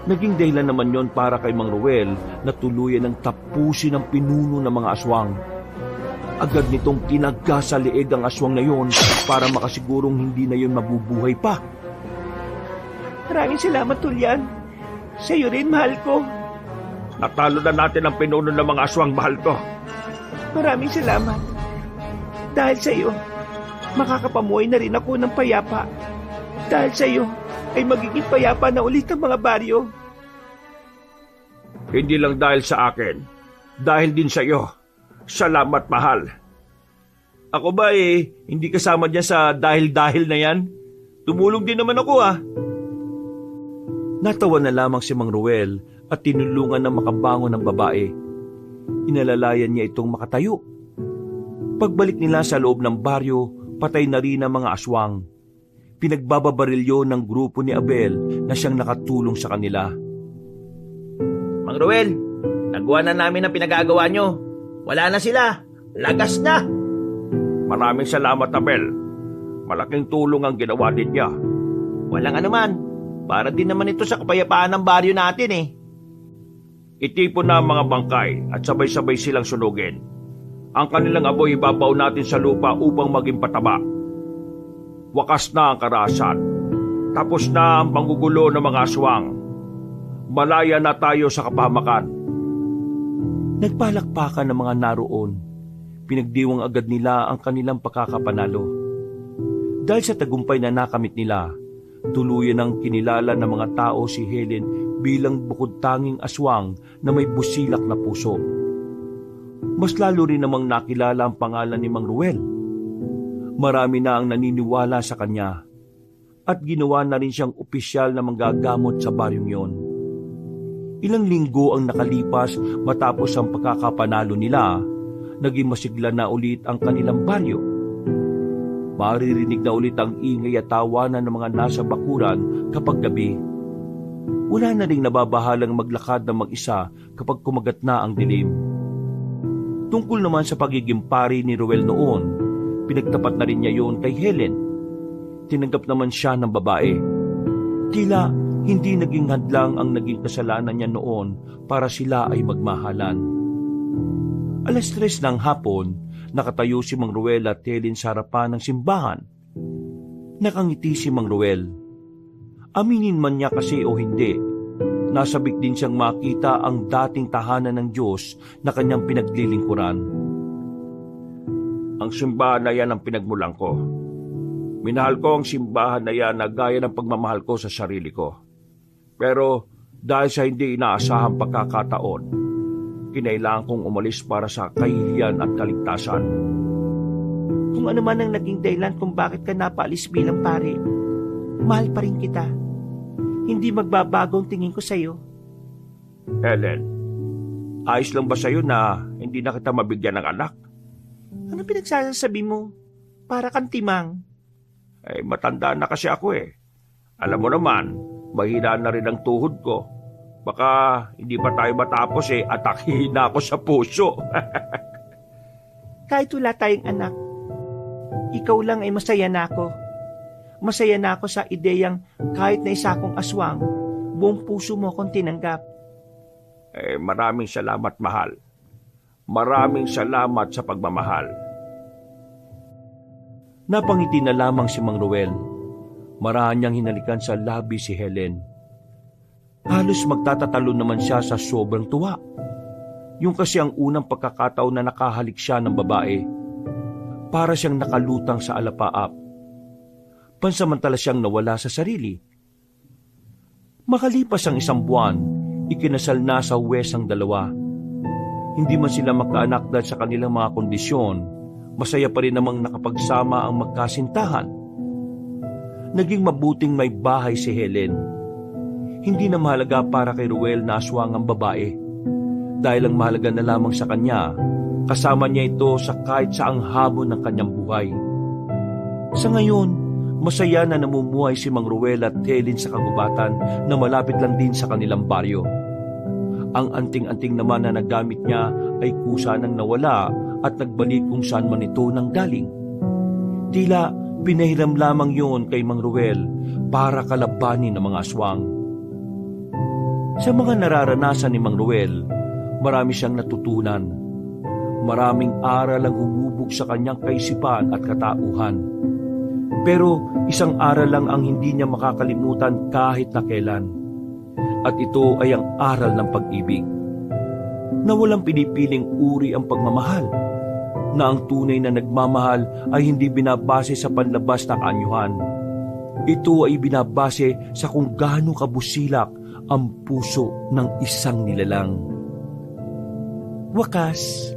Naging dahilan naman yon para kay Mang Ruel na tuluyan ng tapusin ang pinuno ng mga aswang. Agad nitong tinagga sa leeg ang aswang na yon para makasigurong hindi na yon mabubuhay pa. Maraming salamat, Julian. Sa'yo rin, mahal ko. Natalo na natin ang pinuno ng mga aswang, mahal ko. Maraming salamat. Dahil sa'yo, makakapamuhay na rin ako ng payapa. Dahil sa'yo, ay magiging payapa na ulit ang mga baryo. Hindi lang dahil sa akin, dahil din sa iyo. Salamat, mahal. Ako ba hindi kasama dyan sa dahil-dahil na yan? Tumulong din naman ako Natawa na lamang si Mang Ruel at tinulungan ng makabangon ng babae. Inalalayan niya itong makatayo. Pagbalik nila sa loob ng baryo, patay na rin ang mga aswang. Pinagbababarilyo ng grupo ni Abel na siyang nakatulong sa kanila. Mang Ruel, nagawa na namin ang pinagagawa nyo. Wala na sila. Lagas na. Maraming salamat, Abel. Malaking tulong ang ginawa ninyo. Walang anuman. Para din naman ito sa kapayapaan ng baryo natin Itipon na ang mga bangkay at sabay-sabay silang sunugin. Ang kanilang apoy ibabaw natin sa lupa upang maging pataba. Wakas na ang karahasan. Tapos na ang panggugulo ng mga aswang. Malaya na tayo sa kapahamakan. Nagpalakpakan ng mga naroon. Pinagdiwang agad nila ang kanilang pagkakapanalo. Dahil sa tagumpay na nakamit nila, tuluyan ang kinilala ng mga tao si Helen bilang bukod-tanging aswang na may busilak na puso. Mas lalo rin namang nakilala ang pangalan ni Mang Ruel. Marami na ang naniniwala sa kanya at ginawa na rin siyang opisyal na manggagamot sa baryong yon. Ilang linggo ang nakalipas matapos ang pagkakapanalo nila, naging masigla na ulit ang kanilang baryo. Maririnig na ulit ang ingay at tawanan ng mga nasa bakuran kapag gabi. Wala na ring nababahalang maglakad ng mag-isa kapag kumagat na ang dilim. Tungkol naman sa pagiging pari ni Ruel noon, pinagtapat na rin niya yon kay Helen. Tinanggap naman siya ng babae. Tila hindi naging hadlang ang naging kasalanan niya noon para sila ay magmahalan. 3:00 ng hapon, nakatayo si Mang Ruel at Helen sa harapan ng simbahan. Nakangiti si Mang Ruel. Aminin man niya kasi o hindi, nasabik din siyang makita ang dating tahanan ng Diyos na kanyang pinaglilingkuran. Ang simbahan na yan ang pinagmulan ko. Minahal ko ang simbahan na yan na gaya ng pagmamahal ko sa sarili ko. Pero dahil sa hindi inaasahang pagkakataon, kinailangan kong umalis para sa kahihiyan at kaligtasan. Kung ano man ang naging dahilan kung bakit ka napaalis bilang pare, mahal pa rin kita. Hindi magbabago ang tingin ko sa'yo. Helen, ayos lang ba sa'yo na hindi na kita mabigyan ng anak? Ano pinagsasabi mo? Para kang timang. Matanda na kasi ako Alam mo naman, mahina na rin ang tuhod ko. Baka hindi pa tayo matapos atakihin na ako sa puso. Kahit wala tayong anak, ikaw lang ay masaya na ako. Masaya na ako sa ideyang kahit na isa kong aswang, buong puso mo akong tinanggap. Maraming salamat, mahal. Maraming salamat sa pagmamahal. Napangiti na lamang si Mang Ruel. Marahan niyang hinalikan sa labi si Helen. Halos magtatatalo naman siya sa sobrang tuwa. Yung kasi ang unang pagkakataon na nakahalik siya ng babae. Para siyang nakalutang sa alapaap. Pansamantala siyang nawala sa sarili. Makalipas ang 1 buwan, ikinasal na sa Huwes ang dalawa. Hindi man sila magkaanak dahil sa kanilang mga kondisyon, masaya pa rin namang nakapagsama ang magkasintahan. Naging mabuting may bahay si Helen. Hindi na mahalaga para kay Ruel na aswang ang babae. Dahil ang mahalaga na lamang sa kanya, kasama niya ito sa kahit saang hamon ng kanyang buhay. Sa ngayon, masaya na namumuhay si Mang Ruel at Helen sa kagubatan na malapit lang din sa kanilang baryo. Ang anting-anting naman na nagamit niya ay kusa nang nawala at nagbalik kung saan man ito nanggaling. Tila pinahiram lamang yon kay Mang Ruel para kalabanin ng mga aswang. Sa mga nararanasan ni Mang Ruel, marami siyang natutunan. Maraming aral ang humubog sa kanyang kaisipan at katauhan. Pero isang aral lang ang hindi niya makakalimutan kahit na kailan. At ito ay ang aral ng pag-ibig. Na walang pinipiling uri ang pagmamahal. Na ang tunay na nagmamahal ay hindi binabase sa panlabas na kaanyuhan. Ito ay binabase sa kung gaano kabusilak ang puso ng isang nilalang. Wakas,